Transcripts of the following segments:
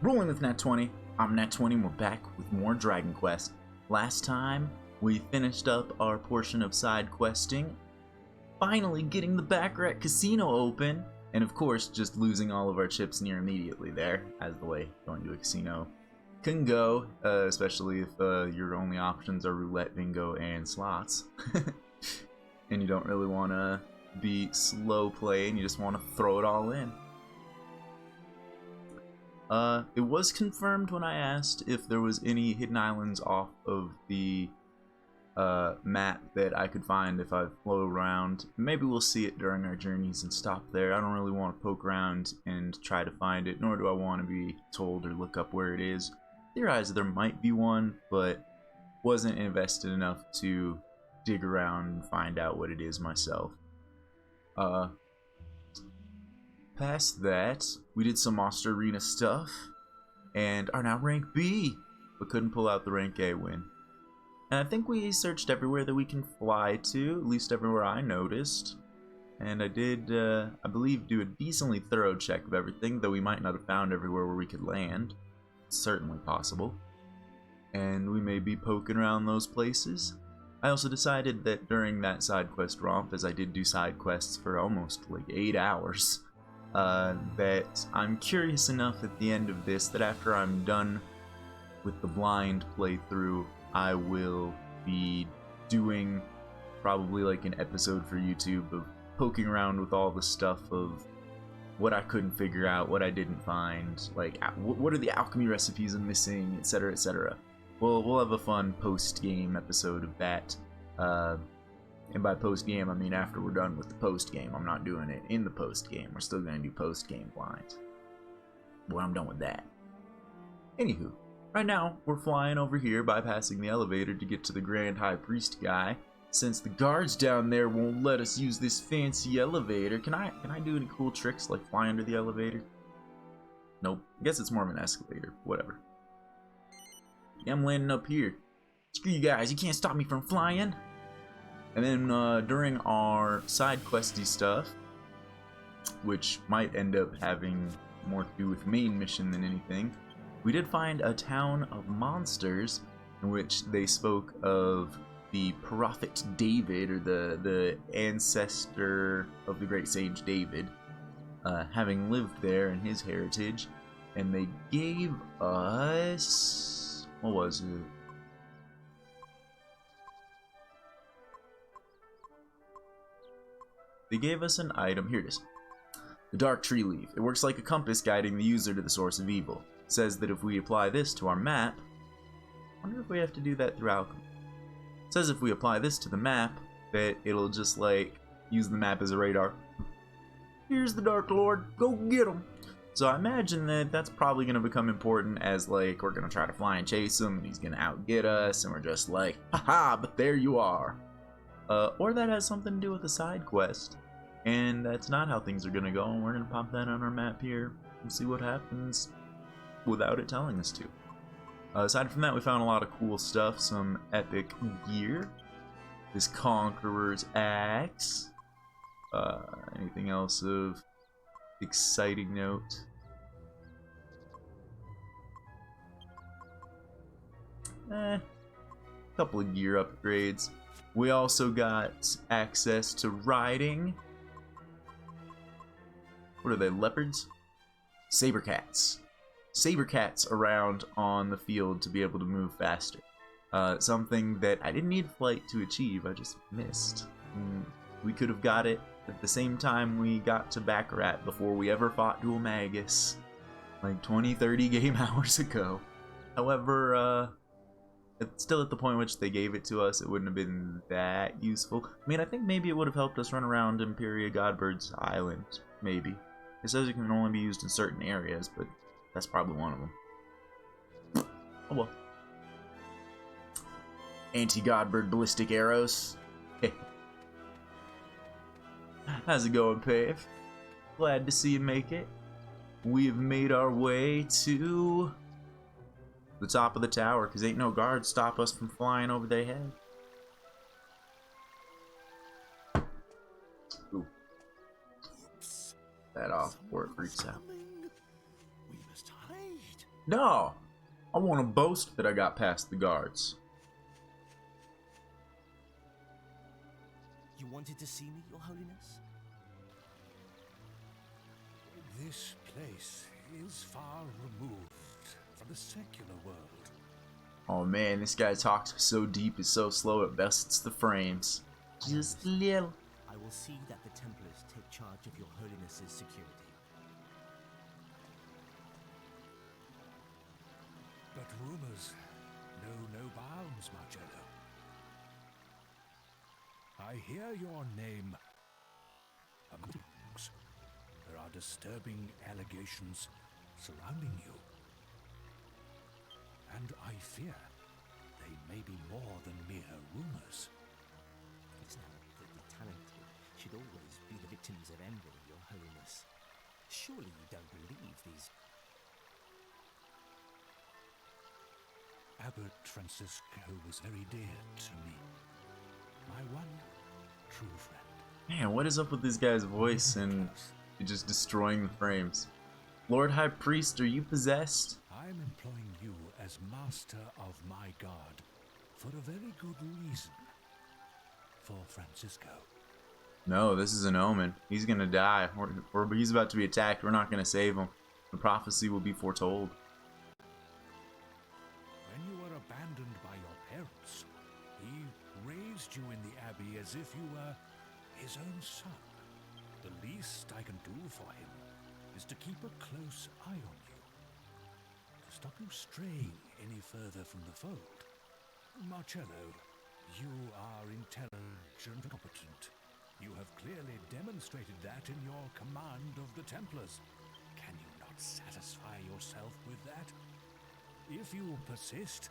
Rolling with Nat 20. I'm Nat 20 and we're back with more Dragon Quest. Last time, we finished up our portion of side questing, finally getting the Baccarat Casino open, and of course, just losing all of our chips near immediately there, as the way going to a casino can go, especially if your only options are roulette, bingo, and slots. And you don't really want to be slow playing, you just want to throw it all in. It was confirmed when I asked if there was any hidden islands off of the map that I could find if I flow around. Maybe we'll see it during our journeys and stop there. I don't really want to poke around and try to find it, nor do I want to be told or look up where it is. Theorize there might be one, but wasn't invested enough to dig around and find out what it is myself. Past that, we did some Monster Arena stuff, and are now rank B, but couldn't pull out the rank A win. And I think we searched everywhere that we can fly to, at least everywhere I noticed. And I did, I believe, do a decently thorough check of everything, though we might not have found everywhere where we could land. It's certainly possible. And we may be poking around those places. I also decided that during that side quest romp, as I did do side quests for almost like 8 hours, that I'm curious enough at the end of this that after I'm done with the blind playthrough, I will be doing probably like an episode for YouTube of poking around with all the stuff of what I couldn't figure out, what I didn't find, like what are the alchemy recipes I'm missing, etc., etc. We'll have a fun post-game episode of that. And by post-game, I mean after we're done with the post-game. I'm not doing it in the post-game. We're still going to do post-game blinds when I'm done with that. Anywho, right now, we're flying over here, bypassing the elevator to get to the Grand High Priest guy. Since the guards down there won't let us use this fancy elevator, can I do any cool tricks like fly under the elevator? Nope. I guess it's more of an escalator. Whatever. Yeah, I'm landing up here. Screw you guys, you can't stop me from flying. And then during our side questy stuff, which might end up having more to do with main mission than anything, we did find a town of monsters in which they spoke of the prophet David, or the ancestor of the great sage David, having lived there and his heritage, and they gave us, what was it? They gave us an item. Here it is. The Dark Tree Leaf. It works like a compass guiding the user to the source of evil. It says that if we apply this to our map... I wonder if we have to do that through alchemy. It says if we apply this to the map, that it'll just, like, use the map as a radar. Here's the Dark Lord. Go get him! So I imagine that that's probably going to become important as, like, we're going to try to fly and chase him, and he's going to outget us, and we're just like, haha, but there you are. Or that has something to do with the side quest, and that's not how things are gonna go, and we're gonna pop that on our map here and see what happens without it telling us to. Aside from that, we found a lot of cool stuff, some epic gear, this Conqueror's Axe, anything else of exciting note? Couple of gear upgrades. We also got access to riding. What are they, leopards? Sabercats. Sabercats around on the field to be able to move faster. Something that I didn't need flight to achieve, I just missed. We could have got it at the same time we got to Baccarat before we ever fought Dual Magus. Like 20-30 game hours ago. However, it's still at the point in which they gave it to us, it wouldn't have been that useful. I mean, I think maybe it would have helped us run around Imperia Godbird's Island. Maybe. It says it can only be used in certain areas, but that's probably one of them. Oh well. Anti-Godbird ballistic arrows. How's it going, Pave? Glad to see you make it. We have made our way to the top of the tower, because ain't no guards stop us from flying over their head. Ooh. That off before it freaks out. We must hide. No! I want to boast that I got past the guards. You wanted to see me, Your Holiness? This place is far removed from the secular world. Oh man, this guy talks so deep and so slow it busts the frames. Just a little. I will see that the Templars take charge of Your Holiness's security. But rumors know no bounds, Marcello. I hear your name among things. There are disturbing allegations surrounding you. And I fear they may be more than mere rumors. It's not that the talented should always be the victims of envy, Your Holiness. Surely you don't believe these... Abbot Francisco was very dear to me. My one true friend. Man, what is up with this guy's voice and just destroying the frames? Lord High Priest, are you possessed? I'm employing you as master of my guard for a very good reason. For Francisco. No, this is an omen. He's gonna die. He's about to be attacked. We're not gonna save him. The prophecy will be foretold. When you were abandoned by your parents, he raised you in the abbey as if you were his own son. The least I can do for him is to keep a close eye on you, to stop you straying any further from the fold. Marcello, you are intelligent and competent. You have clearly demonstrated that in your command of the Templars. Can you not satisfy yourself with that? If you persist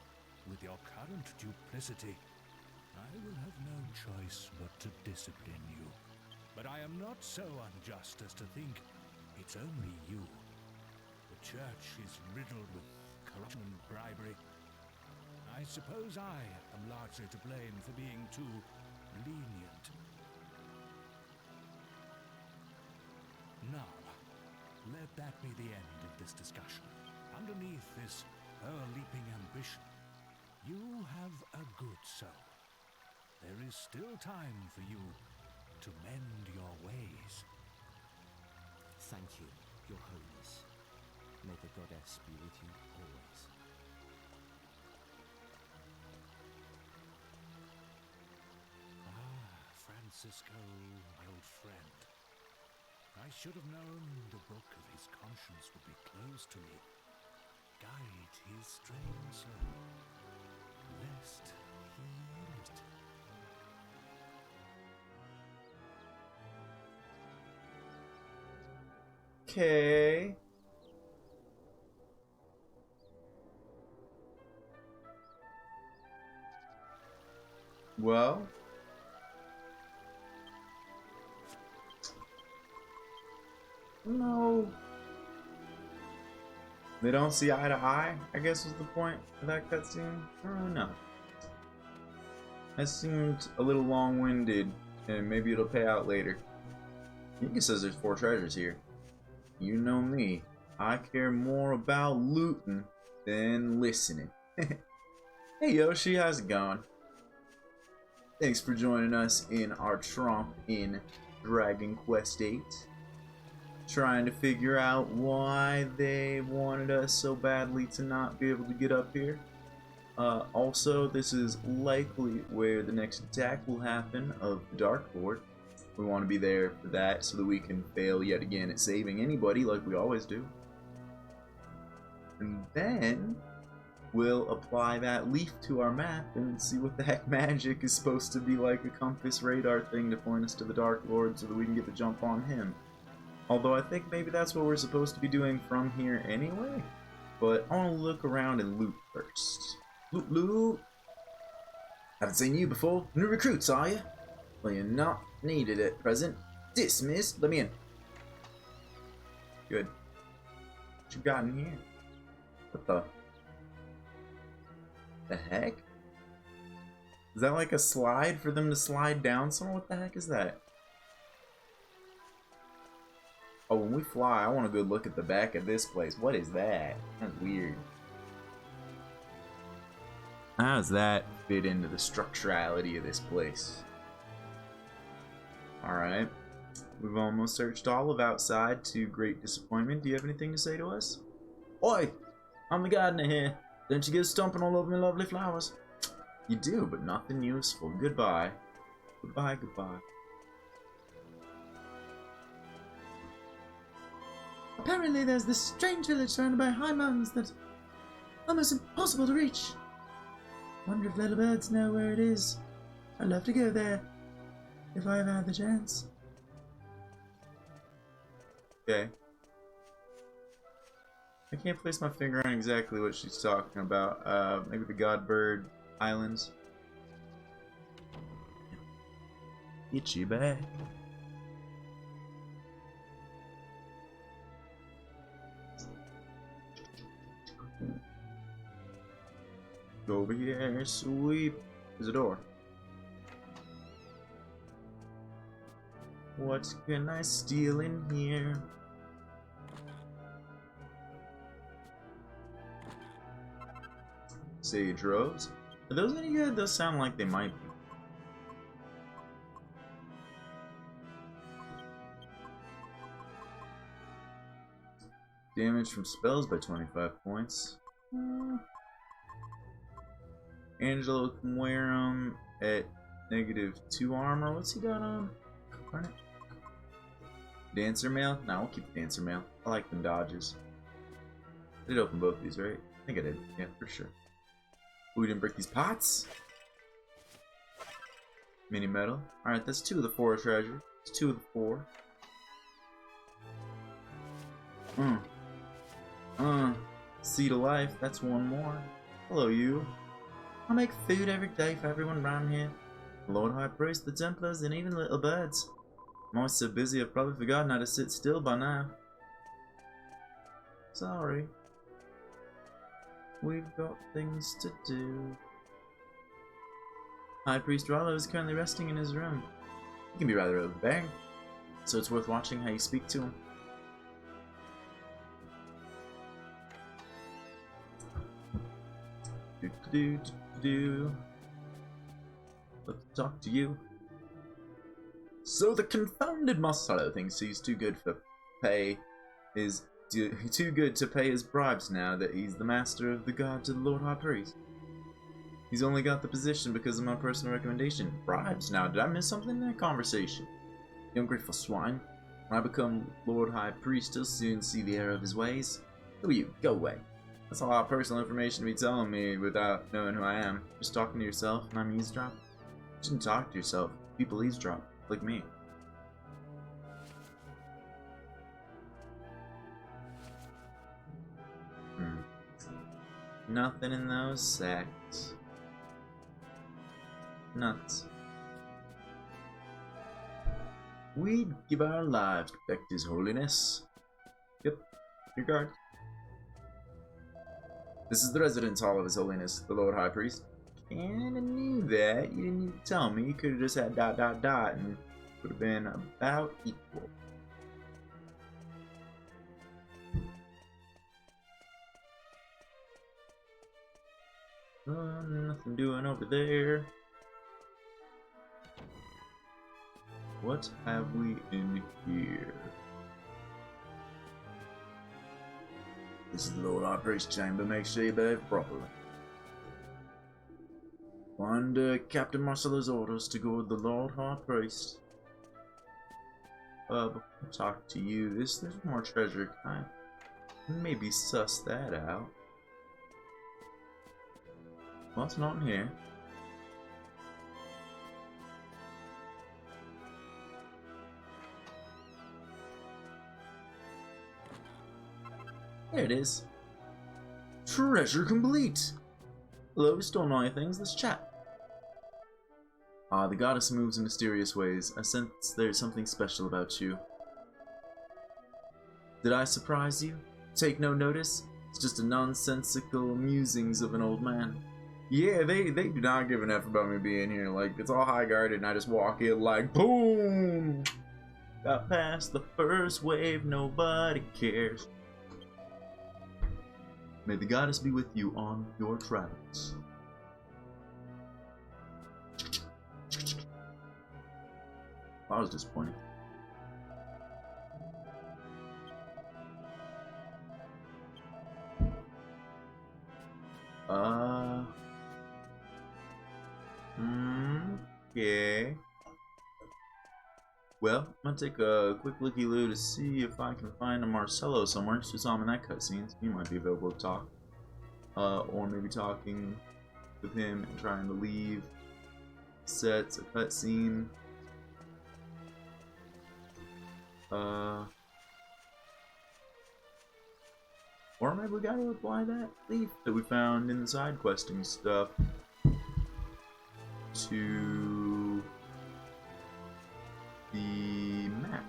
with your current duplicity, I will have no choice but to discipline you. But I am not so unjust as to think it's only you. The church is riddled with corruption and bribery. I suppose I am largely to blame for being too lenient. Now, let that be the end of this discussion. Underneath this ear-leaping ambition, you have a good soul. There is still time for you to mend your ways. Thank you, Your Holiness. May the goddess be with you always. Francisco, my old friend. I should have known the book of his conscience would be closed to me. Guide his straying soul, lest he hear it. Okay. Well. No. They don't see eye to eye, I guess was the point of that cutscene. I don't really know. That seemed a little long-winded, and maybe it'll pay out later. Yuka says there's 4 treasures here. You know me. I care more about looting than listening. Hey Yoshi, how's it going? Thanks for joining us in our Tromp in Dragon Quest VIII. Trying to figure out why they wanted us so badly to not be able to get up here. Also, this is likely where the next attack will happen of the Dark Lord. We want to be there for that so that we can fail yet again at saving anybody like we always do. And then we'll apply that leaf to our map and see what the heck magic is supposed to be, like a compass radar thing to point us to the Dark Lord so that we can get the jump on him. Although I think maybe that's what we're supposed to be doing from here anyway. But I want to look around and loot first. Loot, loot! Haven't seen you before. New recruits, are you? Well, you're not needed at present. Dismissed. Let me in. Good. What you got in here? What the heck? Is that like a slide for them to slide down somewhere? What the heck is that? Oh, when we fly, I want a good look at the back of this place. What is that? That's weird. How does that fit into the structurality of this place? Alright. We've almost searched all of outside to great disappointment. Do you have anything to say to us? Oi! I'm the gardener here. Don't you go stomping all over my lovely flowers. You do, but nothing useful. Goodbye. Goodbye, goodbye. Apparently there's this strange village surrounded by high mountains that almost impossible to reach. Wonder if little birds know where it is. I'd love to go there if I ever had the chance. Okay. I can't place my finger on exactly what she's talking about. Maybe the Godbird Islands. Itchy back. Go over here, sweep. There's a door. What can I steal in here? Sage rose. Are those any good? Those sound like they might be. Damage from spells by 25 points. Angelo can wear them at -2 armor. What's he got on? Garnet? Dancer mail? No, we'll keep the dancer mail. I like them dodges. I did open both these, right? I think I did. Yeah, for sure. Ooh, we didn't break these pots. Mini metal. Alright, that's 2 of the 4 treasure. It's 2 of the 4. Seed of life, that's 1 more. Hello, you. I make food every day for everyone around here. The Lord High Priest, the Templars, and even little birds. I'm always so busy I've probably forgotten how to sit still by now. Sorry. We've got things to do. High Priest Rollo is currently resting in his room. He can be rather overbearing, so it's worth watching how you speak to him. Let's talk to you. So the confounded Marcelo thinks he's too good for pay. Too good to pay his bribes now that he's the master of the guard to the Lord High Priest. He's only got the position because of my personal recommendation. Bribes? Now, did I miss something in that conversation? You ungrateful swine. When I become Lord High Priest, he'll soon see the error of his ways. Who are you? Go away. That's a lot of personal information to be telling me without knowing who I am. Just talking to yourself and I'm eavesdrop. You shouldn't talk to yourself. People eavesdrop, like me. Nothing in those sacks. Nuts. We'd give our lives to protect His Holiness. Yep, your guard. This is the residence hall of His Holiness, the Lord High Priest. Kinda knew that. You didn't need to tell me. You could have just had ... and it would have been about equal. Nothing doing over there. What have we in here? This is the Lord High Priest chamber. Make sure you behave properly. Under Captain Marcelo's orders to guard the Lord High Priest. Before I talk to you, there's more treasure. Can I maybe suss that out? Well, it's not in here. There it is. Treasure complete! Hello, we still know things. Let's chat. The goddess moves in mysterious ways. I sense there's something special about you. Did I surprise you? Take no notice? It's just a nonsensical musings of an old man. Yeah, they do not give an F about me being here. Like, it's all high guarded and I just walk in like, boom! Got past the first wave, nobody cares. May the goddess be with you on your travels. I was disappointed. Okay. Well, I'm gonna take a quick looky-loo to see if I can find a Marcello somewhere. Just saw him in that cutscene. He might be available to talk. Or maybe talking with him and trying to leave sets a cutscene. Or maybe we gotta apply that leaf that we found in the side questing stuff to the map.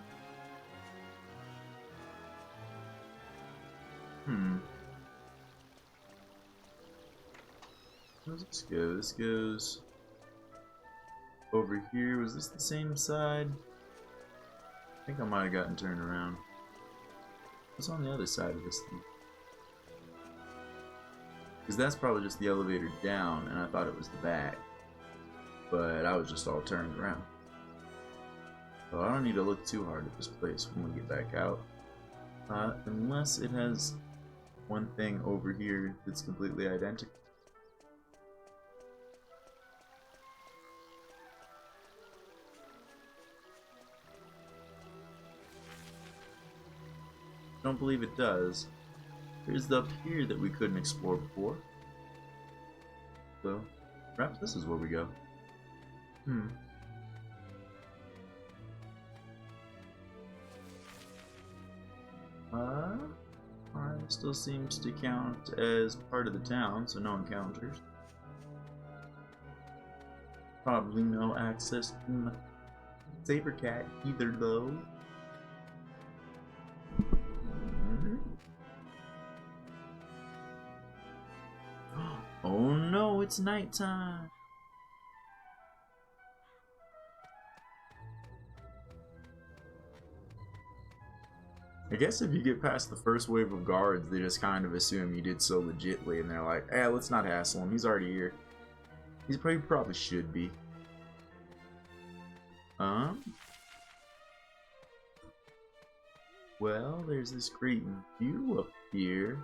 Where does this go? This goes over here. Was this the same side? I think I might have gotten turned around. What's on the other side of this thing? Because that's probably just the elevator down, and I thought it was the back. But I was just all turned around. So I don't need to look too hard at this place when we get back out. Unless it has one thing over here that's completely identical. Don't believe it does. There's the up here that we couldn't explore before. So, perhaps this is where we go. Alright, still seems to count as part of the town, so no encounters. Probably no access to the Saber Cat either, though. Oh no, it's nighttime. I guess if you get past the first wave of guards, they just kind of assume you did so legitly, and they're like, eh, let's not hassle him, he's already here. He probably should be. Well, there's this great view up here.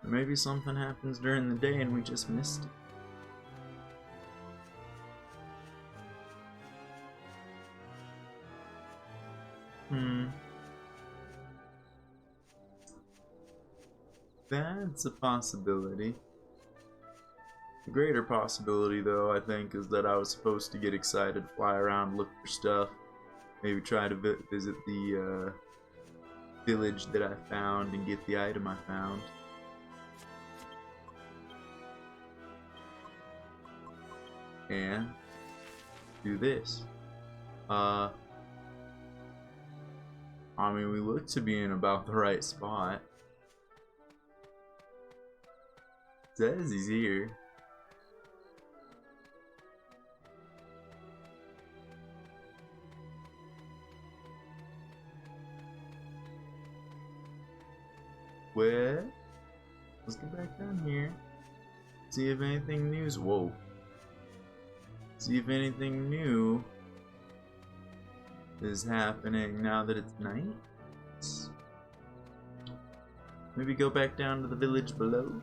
Or maybe something happens during the day and we just missed it. That's a possibility. The greater possibility, though, I think, is that I was supposed to get excited, fly around, look for stuff, maybe try to visit the village that I found and get the item I found. And do this. I mean, we look to be in about the right spot. Says he's here. Well, let's get back down here. See if anything new's. Whoa. See if anything new is happening now that it's night. Maybe go back down to the village below.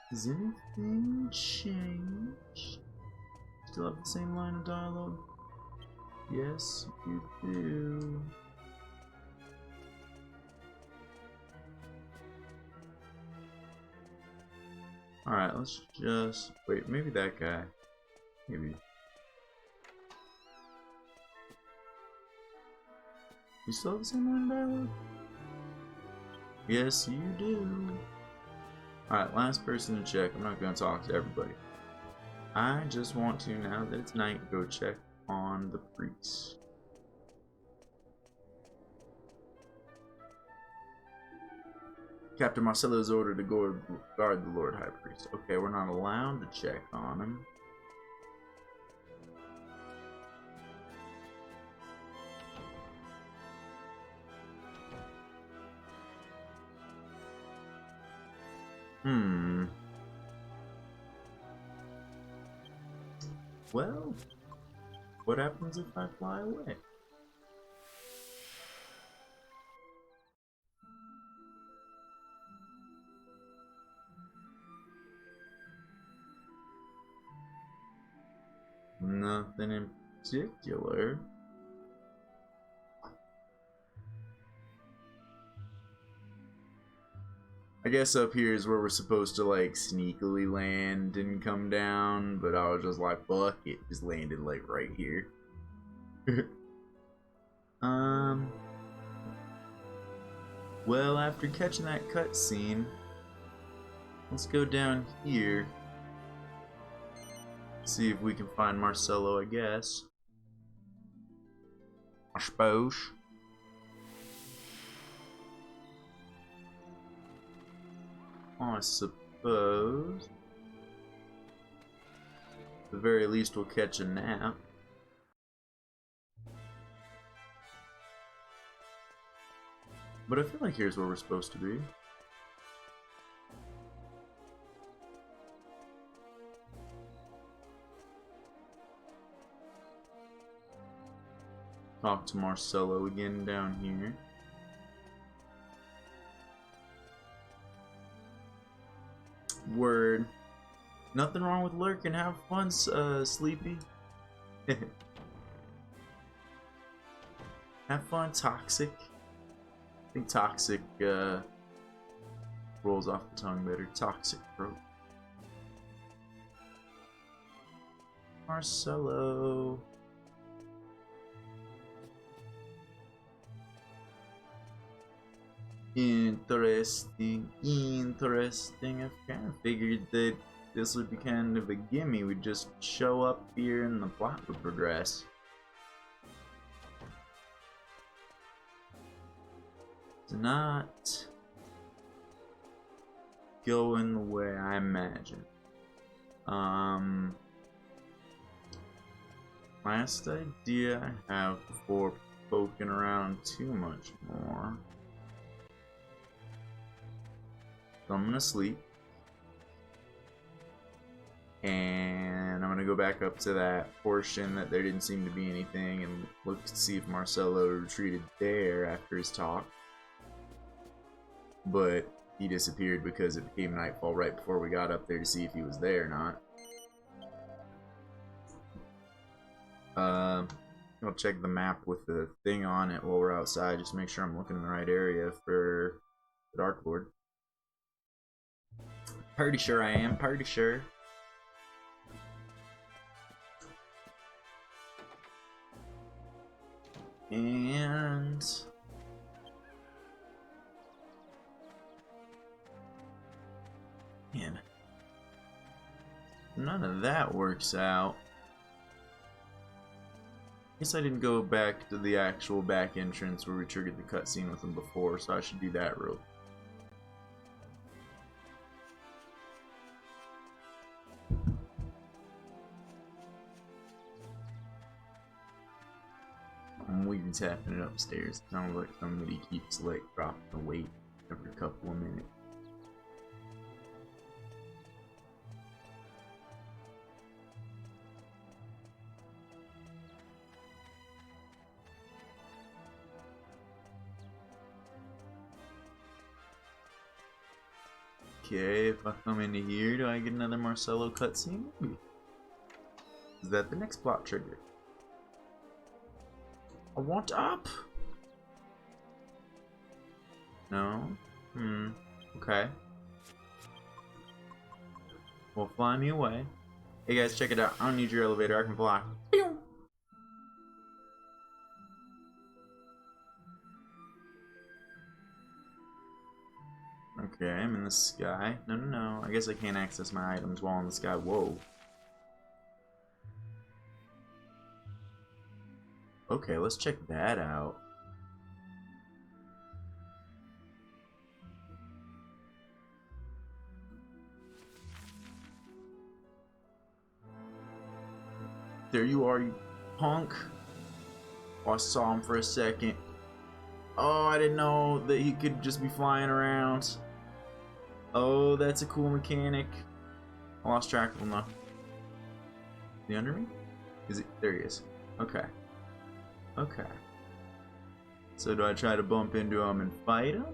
Has anything changed? Still have the same line of dialogue? Yes, you do. Alright, let's just... Wait, maybe that guy. Maybe. You still have the same line of dialogue? Yes, you do. Alright, last person to check. I'm not going to talk to everybody. I just want to, now that it's night, go check on the priest. Captain Marcello is ordered to guard the Lord High Priest. Okay, we're not allowed to check on him. Well, what happens if I fly away? Nothing in particular. I guess up here is where we're supposed to like sneakily land and come down, but I was just like, fuck it, just landed like right here. Well, after catching that cutscene, let's go down here. See if we can find Marcello, I guess. I suppose. At the very least, we'll catch a nap. But I feel like here's where we're supposed to be. Talk to Marcello again down here. Word. Nothing wrong with lurking. Have fun, Sleepy. Have fun, Toxic. I think Toxic rolls off the tongue better. Toxic, bro. Marcello. Interesting. I kind of figured that this would be kind of a gimme. We'd just show up here and the plot would progress. It's not going the way I imagined. Last idea I have before poking around too much more. So I'm gonna sleep. And I'm gonna go back up to that portion that there didn't seem to be anything and look to see if Marcello retreated there after his talk. But he disappeared because it became nightfall right before we got up there to see if he was there or not. I'll check the map with the thing on it while we're outside, just to make sure I'm looking in the right area for the Dark Lord. Pretty sure I am, pretty sure. And man, none of that works out. Guess I didn't go back to the actual back entrance where we triggered the cutscene with him before, so I should do that real. I'm weird tapping it upstairs. It sounds like somebody keeps like dropping the weight every couple of minutes. Okay, if I come into here, do I get another Marcello cutscene? Maybe. Is that the next plot trigger? I want up! No? Okay. Well, fly me away. Hey guys, check it out. I don't need your elevator, I can fly. Pew! Okay, I'm in the sky. No. I guess I can't access my items while in the sky. Whoa. Okay, let's check that out. There you are, you punk. Oh, I saw him for a second. Oh, I didn't know that he could just be flying around. Oh, that's a cool mechanic. I lost track of him though. Is he under me? Is he? There he is. Okay. Okay. So do I try to bump into him and fight him?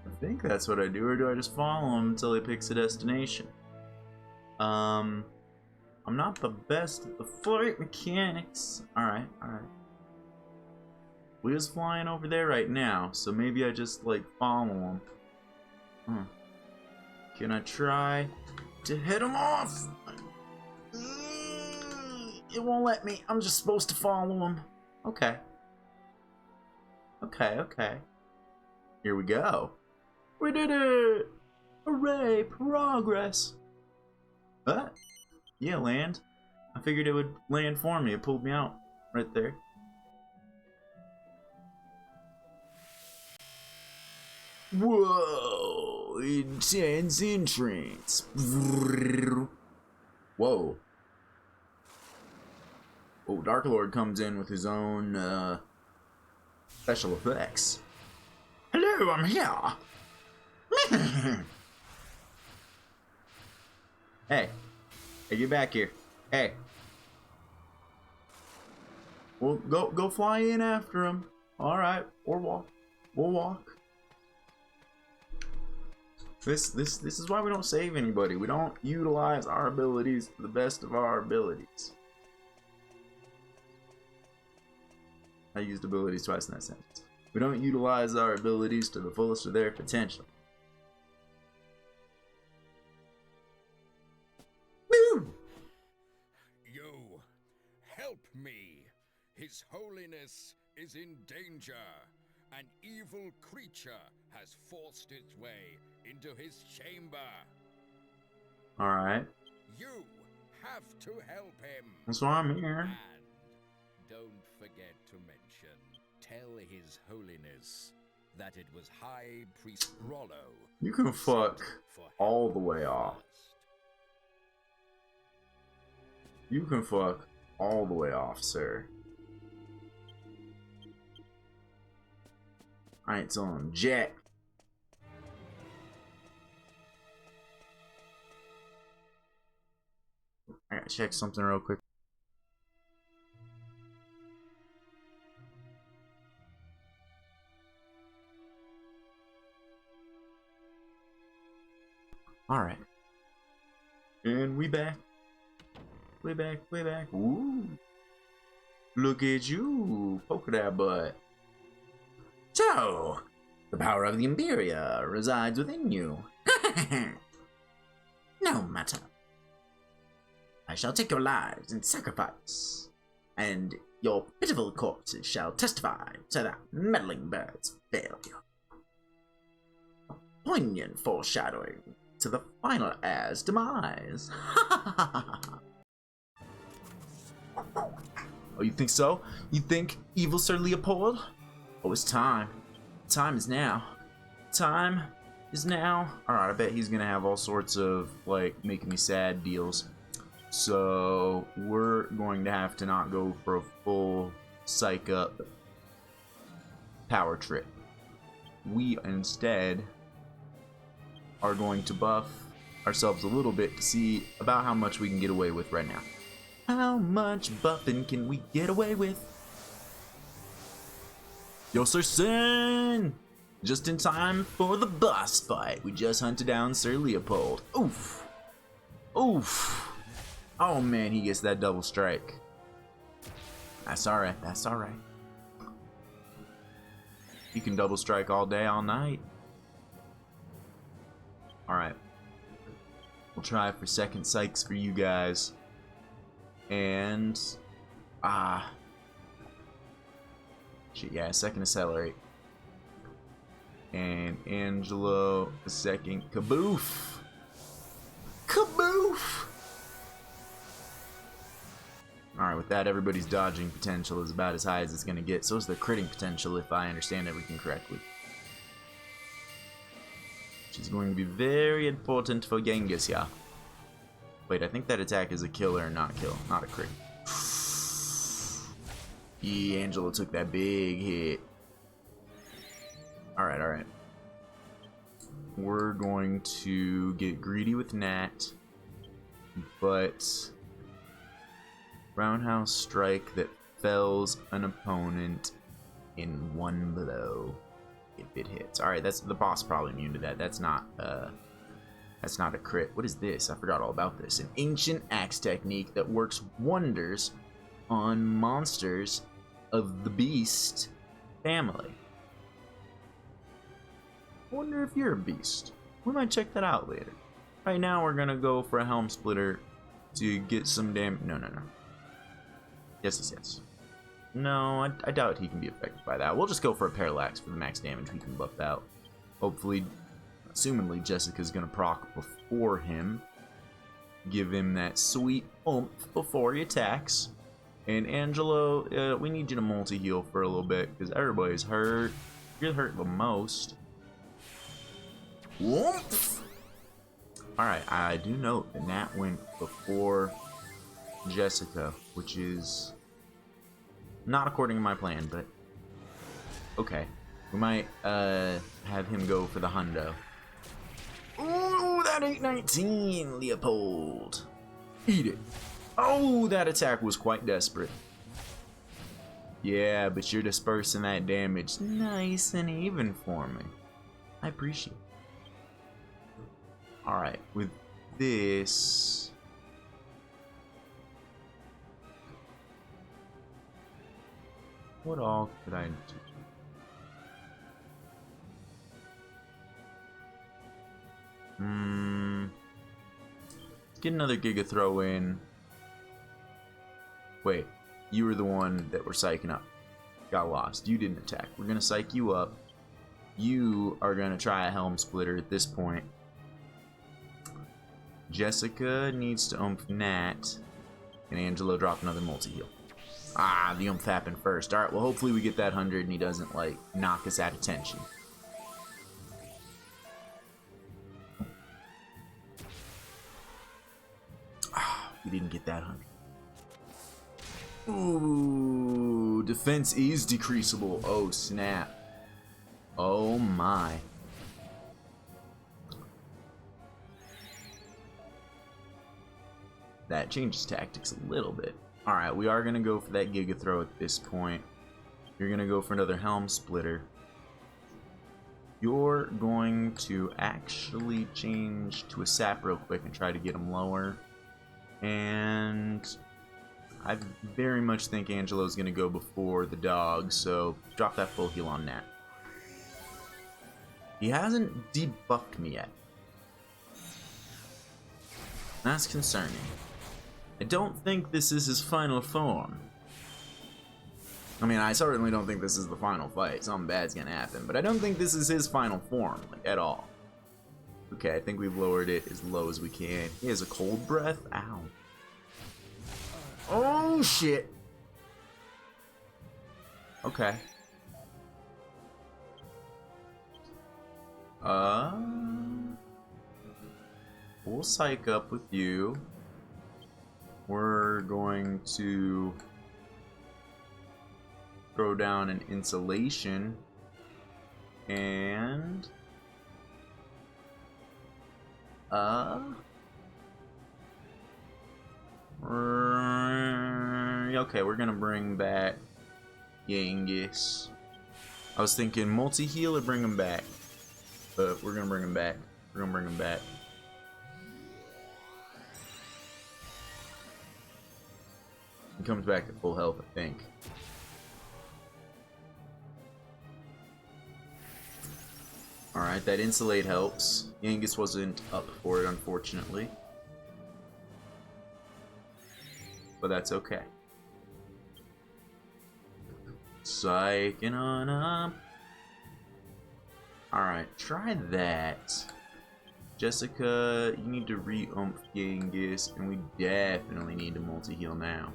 I think that's what I do, or do I just follow him until he picks a destination? I'm not the best at the flight mechanics. Alright, alright. Leah's flying over there right now, so maybe I just, like, follow him. Can I try to hit him off? It won't let me. I'm just supposed to follow him. Okay. Okay, okay. Here we go. We did it! Hooray, progress! What? Yeah, land. I figured it would land for me. It pulled me out right there. Whoa! Intense entrance. Whoa. Oh, Dark Lord comes in with his own special effects. Hello, I'm here. Hey. Hey, get back here. Hey. Well, go fly in after him. Alright, or walk. We'll walk. This is why we don't save anybody. We don't utilize our abilities to the best of our abilities. I used abilities twice in that sentence. We don't utilize our abilities to the fullest of their potential. Boom! You, help me. His Holiness is in danger. An evil creature has forced its way into his chamber. Alright. You have to help him. That's why I'm here. And don't forget to mention, tell His Holiness that it was High Priest Rollo. You can fuck all the way off. You can fuck all the way off, sir. I ain't telling him jack. I gotta check something real quick. Alright. And we back. Way back, way back. Ooh. Look at you. Poke that butt. So, the power of the Imperia resides within you. No matter. I shall take your lives in sacrifice, and your pitiful corpses shall testify to that meddling bird's failure. A poignant foreshadowing to the final heir's demise. Oh, you think so? You think, evil Sir Leopold? Oh, it's time. Time is now. Time is now. Alright, I bet he's gonna have all sorts of, like, making me sad deals. So, we're going to have to not go for a full psych up power trip. We instead are going to buff ourselves a little bit to see about how much we can get away with right now. How much buffing can we get away with? Yo, Sir Sin! Just in time for the boss fight. We just hunted down Sir Leopold. Oof. Oof. Oh man, he gets that double strike. That's alright, that's alright. You can double strike all day, all night. Alright. We'll try for second psychs for you guys. And... shit, yeah, second accelerate. And Angelo, a second kaboof. Kaboof! Alright, with with that, everybody's dodging potential is about as high as it's going to get. So is their critting potential, if I understand everything correctly. Which is going to be very important for Genghis, yeah. Wait, I think that attack is a kill or not kill, not a crit. Yeah, Angelo took that big hit. Alright, alright. We're going to get greedy with Nat, but roundhouse strike that fells an opponent in one blow if it hits. Alright, that's the boss probably immune to that. That's not a crit. What is this? I forgot all about this. An ancient axe technique that works wonders on monsters of the beast family. I wonder if you're a beast. We might check that out later. Right now we're gonna go for a helm splitter to get some damage. No. Yes. No, I doubt he can be affected by that. We'll just go for a parallax for the max damage we can buff out. Hopefully, assumingly, Jessica's gonna proc before him. Give him that sweet oomph before he attacks. And Angelo, we need you to multi-heal for a little bit, because everybody's hurt. You're hurt the most. Oomph! Alright, I do note that Nat went before Jessica, which is not according to my plan, but okay. We might have him go for the hundo. Ooh, that 819, Leopold. Eat it. Oh, that attack was quite desperate. Yeah, but you're dispersing that damage nice and even for me. I appreciate it. Alright, with this... what all could I do? Let's get another Giga throw in. Wait, you were the one that we're psyching up. Got lost. You didn't attack. We're gonna psych you up. You are gonna try a helm splitter at this point. Jessica needs to oomph Nat, and Angelo drop another multi-heal. Ah, the oomph happened first. Alright, well hopefully we get that 100 and he doesn't, like, knock us out of tension. Ah, we didn't get that 100. Ooh, defense is decreasable. Oh, snap. Oh my. That changes tactics a little bit. Alright, we are going to go for that Giga Throw at this point. You're going to go for another Helm Splitter. You're going to actually change to a Sap real quick and try to get him lower. And I very much think Angelo's going to go before the dog, so drop that full heal on Nat. He hasn't debuffed me yet. That's concerning. I don't think this is his final form. I mean, I certainly don't think this is the final fight. Something bad's gonna happen, but I don't think this is his final form, like, at all. Okay, I think we've lowered it as low as we can. He has a cold breath? Ow. Oh, shit! Okay. We'll psych up with you. We're going to throw down an insulation and okay, we're gonna bring back Genghis. I was thinking multi-heal or bring him back, but we're gonna bring him back. We're gonna bring him back. He comes back at full health, I think. Alright, that insulate helps. Genghis wasn't up for it, unfortunately. But that's okay. Psyching on up. Alright, try that. Jessica, you need to re-oomph Genghis, and we definitely need to multi-heal now.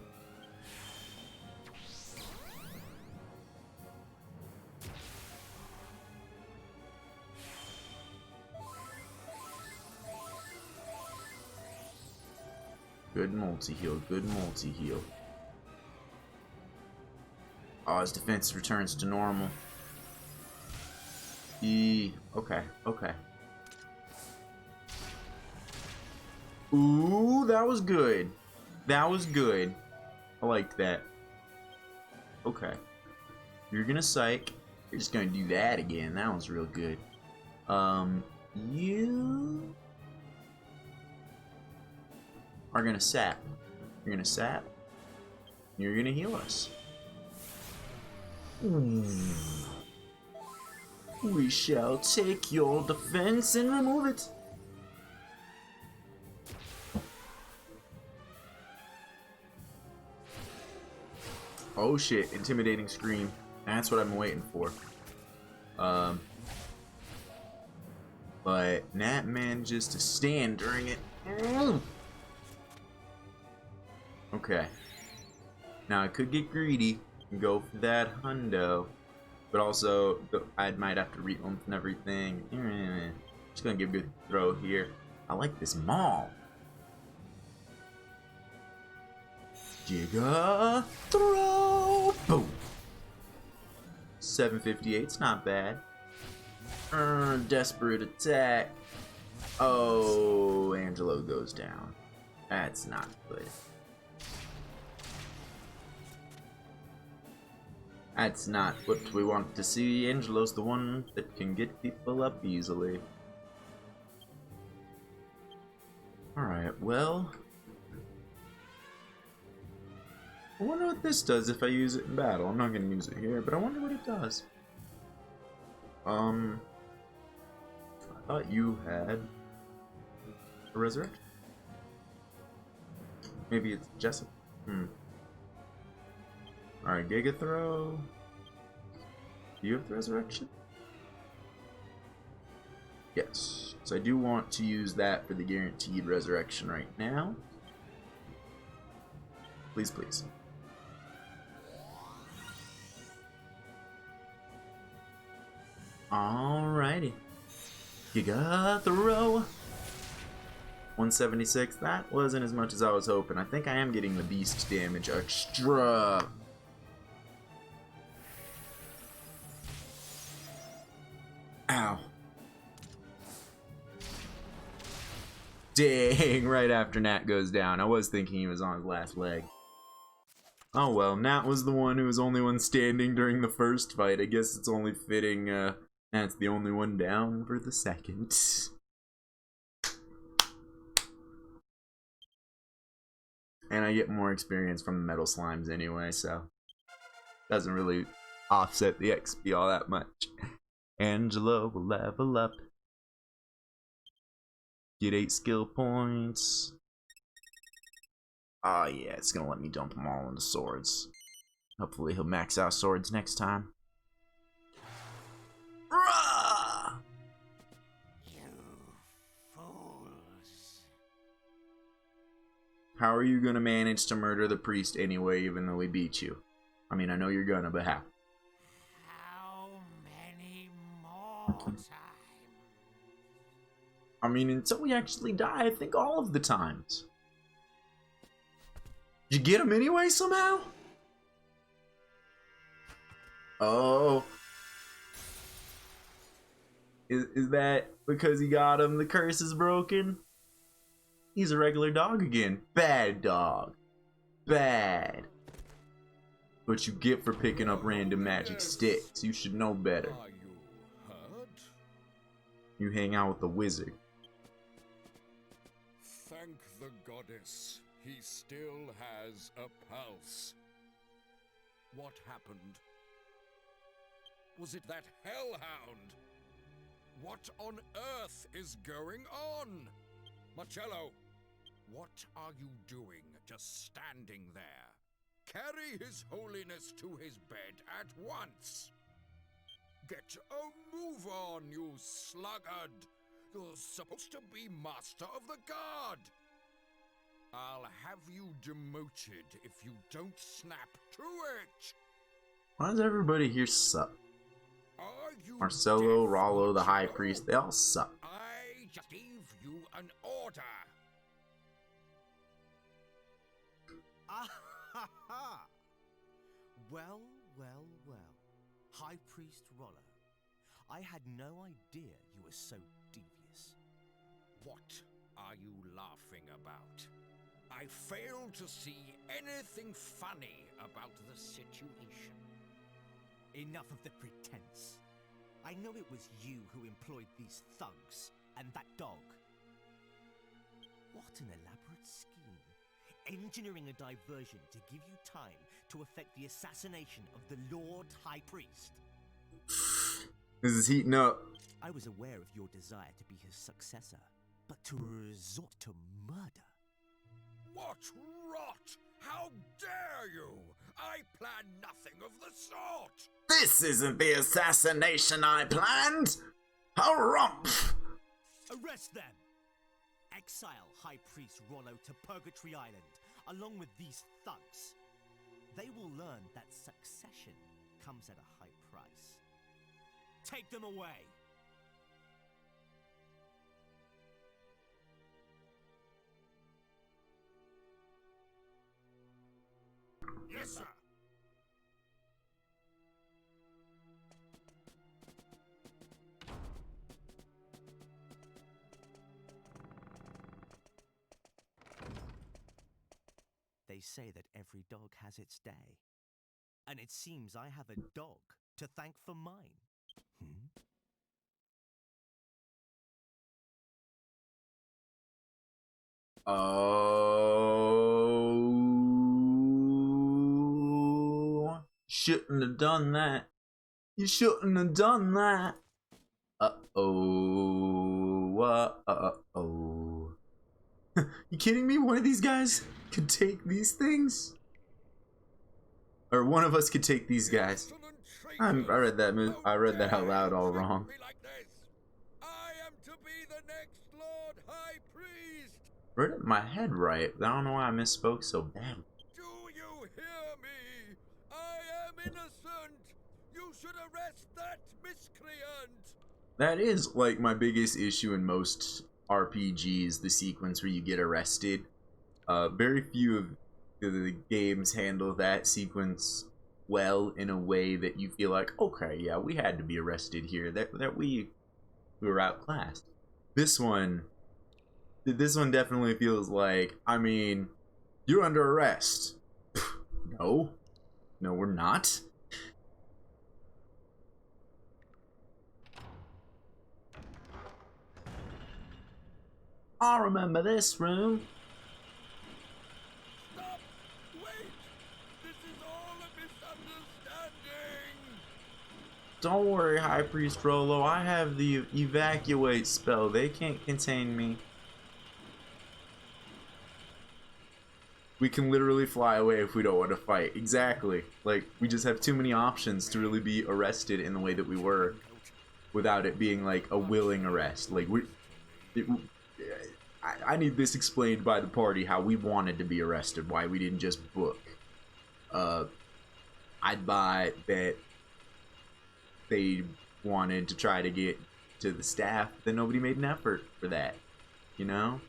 Good multi-heal, good multi-heal. Oh, his defense returns to normal. Okay, okay. Ooh, that was good. That was good. I liked that. Okay. You're gonna psych. You're just gonna do that again. That was real good. You are gonna sap. You're gonna sap. You're gonna heal us. We shall take your defense and remove it. Oh shit, intimidating scream. That's what I'm waiting for. But Nat manages to stand during it. Okay. Now I could get greedy and go for that hundo, but also I might have to re-oomph and everything. Just gonna give a good throw here. I like this maul. Giga throw, boom. 758's not bad. Desperate attack. Oh, Angelo goes down. That's not good. That's not what we want to see. Angelo's the one that can get people up easily. Alright, well. I wonder what this does if I use it in battle. I'm not going to use it here, but I wonder what it does. I thought you had a resurrect. Maybe it's Jessup. Alright, Giga Throw. Do you have the resurrection? Yes. So I do want to use that for the guaranteed resurrection right now. Please, please. Alrighty. Giga Throw. 176. That wasn't as much as I was hoping. I think I am getting the beast damage extra. Ow. Dang, right after Nat goes down. I was thinking he was on his last leg. Oh well, Nat was the one who was only one standing during the first fight. I guess it's only fitting Nat's the only one down for the second. And I get more experience from the metal slimes anyway, so doesn't really offset the XP all that much. Angelo will level up. Get 8 skill points. Oh yeah, it's gonna let me dump them all into swords. Hopefully he'll max out swords next time. Rah! You fools. How are you gonna manage to murder the priest anyway, even though we beat you? I mean, I know you're gonna, but how? How many more times? I mean, until we actually die, I think all of the times. Did you get him anyway somehow? Oh. Is that because he got him? The curse is broken? He's a regular dog again. Bad dog. Bad. What you get for picking up random magic sticks. You should know better. Are you hurt? You hang out with the wizard. Thank the goddess. He still has a pulse. What happened? Was it that hellhound? What on earth is going on? Marcello, what are you doing just standing there? Carry His Holiness to his bed at once. Get a move on, you sluggard. You're supposed to be Master of the Guard. I'll have you demoted if you don't snap to it. Why does everybody here suck? Are you Marcello, deaf, Rollo, the High Marcello? Priest, they all suck. I just gave you an order. Ah ha ha! Well, well, well. High Priest Rollo, I had no idea you were so devious. What are you laughing about? I fail to see anything funny about the situation. Enough of the pretense. I know it was you who employed these thugs and that dog. What an elaborate scheme. Engineering a diversion to give you time to effect the assassination of the Lord High Priest. This is heating up. I was aware of your desire to be his successor, but to resort to murder. What rot! How dare you! I planned nothing of the sort! This isn't the assassination I planned! Harumph! Arrest them! Exile High Priest Rollo to Purgatory Island, along with these thugs. They will learn that succession comes at a high price. Take them away! Yes, sir! They say that every dog has its day. And it seems I have a dog to thank for mine. Oh, shouldn't have done that. You shouldn't have done that. Uh-oh. Uh-oh. You kidding me? One of these guys could take these things? Or one of us could take these guys. I read that. I read that out loud all wrong. I am to be the next Lord High Priest. Read it in my head right. I don't know why I misspoke so badly. Do you hear me? I am innocent. You should arrest that miscreant. That is like my biggest issue in most RPGs, the sequence where you get arrested. Very few of the games handle that sequence well in a way that you feel like, okay, yeah, we had to be arrested here. That we were outclassed. This one definitely feels like, I mean, you're under arrest. No, we're not. I remember this room. Stop! Wait! This is all a misunderstanding! Don't worry, High Priest Rollo. I have the evacuate spell. They can't contain me. We can literally fly away if we don't want to fight. Exactly. Like, we just have too many options to really be arrested in the way that we were without it being like a willing arrest. Like, I need this explained by the party how we wanted to be arrested, why we didn't just book. I'd buy that they wanted to try to get to the staff, that nobody made an effort for that, you know?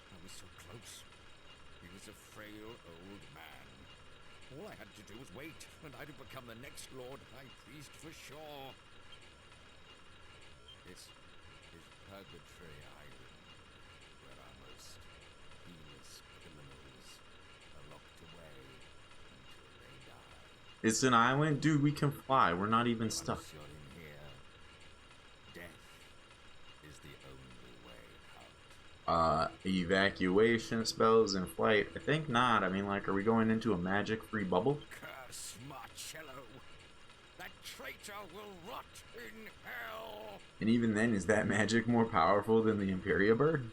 I was so close. He was a frail old man. All I had to do was wait, and I'd have become the next Lord High Priest for sure. This is Purgatory Island, where our most heinous criminals are locked away until they die. It's an island? Dude, we can fly. We're not even stuck. Once you're in here, death is the only way out. Evacuation spells in flight? I think not. I mean, like, are we going into a magic-free bubble? Curse Marcello! That traitor will rot in hell! And even then, is that magic more powerful than the Imperia bird?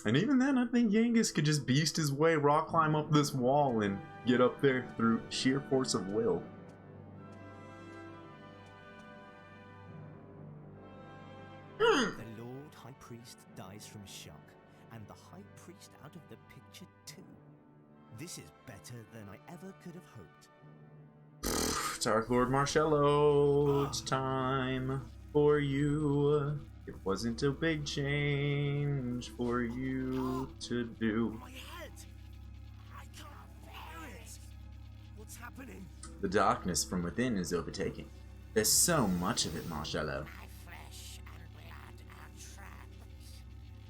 And even then, I think Yangus could just beast his way, rock climb up this wall, and get up there through sheer force of will. The Lord High Priest dies from shock, and the High Priest out of the picture too. This is better than I ever could have hoped. Dark Lord Marcello, it's time for you. It wasn't a big change for you to do. My head! I can't bear it! What's happening? The darkness from within is overtaking. There's so much of it, Marcello. My flesh and blood are trapped,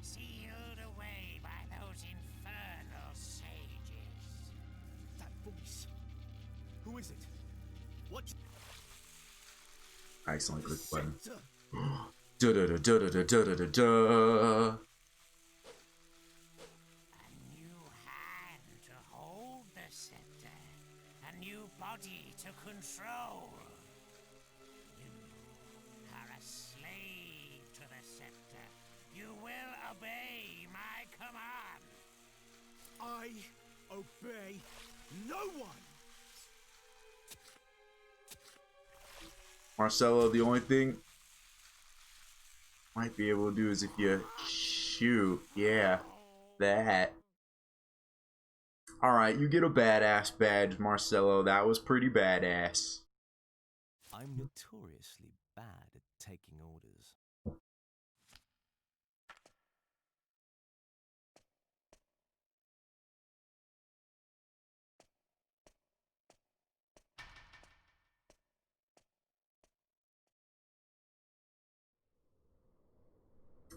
sealed away by those infernal sages. That voice. Who is it? What? I accidentally clicked the button. Scepter. Da da da da da da da da da. A new hand to hold the scepter, a new body to control. You are a slave to the scepter. You will obey my command. I obey no one! Marcello, the only thing might be able to do is if you shoot. Yeah, that. Alright, you get a badass badge, Marcello. That was pretty badass. I'm notoriously bad at taking orders.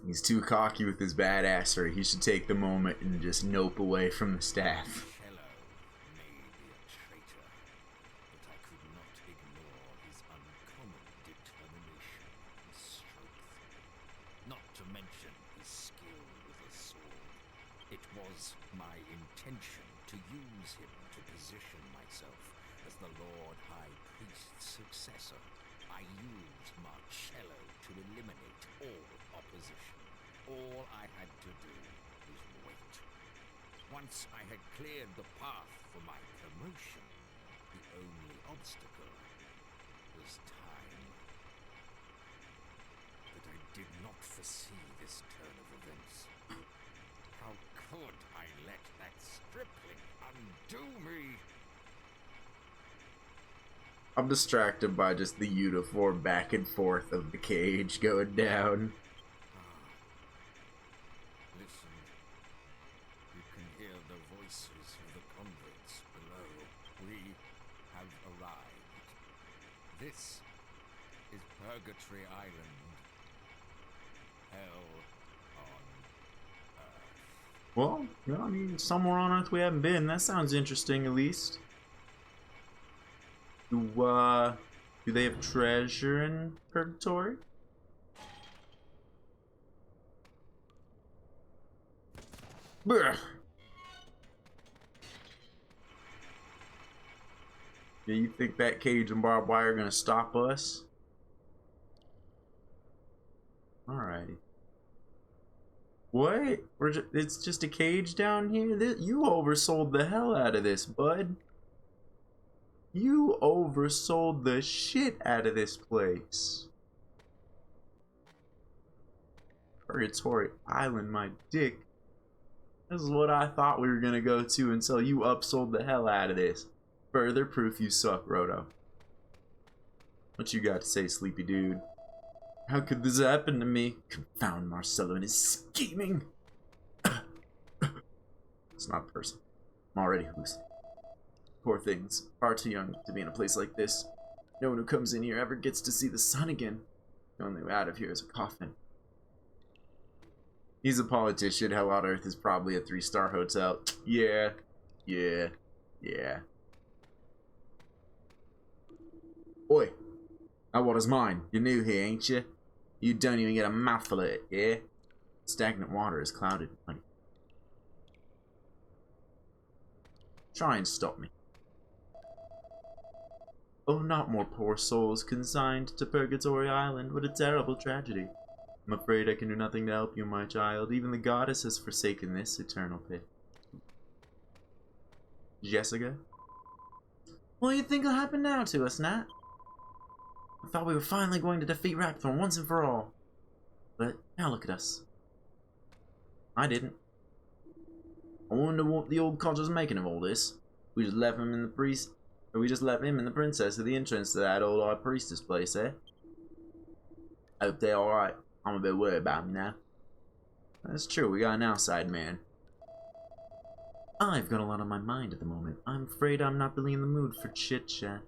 He's too cocky with his badassery. He should take the moment and just nope away from the staff. Hello may be a traitor, but I could not ignore his uncommon determination and strength. Not to mention his skill with a sword. It was my intention to use him to position myself as the Lord High Priest's successor. I used Marcello to eliminate all opposition. All I had to do was wait. Once I had cleared the path for my promotion, the only obstacle was time. But I did not foresee this turn of events. How could I let that stripling undo me? I'm distracted by just the uniform back and forth of the cage going down. Listen. You can hear the voices of the convicts below. We have arrived. This is Purgatory Island. Hell on Earth. Well, yeah, I mean, somewhere on Earth we haven't been. That sounds interesting, at least. Do they have treasure in Purgatory? Brr. Yeah, you think that cage and barbed wire are gonna stop us? Alrighty. What? It's just a cage down here? You oversold the hell out of this, bud. You oversold the shit out of this place. Purgatory Island, my dick. This is what I thought we were gonna go to until you upsold the hell out of this. Further proof you suck, Roto. What you got to say, sleepy dude? How could this happen to me? Confound Marcello and his scheming. It's not a person. I'm already hallucinating. Poor things, far too young to be in a place like this. No one who comes in here ever gets to see the sun again. The only way out of here is a coffin. He's a politician. Hell on Earth is probably a 3-star hotel. Yeah. Oi, that water's mine. You're new here, ain't you? You don't even get a mouthful of it, yeah? Stagnant water is clouded with honey. Try and stop me. Oh, not more poor souls consigned to Purgatory Island. What a terrible tragedy. I'm afraid I can do nothing to help you, my child. Even the goddess has forsaken this eternal pit. Jessica? What do you think will happen now to us, Nat? I thought we were finally going to defeat Rapthorn once and for all. But now look at us. I didn't. I wonder what the old codger's making of all this. We just left him in the priest Or we just let him and the princess at the entrance to that old high priestess place, eh? I hope they're alright. I'm a bit worried about him now. That's true, we got an outside man. I've got a lot on my mind at the moment. I'm afraid I'm not really in the mood for chit-chat.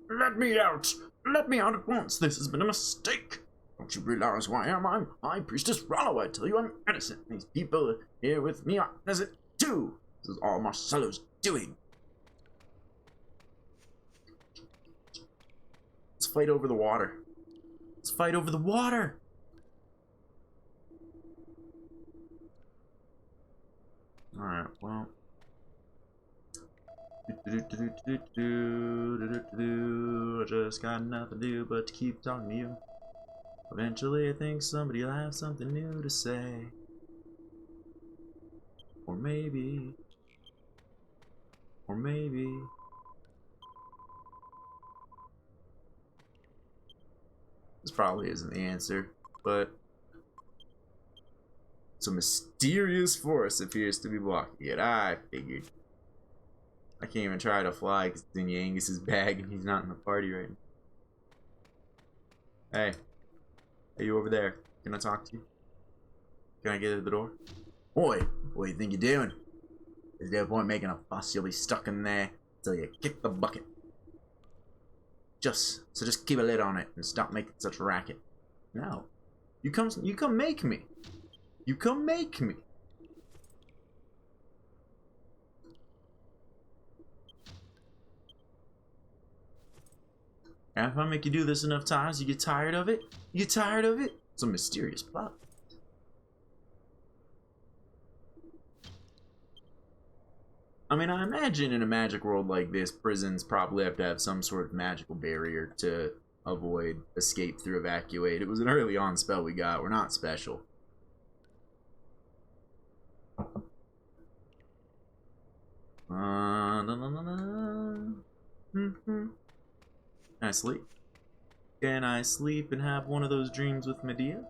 Let me out! Let me out at once! This has been a mistake! Don't you realize who I am? I'm High Priestess Rollo. I tell you I'm innocent. These people here with me are innocent too. This is all Marcello's doing. Let's fight over the water. Let's fight over the water! Alright, well. I just got nothing to do but to keep talking to you. Eventually I think somebody will have something new to say. Or maybe. This probably isn't the answer, but some mysterious force appears to be blocking it. I figured. I can't even try to fly because it's in Yangus's bag and he's not in the party right now. Hey. Are you over there? Can I talk to you? Can I get to the door? Oi! What do you think you're doing? There's no point making a fuss. You'll be stuck in there till you kick the bucket. Just keep a lid on it and stop making such a racket. No. You come make me. You come make me. And if I make you do this enough times, you get tired of it? You get tired of it? It's a mysterious plot. I mean, I imagine in a magic world like this, prisons probably have to have some sort of magical barrier to avoid escape through evacuate. It was an early on spell we got. We're not special. Can I sleep? Can I sleep and have one of those dreams with Medea?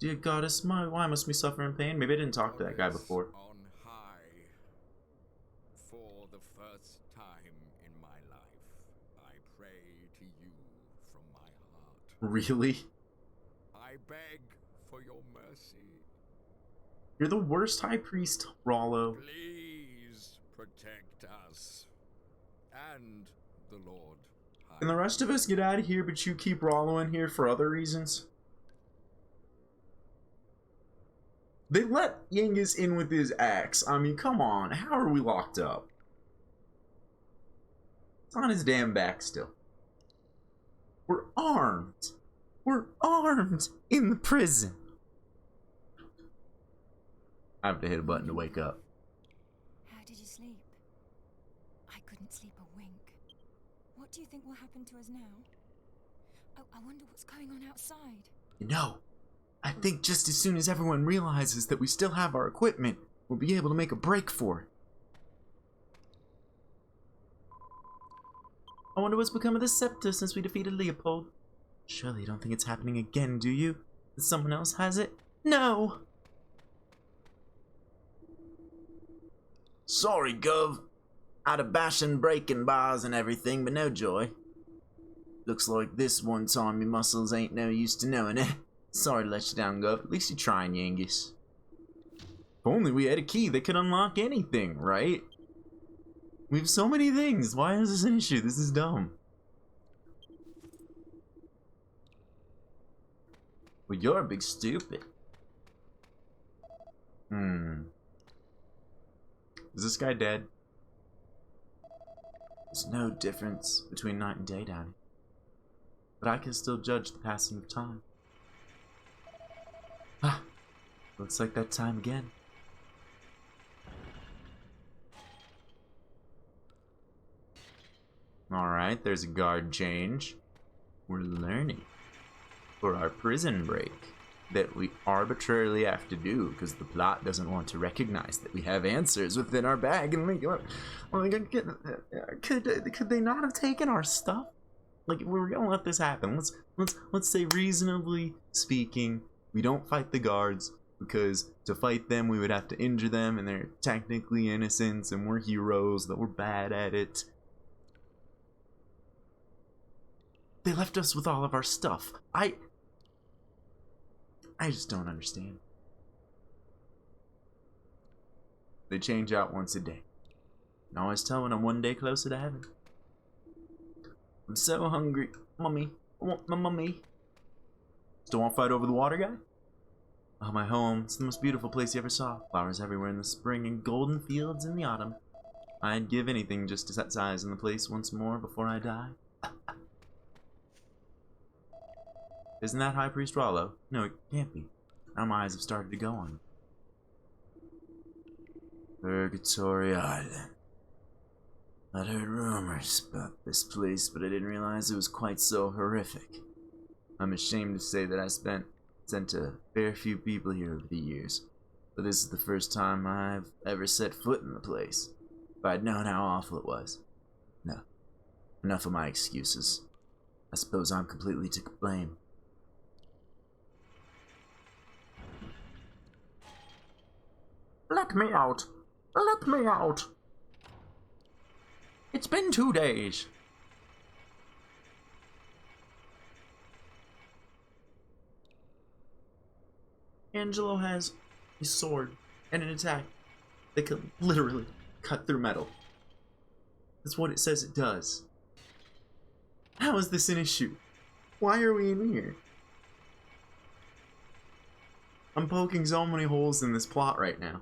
Dear goddess, why must we suffer in pain? Maybe I didn't talk to that guy before. On high, for the first time in my life, I pray to you from my heart. Really? I beg for your mercy. You're the worst high priest, Rollo. Please protect us and the Lord. Can the rest of us get out of here, but you keep Rollo in here for other reasons? They let Yangus in with his axe. I mean, come on. How are we locked up? It's on his damn back still. We're armed. We're armed in the prison. I have to hit a button to wake up. How did you sleep? I couldn't sleep a wink. What do you think will happen to us now? Oh, I wonder what's going on outside. You know, I think just as soon as everyone realizes that we still have our equipment, we'll be able to make a break for it. I wonder what's become of the scepter since we defeated Leopold. Surely you don't think it's happening again, do you? That someone else has it? No! Sorry, Gov. Out of bashing, breaking bars and everything, but no joy. Looks like this one time your muscles ain't no use to knowing it. Sorry to let you down, Gov. At least you're trying, Yangus. If only we had a key that could unlock anything, right? We have so many things. Why is this an issue? This is dumb. Well, you're a big stupid. Is this guy dead? There's no difference between night and day down here. But I can still judge the passing of time. Ah, looks like that time again. Alright, there's a guard change. We're learning for our prison break that we arbitrarily have to do because the plot doesn't want to recognize that we have answers within our bag. And could they not have taken our stuff? Like, if we were gonna let this happen, let's say reasonably speaking, we don't fight the guards. because to fight them we would have to injure them, and they're technically innocents, and we're heroes that we're bad at it. They left us with all of our stuff. I just don't understand. They change out once a day. I can always tell when I'm one day closer to heaven. I'm so hungry. Mummy, I want my mummy. Still want to fight over the water guy? Oh, my home. It's the most beautiful place you ever saw. Flowers everywhere in the spring and golden fields in the autumn. I'd give anything just to set eyes on the place once more before I die. Isn't that High Priest Rollo? No, it can't be. Now my eyes have started to go on. Purgatory Island. I'd heard rumors about this place, but I didn't realize it was quite so horrific. I'm ashamed to say that I sent a fair few people here over the years, but this is the first time I've ever set foot in the place. If I'd known how awful it was. No. Enough of my excuses. I suppose I'm completely to blame. Let me out! Let me out! It's been 2 days. Angelo has a sword and an attack that can literally cut through metal. That's what it says it does. How is this an issue? Why are we in here? I'm poking so many holes in this plot right now.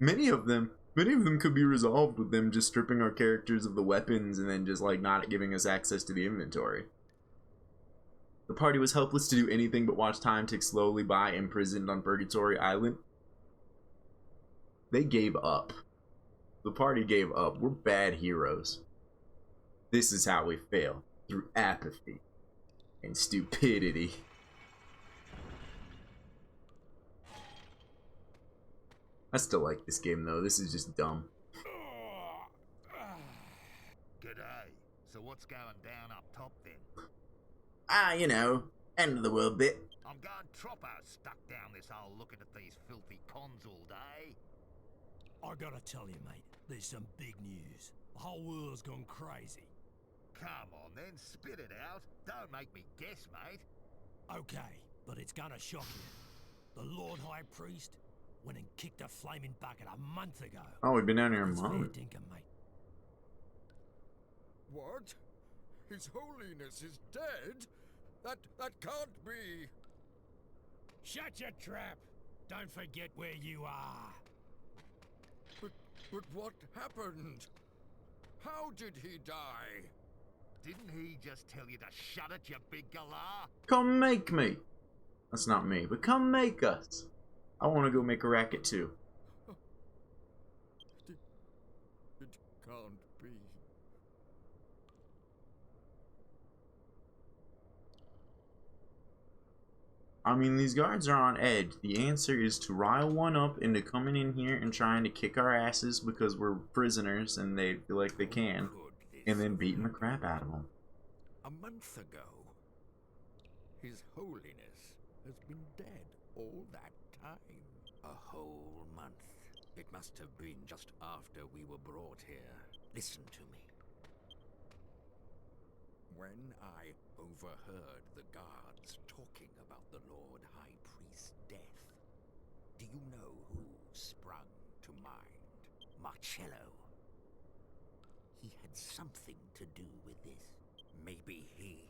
Many of them could be resolved with them just stripping our characters of the weapons and then just like not giving us access to the inventory. The party was helpless to do anything but watch time tick slowly by, imprisoned on Purgatory Island. They gave up. The party gave up. We're bad heroes. This is how we fail. Through apathy and stupidity. I still like this game though. This is just dumb. G'day. So what's going down up top then? You know, end of the world bit. I'm going Tropo stuck down this hole looking at these filthy cons all day. I gotta tell you, mate, there's some big news. The whole world's gone crazy. Come on then, spit it out. Don't make me guess, mate. Okay, but it's gonna shock you. The Lord High Priest went and kicked a flaming bucket a month ago. Oh, we've been down here a It's fair month. dinkum, mate. What? His Holiness is dead? That can't be. Shut your trap! Don't forget where you are. But what happened? How did he die? Didn't he just tell you to shut it, you big galah? Come make me. That's not me, but come make us. I want to go make a racket too. It can't be. I mean, these guards are on edge. The answer is to rile one up into coming in here and trying to kick our asses because we're prisoners and they feel like they can, and then beating the crap out of them. A month ago, His Holiness has been dead all that time. A whole month. It must have been just after we were brought here. Listen to me. When I overheard the guards talking about the Lord High Priest's death, do you know who sprung to mind? Marcello. He had something to do with this. Maybe he...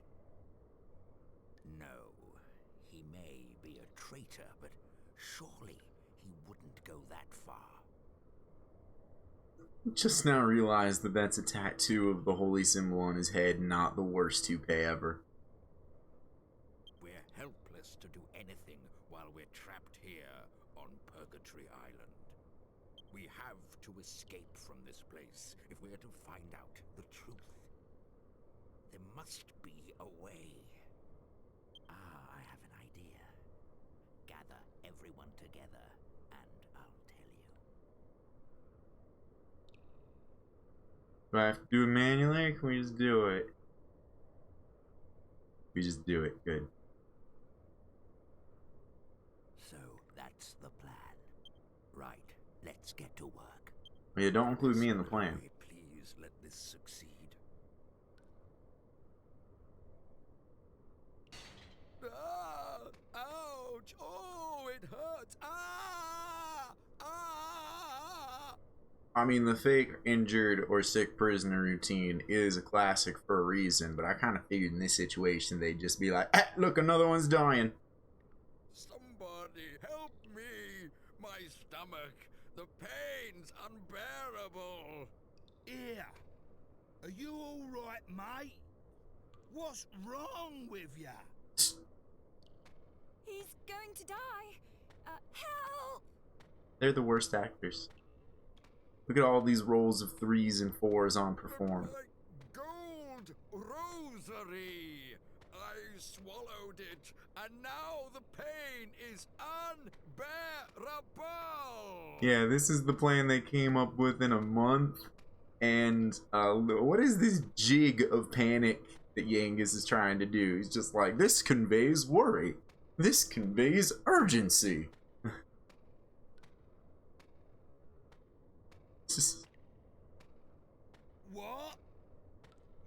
No. He may be a traitor, but surely he wouldn't go that far. Just now realized that that's a tattoo of the holy symbol on his head, not the worst toupee ever. We're helpless to do anything while we're trapped here on Purgatory Island. We have to escape from this place if we're to find out the truth. There must be a way. I have an idea. Gather everyone together and I'll tell you. Do I have to do it manually, or can we just do it? We just do it. Good. So that's the plan. Right, let's get to work. Yeah, don't include me in the plan. Please let this succeed. Ah! Ouch! Oh, it hurts! Ah! Ah! I mean, the fake injured or sick prisoner routine is a classic for a reason, but I kind of figured in this situation they'd just be like, ah, look, another one's dying. Somebody help me! My stomach! The pain's unbearable! Here. Are you all right, mate? What's wrong with ya? He's going to die. Help! They're the worst actors. Look at all these rolls of 3s and 4s on perform. My gold rosary! I swallowed it, and now the pain is unbearable! Yeah, this is the plan they came up with in a month. And what is this jig of panic that Yangus is trying to do? He's just like, this conveys worry. This conveys urgency. What?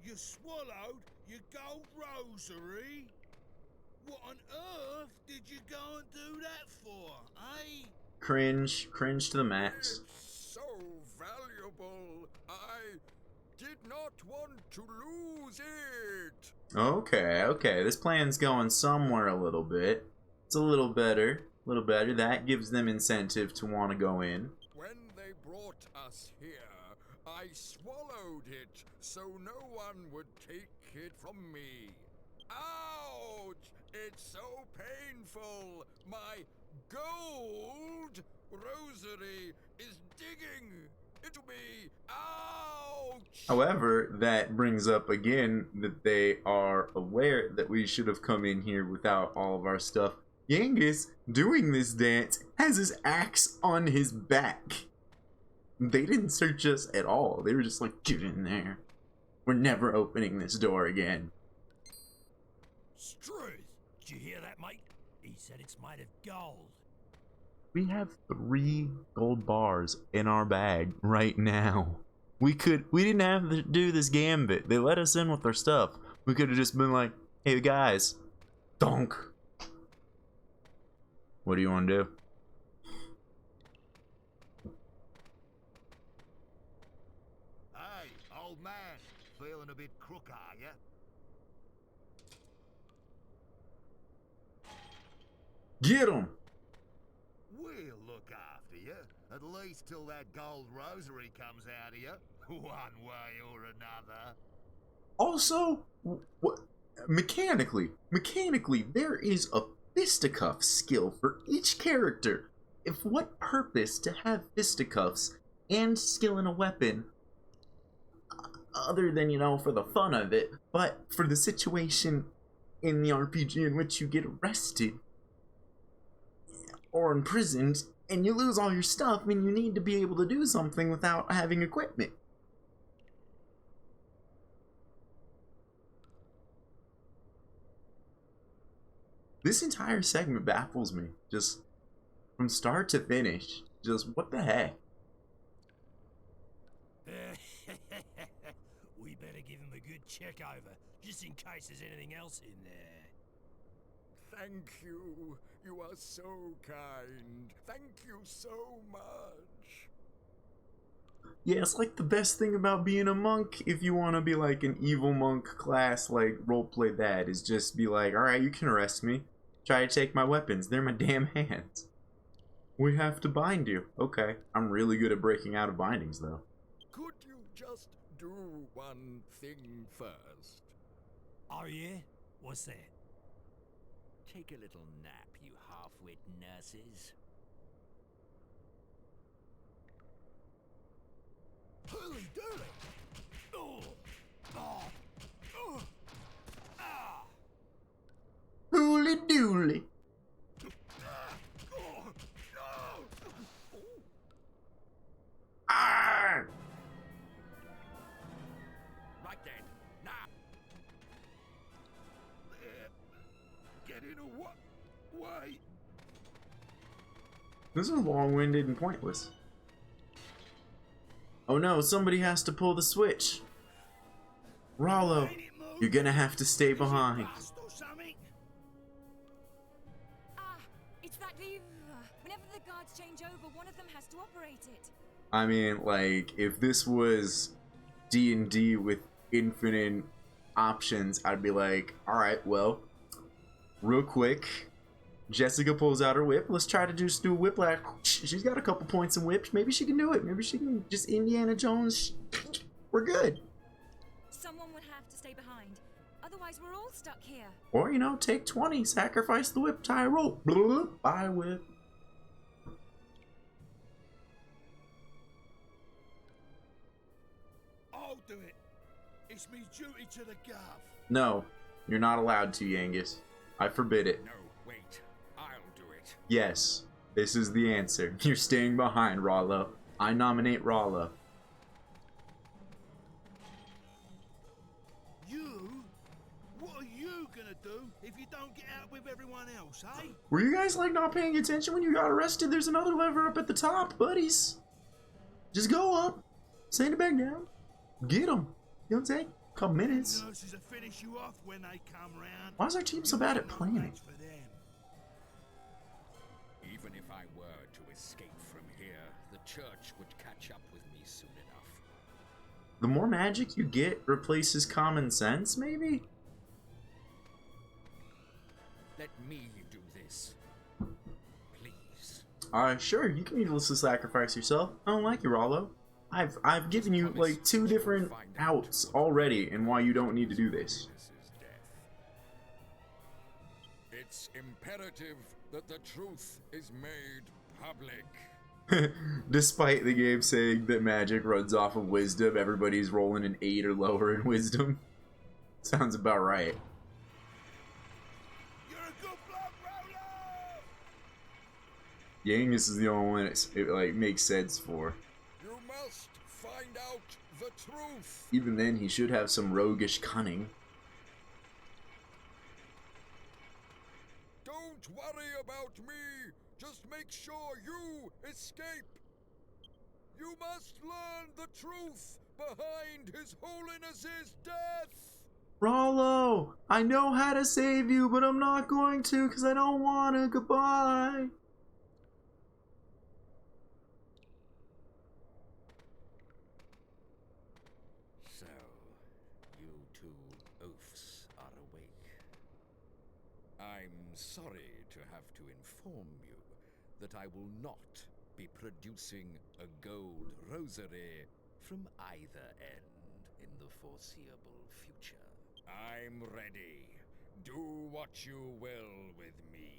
You swallowed your gold rosary? What on earth did you go and do that for, eh? Cringe to the max. It's so valuable. I did not want to lose it. Okay, this plan's going somewhere a little bit. It's a little better. That gives them incentive to want to go in. When they brought us here, I swallowed it so no one would take it from me. Ouch! It's so painful. My gold rosary is digging into me. Ouch! However, that brings up again that they are aware that we should have come in here without all of our stuff. Yangus, doing this dance, has his axe on his back. They didn't search us at all. They were just like, get in there. We're never opening this door again. Struth! Did you hear that, mate? He said it's made of gold. We have 3 gold bars in our bag right now. We didn't have to do this gambit. They let us in with our stuff. We could have just been like, hey guys, donk. What do you want to do? Hey, old man, feeling a bit crook, are ya? Get him! We'll look after you, at least till that gold rosary comes out of you, one way or another. Also, mechanically, there is a fisticuff skill for each character. If what purpose to have fisticuffs and skill in a weapon, other than, you know, for the fun of it, but for the situation in the RPG in which you get arrested or imprisoned and you lose all your stuff and you need to be able to do something without having equipment. This entire segment baffles me, just from start to finish. Just what the heck? We better give him a good check over, just in case there's anything else in there. Thank you. You are so kind. Thank you so much. Yeah, it's like the best thing about being a monk, if you want to be like an evil monk class, like roleplay that, is just be like, alright, you can arrest me. Try to take my weapons. They're my damn hands. We have to bind you. Okay, I'm really good at breaking out of bindings, though. Could you just do one thing first? Oh yeah? What's that? Take a little nap, you half-wit nurses. Hooly dooly! Oh! Oh! Oh! Ah! Hooly dooly. Oh! No! Ah! Right then. Now. Get in a way! This is long-winded and pointless. Oh no, somebody has to pull the switch. Rollo, you're gonna have to stay behind. Ah, it's that lever. Whenever the guards change over, one of them has to operate it. I mean, like, if this was D&D with infinite options, I'd be like, alright, well, real quick, Jessica pulls out her whip. Let's try to just do a whiplash. She's got a couple points in whip. Maybe she can do it. Maybe she can just Indiana Jones. We're good. Someone would have to stay behind. Otherwise, we're all stuck here. Or, you know, take 20. Sacrifice the whip. Tie a rope. Bye, whip. I'll do it. It's me duty to the gov. No, you're not allowed to, Yangus. I forbid it. No, wait. I'll do it. Yes, this is the answer. You're staying behind, Rollo. I nominate Rollo. You? What are you gonna do if you don't get out with everyone else, eh? Were you guys like not paying attention when you got arrested? There's another lever up at the top, buddies. Just go up. Send it back down. Get them. You know what I'm saying? Couple minutes. The nurses will finish you off when they come round. Why is our team so bad at planning? For them. Even if I were to escape from here, the church would catch up with me soon enough. The more magic you get replaces common sense, maybe? Let me do this. Please. Sure, you can needlessly sacrifice yourself. I don't like you, Rollo. I've given you like 2 different outs already and why you don't need to do this. This is death. It's imperative that the truth is made public. Despite the game saying that magic runs off of wisdom, everybody's rolling an 8 or lower in wisdom. Sounds about right. You're a good bloke, Rollo! Yangus is the only one it like makes sense for. You must find out the truth. Even then, he should have some roguish cunning. Don't worry about me. Just make sure you escape. You must learn the truth behind His Holiness's death. Rollo, I know how to save you, but I'm not going to because I don't want to. Goodbye. So, you two oafs are awake. I'm sorry to have to inform you that I will not be producing a gold rosary from either end in the foreseeable future. I'm ready. Do what you will with me.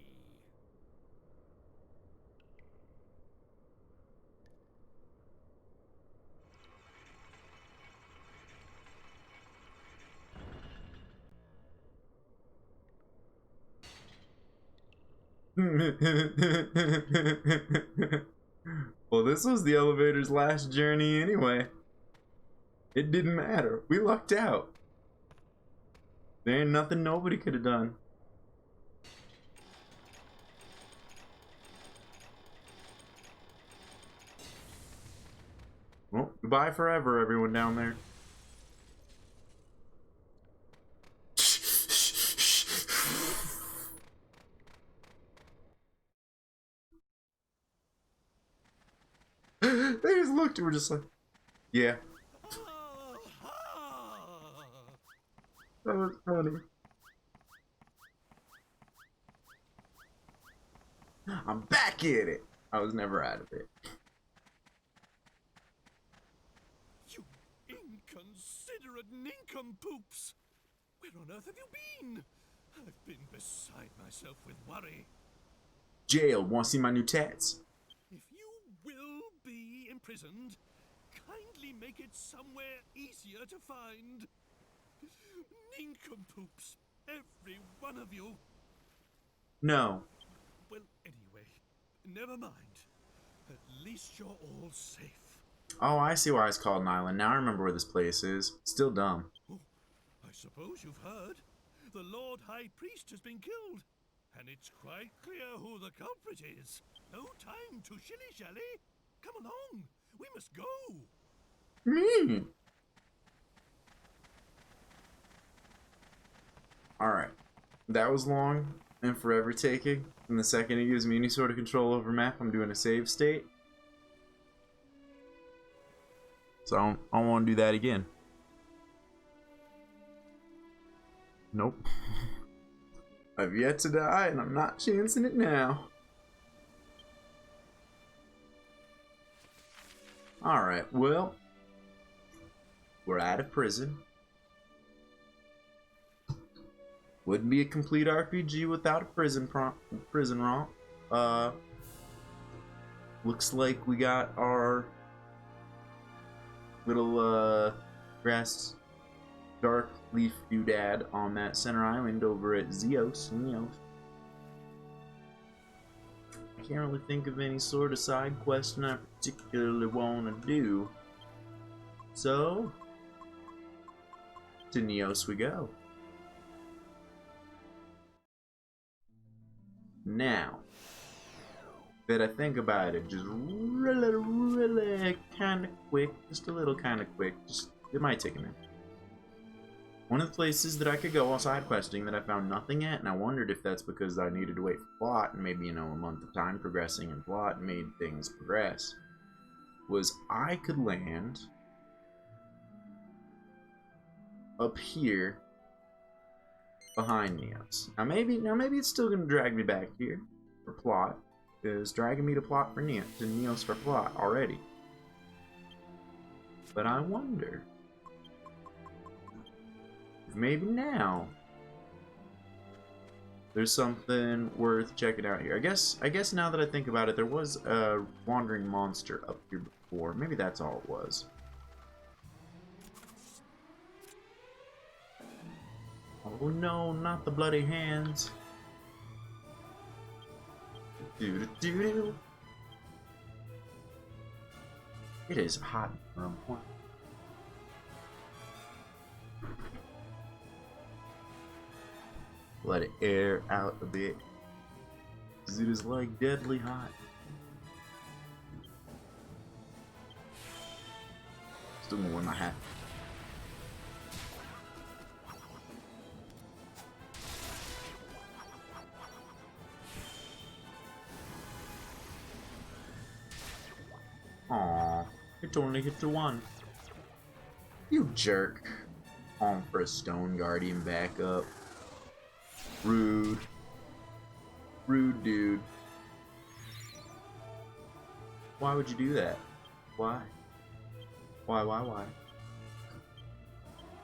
Well, this was the elevator's last journey anyway. It didn't matter. We lucked out. There ain't nothing nobody could have done. Well, goodbye forever, everyone down there. They just looked and were just like, yeah. That was funny. I'm back in it. I was never out of it. You inconsiderate nincompoops! Where on earth have you been? I've been beside myself with worry. Jail, wanna see my new tats? If you will be imprisoned, kindly make it somewhere easier to find. Nincompoops, every one of you. No. Well, anyway, never mind. At least you're all safe. Oh, I see why it's called an island. Now I remember where this place is. Still dumb. Oh, I suppose you've heard. The Lord High Priest has been killed. And it's quite clear who the culprit is. No time to shilly-shally. Come along. We must go. Alright. That was long and forever taking. And the second it gives me any sort of control over map, I'm doing a save state. So I don't want to do that again. Nope. I've yet to die, and I'm not chancing it now. Alright, well, we're out of prison. Wouldn't be a complete RPG without a prison romp. Looks like we got our little grass dark leaf doodad on that center island over at Neos. I can't really think of any sort of side quest I particularly want to do. So, to Neos we go. Now, that I think about it, just really kind of quick, just a little kind of quick, it might take a minute. One of the places that I could go while side questing that I found nothing at, and I wondered if that's because I needed to wait for plot, and maybe, you know, a month of time progressing in plot made things progress, was I could land up here behind Neos. Now maybe it's still gonna drag me back here for plot. It's dragging me to plot for Neos for plot already. But I wonder if maybe now there's something worth checking out here. I guess now that I think about it, there was a wandering monster up here before. Maybe that's all it was. Oh no, not the bloody hands. It is hot for a point. Let it air out a bit, because it is like deadly hot. Still gonna wear my hat. Aw, it only hit the one. You jerk. On for a Stone Guardian backup. Rude. Rude, dude. Why would you do that? Why? Why?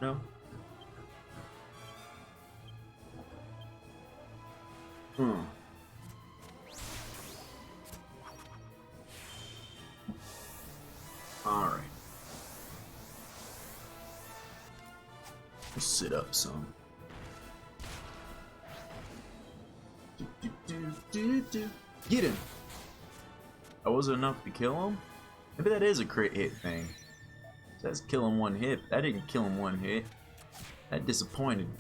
No? Alright. We'll sit up some. Get him! That wasn't enough to kill him? Maybe that is a crit hit thing. It says kill him one hit. That didn't kill him one hit. That disappointed me.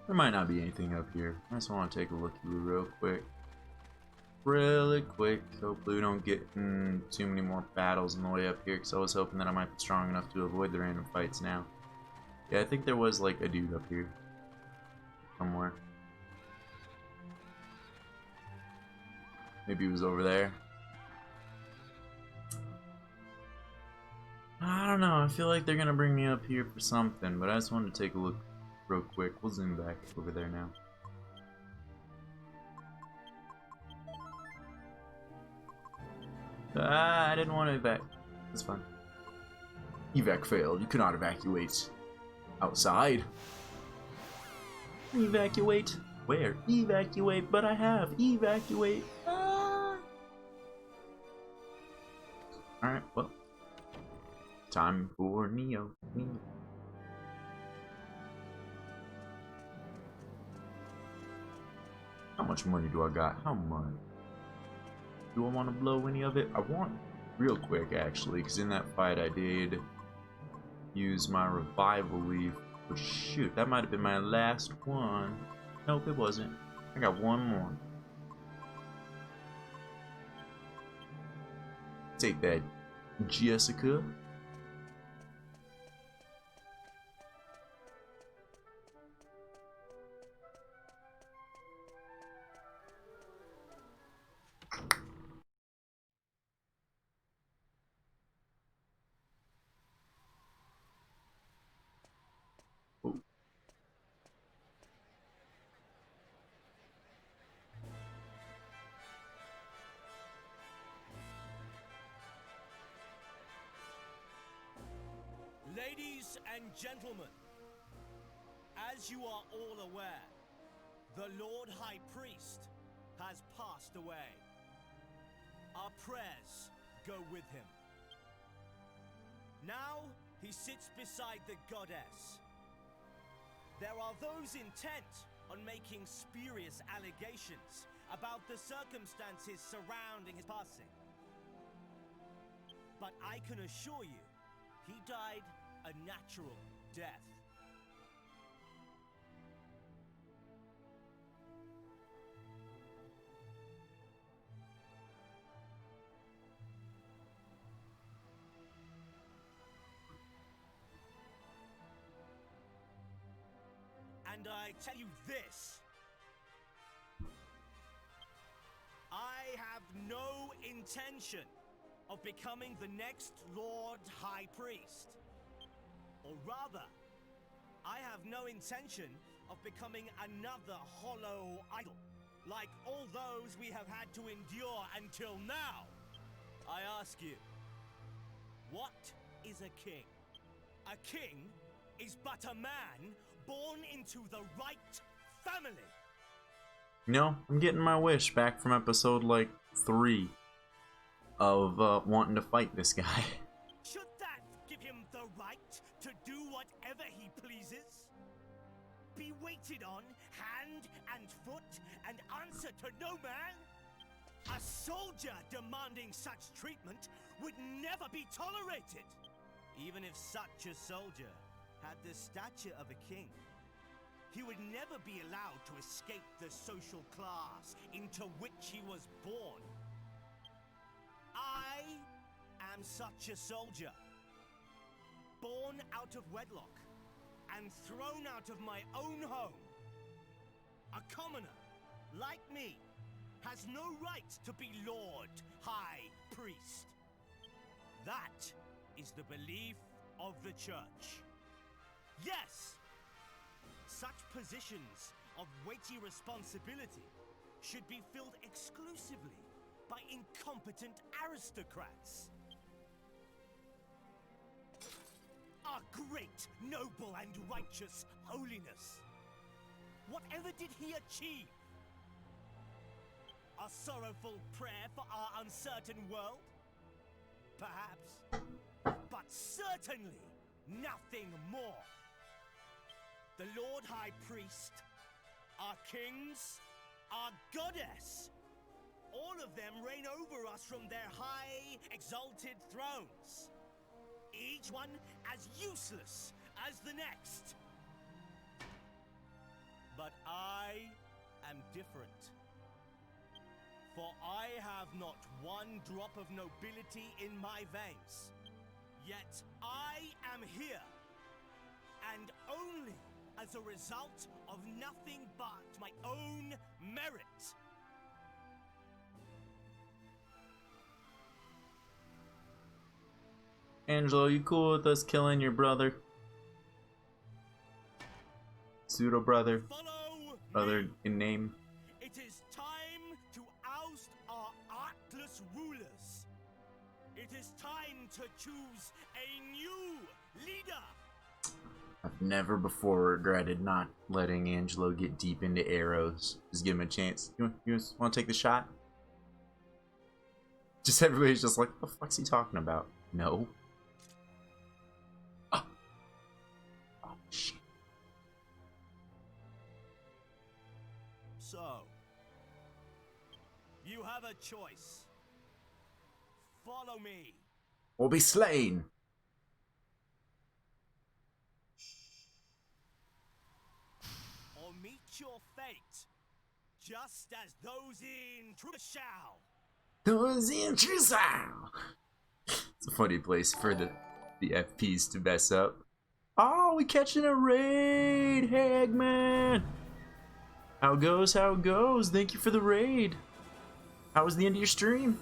There might not be anything up here. I just want to take a look through real quick. Really quick. Hopefully we don't get in too many more battles on the way up here, because I was hoping that I might be strong enough to avoid the random fights now. Yeah, I think there was like a dude up here somewhere. Maybe he was over there. I don't know. I feel like they're gonna bring me up here for something, but I just wanted to take a look real quick. We'll zoom back over there now. I didn't want to evac. That's fine. Evac failed. You cannot evacuate outside. Evacuate? Where? Evacuate, but I have. Evacuate. Ah. Alright, well. Time for Neo. How much money do I got? How much? Do I want to blow any of it? I want real quick, actually, because in that fight I did use my revival leaf. But shoot, that might have been my last one. Nope, it wasn't. I got one more. Take that, Jessica. Oh. Ladies and gentlemen, as you are all aware, the Lord High Priest has passed away. Our prayers go with him. Now he sits beside the goddess. There are those intent on making spurious allegations about the circumstances surrounding his passing. But I can assure you, he died a natural death. And I tell you this, I have no intention of becoming the next Lord High Priest. Or rather, I have no intention of becoming another hollow idol, like all those we have had to endure until now. I ask you, what is a king? A king is but a man born into the right family. No, I'm getting my wish back from episode like 3 of wanting to fight this guy. Should that give him the right to do whatever he pleases? Be waited on hand and foot and answer to no man? A soldier demanding such treatment would never be tolerated. Even if such a soldier had the stature of a king, he would never be allowed to escape the social class into which he was born. I am such a soldier, born out of wedlock and thrown out of my own home. A commoner, like me, has no right to be Lord High Priest. That is the belief of the Church. Yes, such positions of weighty responsibility should be filled exclusively by incompetent aristocrats. Our great, noble, and righteous holiness. Whatever did he achieve? A sorrowful prayer for our uncertain world? Perhaps. But certainly nothing more. The Lord High Priest, our kings, our goddess, all of them reign over us from their high, exalted thrones. Each one as useless as the next. But I am different. For I have not one drop of nobility in my veins. Yet I am here, and only as a result of nothing but my own merit. Angelo, you cool with us killing your brother? Pseudo brother? Follow Brother me. in name? It is time to oust our artless rulers. It is time to choose a new leader. I've never before regretted not letting Angelo get deep into arrows. Just give him a chance. You want to take the shot? Just everybody's just like, what the fuck's he talking about? No. Oh, So, a choice. Follow me. Or be slain. Or meet your fate. Just as those in Trope shall. Those interesting. It's a funny place for the FPs to mess up. Oh, we catching a raid, Hagman. How goes? How goes? Thank you for the raid. How was the end of your stream?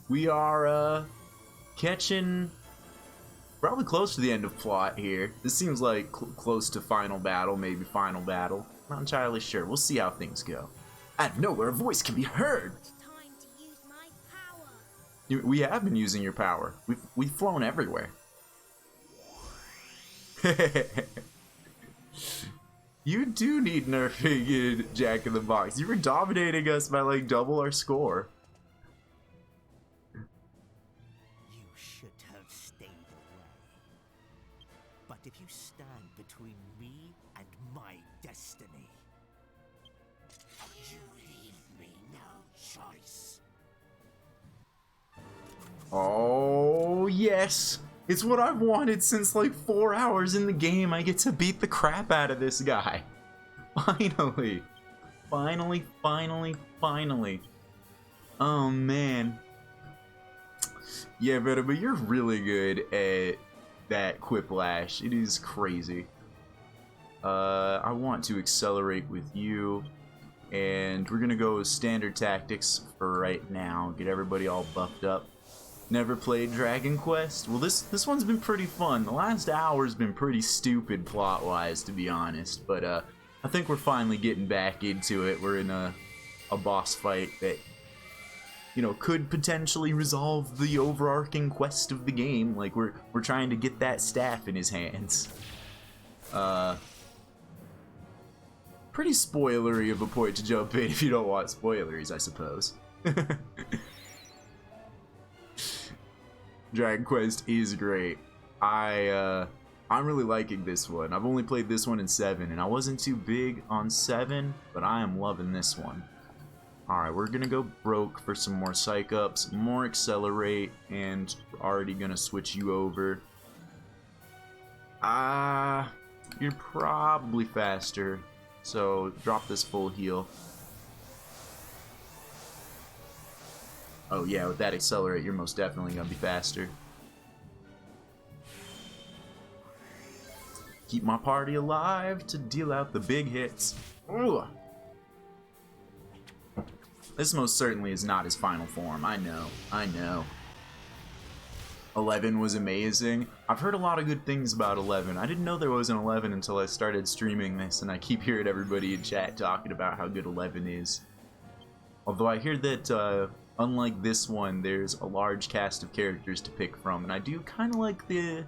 We are catching probably close to the end of plot here. This seems like close to final battle, maybe final battle. Not entirely sure. We'll see how things go. Out of nowhere, a voice can be heard. It's time to use my power. We have been using your power. We've flown everywhere. You do need nerfing in Jack in the Box. You were dominating us by like double our score. You should have stayed away. But if you stand between me and my destiny, you leave me no choice. Oh, yes. It's what I've wanted since like 4 hours in the game. I get to beat the crap out of this guy. Finally. Finally. Oh, man. Yeah, but you're really good at that Quiplash. It is crazy. I want to accelerate with you. And we're going to go with standard tactics for right now. Get everybody all buffed up. Never played Dragon Quest? Well, this one's been pretty fun. The last hour's been pretty stupid plot-wise, to be honest. But I think we're finally getting back into it. We're in a boss fight that, you know, could potentially resolve the overarching quest of the game. Like, we're trying to get that staff in his hands. Pretty spoilery of a point to jump in if you don't want spoilers, I suppose. Dragon Quest is great. I'm really liking this one. I've only played this one in 7, and I wasn't too big on 7, but I am loving this one. Alright, we're gonna go broke for some more psych ups, more accelerate, and we're already gonna switch you over. You're probably faster, so drop this full heal. Oh yeah, with that accelerate, you're most definitely gonna be faster. Keep my party alive to deal out the big hits. Ooh. This most certainly is not his final form. I know. 11 was amazing. I've heard a lot of good things about 11. I didn't know there was an 11 until I started streaming this, and I keep hearing everybody in chat talking about how good 11 is. Although I hear that, unlike this one, there's a large cast of characters to pick from, and I do kind of like they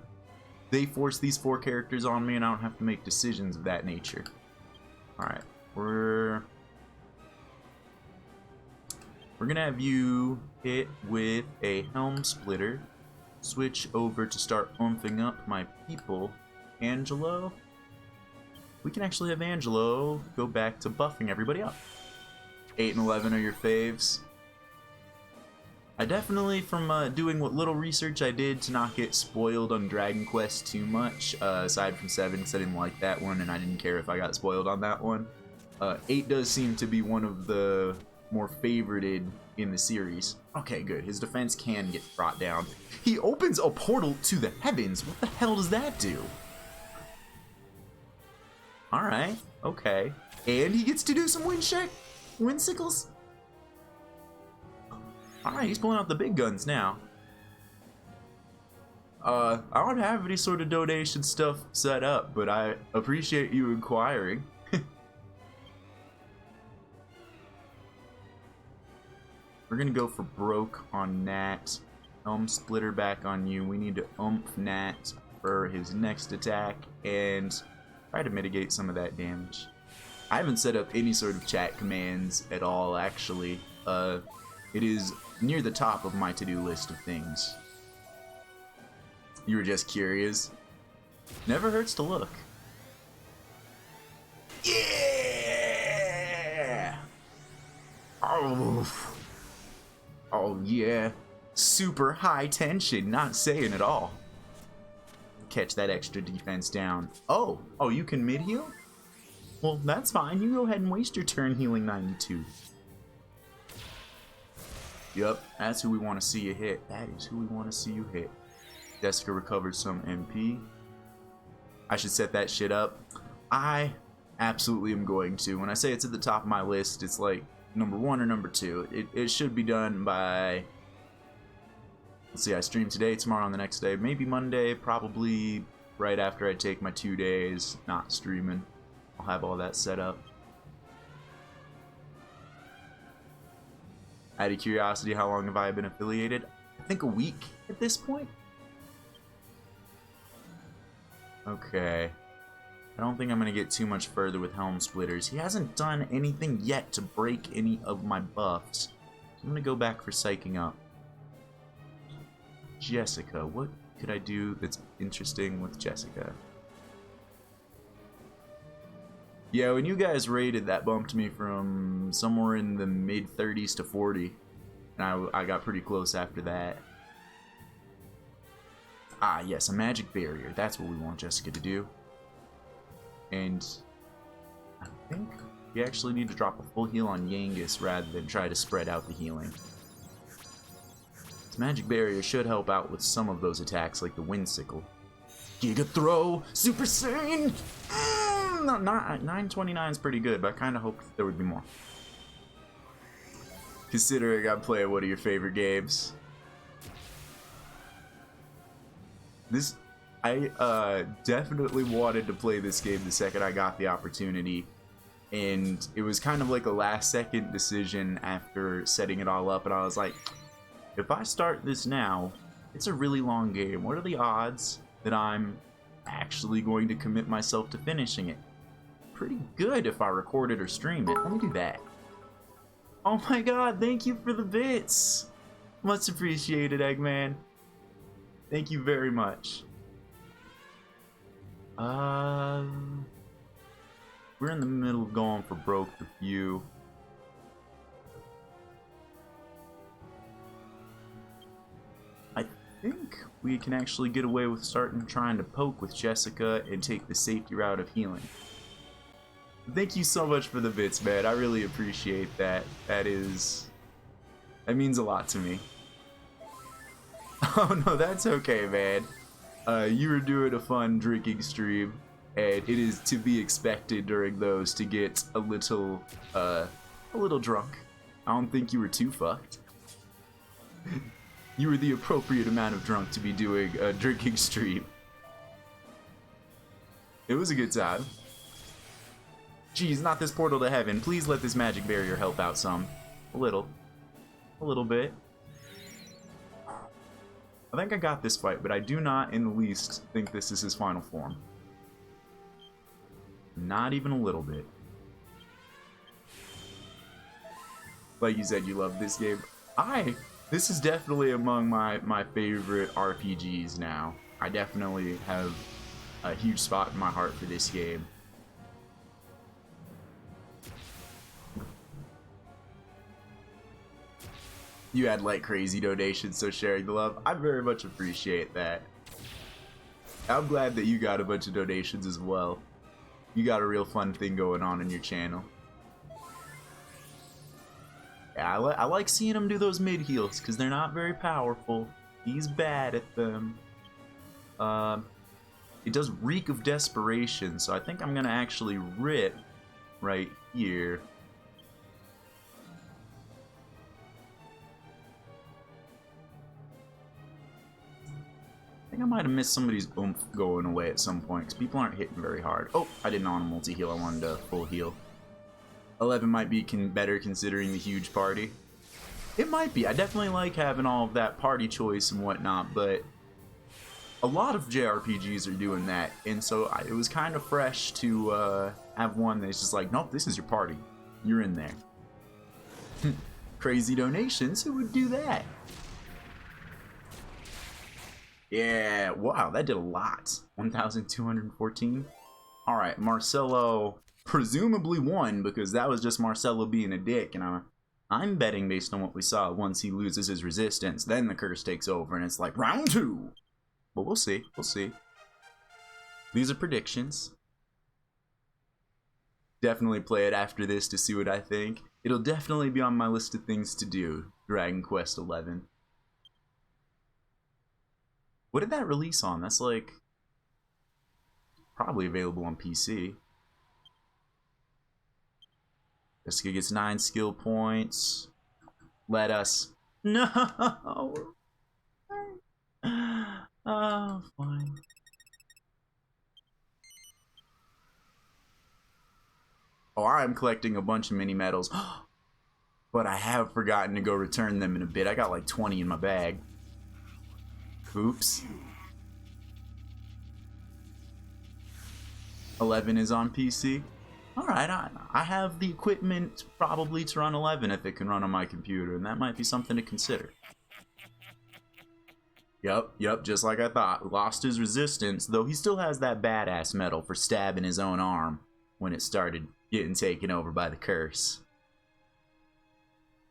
force these 4 characters on me and I don't have to make decisions of that nature. Alright, we're gonna have you hit with a Helm Splitter, switch over to start umphing up my people. Angelo? We can actually have Angelo go back to buffing everybody up. 8 and 11 are your faves. I definitely, from doing what little research I did to not get spoiled on Dragon Quest too much, aside from 7, because I didn't like that one and I didn't care if I got spoiled on that one, 8 does seem to be one of the more favorited in the series. Okay, good. His defense can get brought down. He opens a portal to the heavens. What the hell does that do? Alright, okay. And he gets to do some windsickles. Alright, he's pulling out the big guns now. I don't have any sort of donation stuff set up, but I appreciate you inquiring. We're gonna go for broke on Nat. Splitter back on you. We need to Nat for his next attack and try to mitigate some of that damage. I haven't set up any sort of chat commands at all, actually. It is near the top of my to-do list of things. You were just curious? Never hurts to look. Yeah! Oh. Oh, yeah. Super high tension. Not saying at all. Catch that extra defense down. Oh. Oh, you can mid-heal? Well, that's fine. You go ahead and waste your turn healing 92. Yup, that's who we want to see you hit. That is who we want to see you hit. Jessica recovered some MP. I should set that shit up. I absolutely am going to. When I say it's at the top of my list, it's like number 1 or number 2. It should be done by... Let's see, I stream today, tomorrow, on the next day. Maybe Monday, probably right after I take my 2 days not streaming. I'll have all that set up. Out of curiosity, how long have I been affiliated? I think a week at this point. Okay. I don't think I'm going to get too much further with Helm Splitters. He hasn't done anything yet to break any of my buffs. So I'm going to go back for psyching up. Jessica. What could I do that's interesting with Jessica? Yeah, when you guys rated, that bumped me from somewhere in the mid-30s to 40. And I got pretty close after that. Ah, yes, a magic barrier. That's what we want Jessica to do. And I think you actually need to drop a full heal on Yangus rather than try to spread out the healing. This magic barrier should help out with some of those attacks, like the Wind Sickle. Giga Throw! Super Saiyan! No, 929 is pretty good, but I kind of hoped there would be more. Considering I'm playing one of your favorite games. I definitely wanted to play this game the second I got the opportunity. And it was kind of like a last second decision after setting it all up. And I was like, if I start this now, it's a really long game. What are the odds that I'm actually going to commit myself to finishing it? Pretty good if I record it or stream it. Let me do that. Oh my god, thank you for the bits. Much appreciated, Eggman. Thank you very much. We're in the middle of going for broke with you. I think we can actually get away with trying to poke with Jessica and take the safety route of healing. Thank you so much for the bits, man. I really appreciate that. That means a lot to me. Oh no, that's okay, man. You were doing a fun drinking stream, and it is to be expected during those to get a little drunk. I don't think you were too fucked. You were the appropriate amount of drunk to be doing a drinking stream. It was a good time. Geez, not this portal to heaven. Please let this magic barrier help out some. A little bit. I think I got this fight, but I do not in the least think this is his final form. Not even a little bit. Like you said, you love this game. This is definitely among my favorite RPGs now. I definitely have a huge spot in my heart for this game. You had like crazy donations, so sharing the love. I very much appreciate that. I'm glad that you got a bunch of donations as well. You got a real fun thing going on in your channel. Yeah, I like seeing him do those mid heals because they're not very powerful. He's bad at them. It does reek of desperation, so I think I'm gonna actually rip right here. I think I might have missed somebody's oomph going away at some point, because people aren't hitting very hard. Oh, I didn't want a multi-heal, I wanted a full heal. 11 might be better considering the huge party. It might be. I definitely like having all of that party choice and whatnot, but a lot of JRPGs are doing that, and so it was kind of fresh to have one that's just like, nope, this is your party. You're in there. Crazy donations, who would do that? Yeah, wow, that did a lot. 1,214. Alright, Marcelo presumably won, because that was just Marcelo being a dick, and I'm betting based on what we saw, once he loses his resistance, then the curse takes over and it's like round 2. But we'll see. We'll see. These are predictions. Definitely play it after this to see what I think. It'll definitely be on my list of things to do, Dragon Quest XI. What did that release on? That's like probably available on PC. Jessica gets 9 skill points. Let us... No! Oh, fine. Oh, I'm collecting a bunch of mini medals. But I have forgotten to go return them in a bit. I got like 20 in my bag. Oops. 11 is on PC. Alright, I have the equipment probably to run 11 if it can run on my computer, and that might be something to consider. Yep, just like I thought. Lost his resistance, though he still has that badass medal for stabbing his own arm when it started getting taken over by the curse.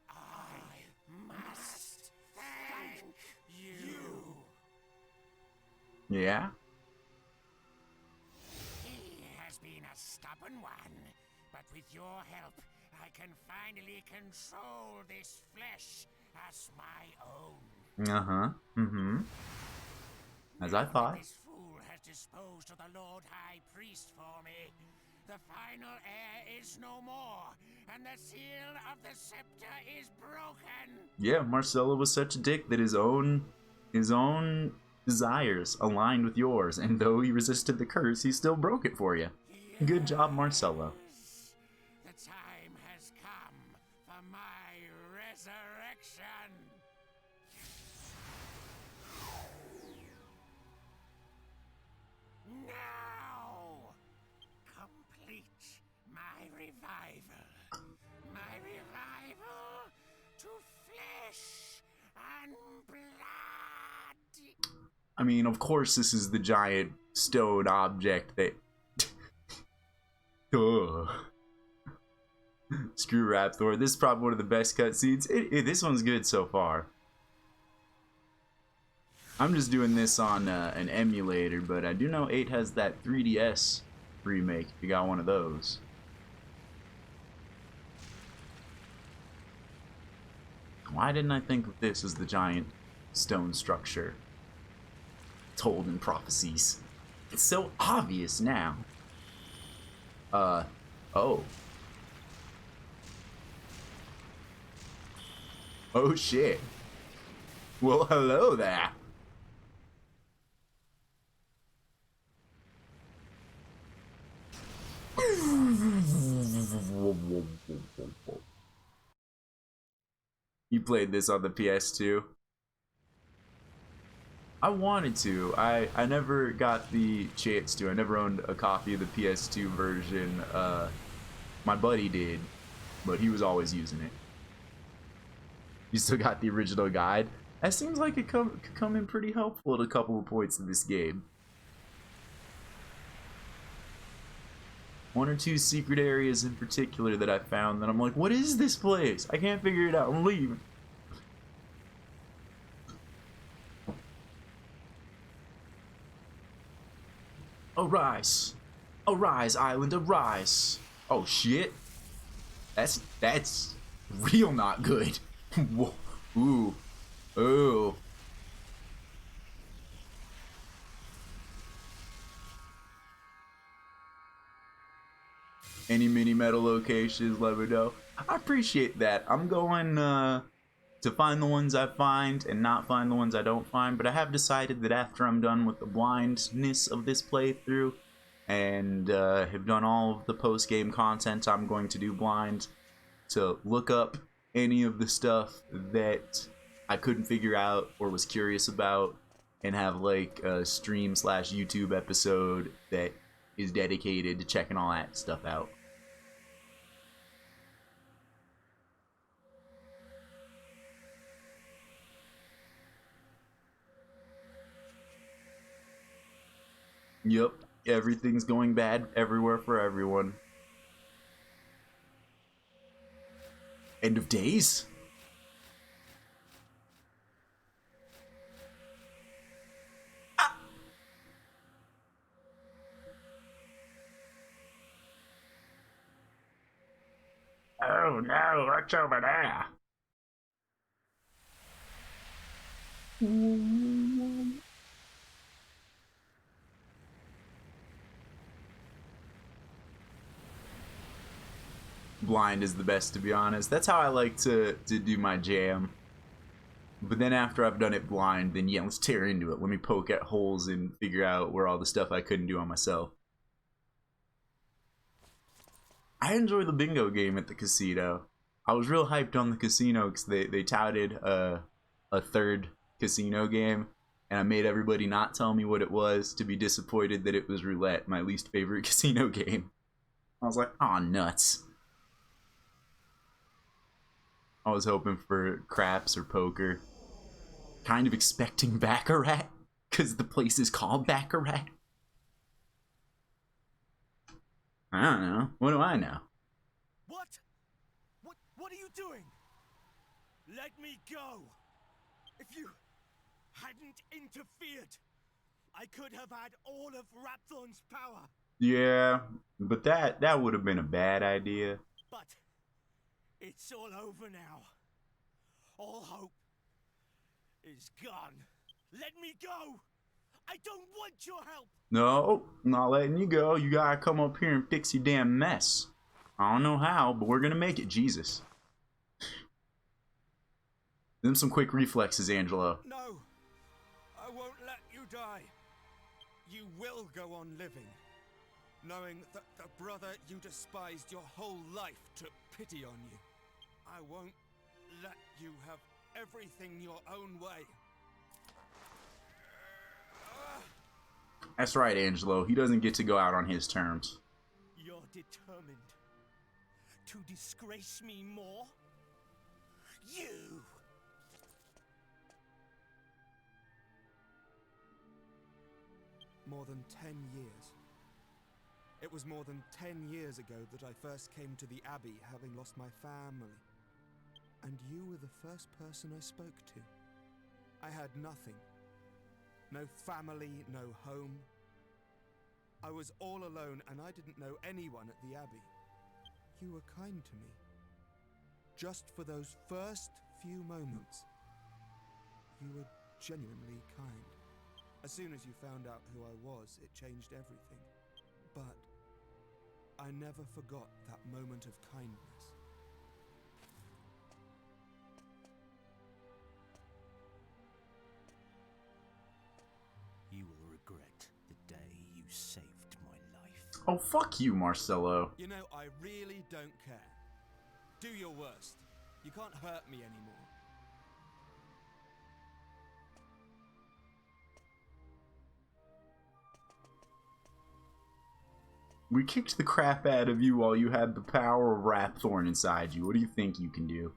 I must thank you. Yeah? He has been a stubborn one, but with your help, I can finally control this flesh as my own. Uh-huh. Mm-hmm. As I thought. This fool has disposed of the Lord High Priest for me. The final heir is no more, and the seal of the scepter is broken. Yeah, Marcelo was such a dick that his own desires aligned with yours, and though he resisted the curse, he still broke it for you. Yes, Good job, Marcelo. the time has come for my resurrection. Now, complete my revival. My revival to flesh and blood. I mean, of course this is the giant stone object that... Ugh. Screw Raptor. This is probably one of the best cutscenes. This one's good so far. I'm just doing this on an emulator, but I do know 8 has that 3DS remake if you got one of those. Why didn't I think of this as the giant stone structure told in prophecies? It's so obvious now. Oh. Oh shit. Well, hello there. You played this on the PS2? I wanted to. I never got the chance to. I never owned a copy of the PS2 version. My buddy did, but he was always using it. You still got the original guide? That seems like it could come in pretty helpful at a couple of points in this game. 1 or 2 secret areas in particular that I found that I'm like, what is this place? I can't figure it out. I'm leaving. Arise. Arise, island, arise. Oh shit. That's real not good. Ooh. Ooh. Any mini metal locations, let me know. I appreciate that. I'm going to find the ones I find and not find the ones I don't find, but I have decided that after I'm done with the blindness of this playthrough and have done all of the post-game content I'm going to do blind, to look up any of the stuff that I couldn't figure out or was curious about and have like a stream/YouTube episode that is dedicated to checking all that stuff out. Yep, everything's going bad everywhere for everyone. End of days? Oh no, what's over there? Blind is the best, to be honest. That's how I like to do my jam. But then after I've done it blind, then yeah, let's tear into it. Let me poke at holes and figure out where all the stuff I couldn't do on myself. I enjoy the bingo game at the casino. I was real hyped on the casino because they touted a third casino game, and I made everybody not tell me what it was to be disappointed that it was roulette, my least favorite casino game. I was like, aw, nuts. I was hoping for craps or poker. Kind of expecting Baccarat, because the place is called Baccarat. I don't know. What do I know? What are you doing? Let me go. If you hadn't interfered, I could have had all of Rapthorn's power. Yeah, but that would have been a bad idea. But it's all over now. All hope is gone. Let me go. I don't want your help. No, not letting you go. You gotta come up here and fix your damn mess. I don't know how, but we're gonna make it, Jesus. Them some quick reflexes, Angelo. No, I won't let you die. You will go on living, knowing that the brother you despised your whole life took pity on you. I won't let you have everything your own way. That's right, Angelo. He doesn't get to go out on his terms. You're determined to disgrace me more? You! More than 10 years. It was more than 10 years ago that I first came to the Abbey, having lost my family. And you were the first person I spoke to. I had nothing. No family, no home. I was all alone and I didn't know anyone at the Abbey. You were kind to me. Just for those first few moments. You were genuinely kind. As soon as you found out who I was, it changed everything. But I never forgot that moment of kindness. You will regret the day you saved my life. Oh, fuck you, Marcelo. You know, I really don't care. Do your worst. You can't hurt me anymore. We kicked the crap out of you while you had the power of Rapthorn inside you. What do you think you can do?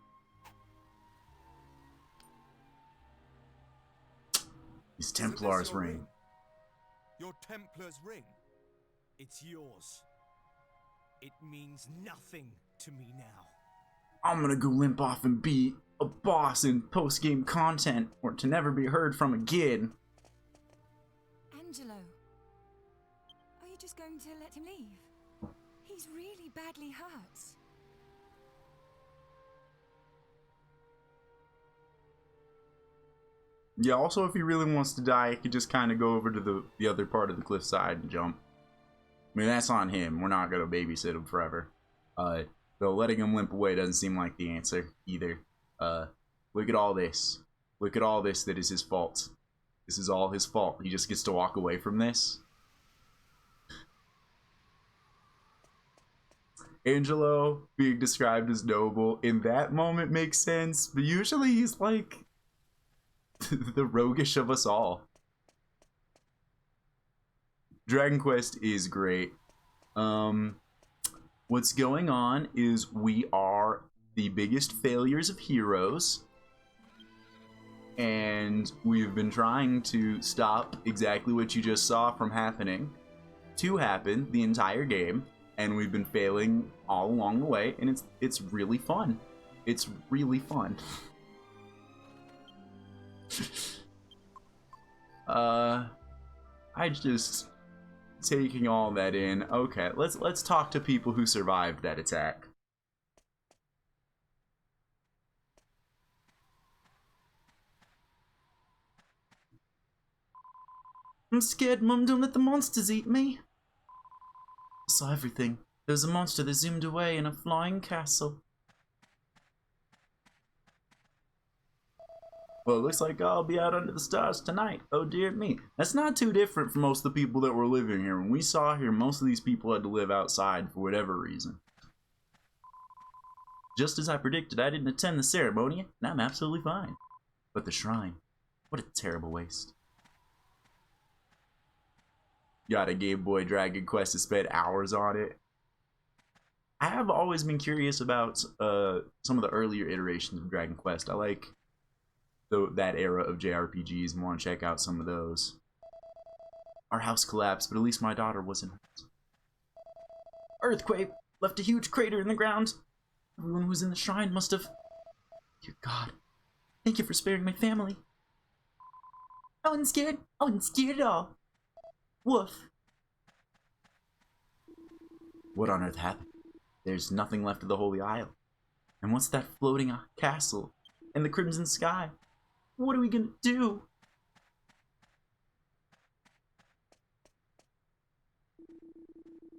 His Templar's ring. Your Templar's ring? It's yours. It means nothing to me now. I'm gonna go limp off and be a boss in post-game content, or to never be heard from again. Angelo, are you just going to let him leave? He's really badly hurt. Yeah, also if he really wants to die, he could just kind of go over to the other part of the cliffside and jump. I mean, that's on him. We're not gonna babysit him forever. Though letting him limp away doesn't seem like the answer either. Look at all this. Look at all this that is his fault. This is all his fault. He just gets to walk away from this. Angelo being described as noble in that moment makes sense, but usually he's like the roguish of us all. Dragon Quest is great. What's going on is we are the biggest failures of heroes, and we've been trying to stop exactly what you just saw from happening to happen the entire game, and we've been failing all along the way, and it's really fun. It's really fun. I just taking all that in. Okay, let's talk to people who survived that attack. I'm scared, Mum. Don't let the monsters eat me. I saw everything. There was a monster that zoomed away in a flying castle. Well, it looks like I'll be out under the stars tonight. Oh dear me. That's not too different from most of the people that were living here. When we saw here, most of these people had to live outside for whatever reason. Just as I predicted, I didn't attend the ceremony, and I'm absolutely fine. But the shrine, what a terrible waste. Got a Game Boy Dragon Quest to spend hours on it. I have always been curious about some of the earlier iterations of Dragon Quest. I like that era of JRPGs and want to check out some of those. Our house collapsed, but at least my daughter wasn't hurt. Earthquake left a huge crater in the ground. Everyone who was in the shrine must have... Dear God, thank you for sparing my family. I wasn't scared. I wasn't scared at all. Woof. What on earth happened? There's nothing left of the Holy Isle. And what's that floating castle in the crimson sky? What are we gonna do?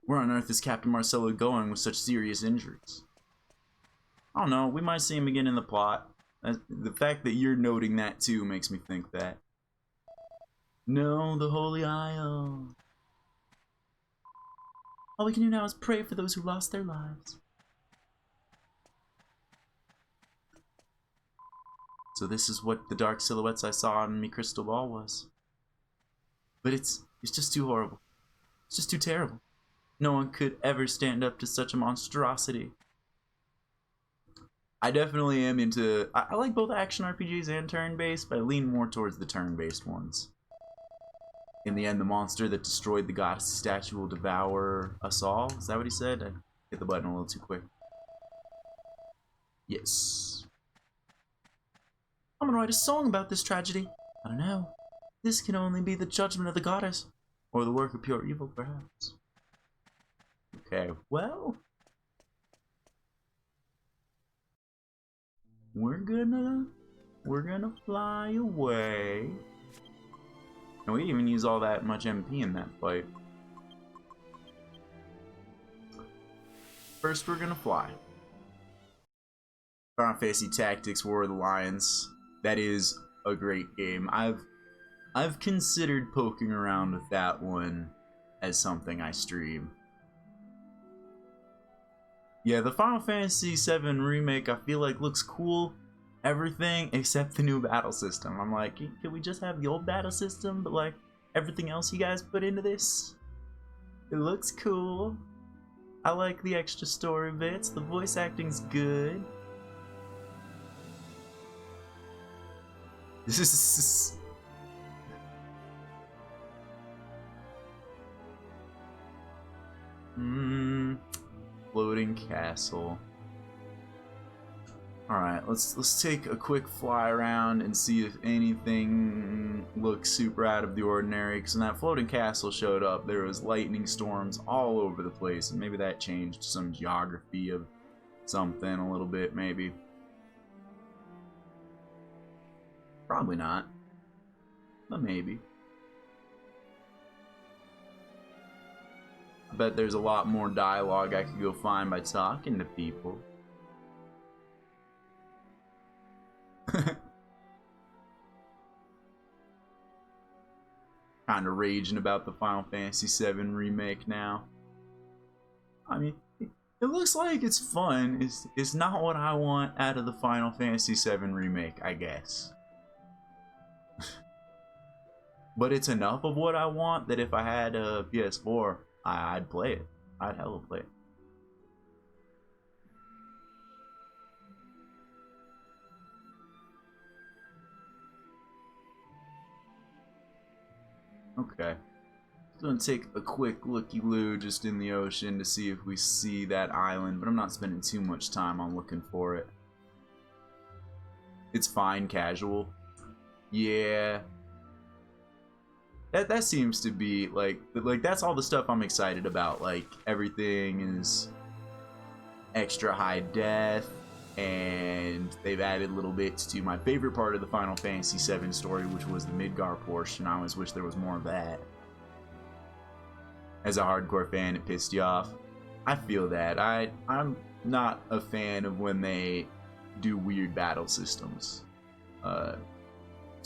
Where on earth is Captain Marcello going with such serious injuries? I don't know, we might see him again in the plot. The fact that you're noting that too makes me think that. No, the Holy Isle. All we can do now is pray for those who lost their lives. So this is what the dark silhouettes I saw on me crystal ball was. But it's just too horrible. It's just too terrible. No one could ever stand up to such a monstrosity. I definitely am into... I like both action RPGs and turn-based, but I lean more towards the turn-based ones. In the end, the monster that destroyed the goddess statue will devour us all. Is that what he said? I hit the button a little too quick. Yes. I'm gonna write a song about this tragedy. I don't know. This can only be the judgment of the goddess. Or the work of pure evil, perhaps. Okay, well... We're gonna fly away. And we didn't even use all that much MP in that fight. First, we're gonna fly. Final Fantasy Tactics War of the Lions. That is a great game. I've considered poking around with that one as something I stream. Yeah, the Final Fantasy VII Remake I feel like looks cool. Everything except the new battle system. I'm like, can we just have the old battle system, but like everything else you guys put into this? It looks cool. I like the extra story bits. The voice acting's good. This is... Floating castle. Alright, let's take a quick fly around and see if anything looks super out of the ordinary. Because when that floating castle showed up, there was lightning storms all over the place. And maybe that changed some geography of something a little bit, maybe. Probably not. But maybe. I bet there's a lot more dialogue I could go find by talking to people. Kind of raging about the Final Fantasy VII Remake now. I mean, it looks like it's fun. It's not what I want out of the Final Fantasy VII Remake, I guess. But it's enough of what I want that if I had a PS4, I'd play it. I'd hella play it. Okay. Just gonna take a quick looky-loo just in the ocean to see if we see that island, but I'm not spending too much time on looking for it. it's fine casual. Yeah. That seems to be like that's all the stuff I'm excited about. Like everything is extra high def, and they've added little bits to my favorite part of the Final Fantasy VII story, which was the Midgar portion. I always wish there was more of that. As a hardcore fan, it pissed you off. I feel that. I'm not a fan of when they do weird battle systems to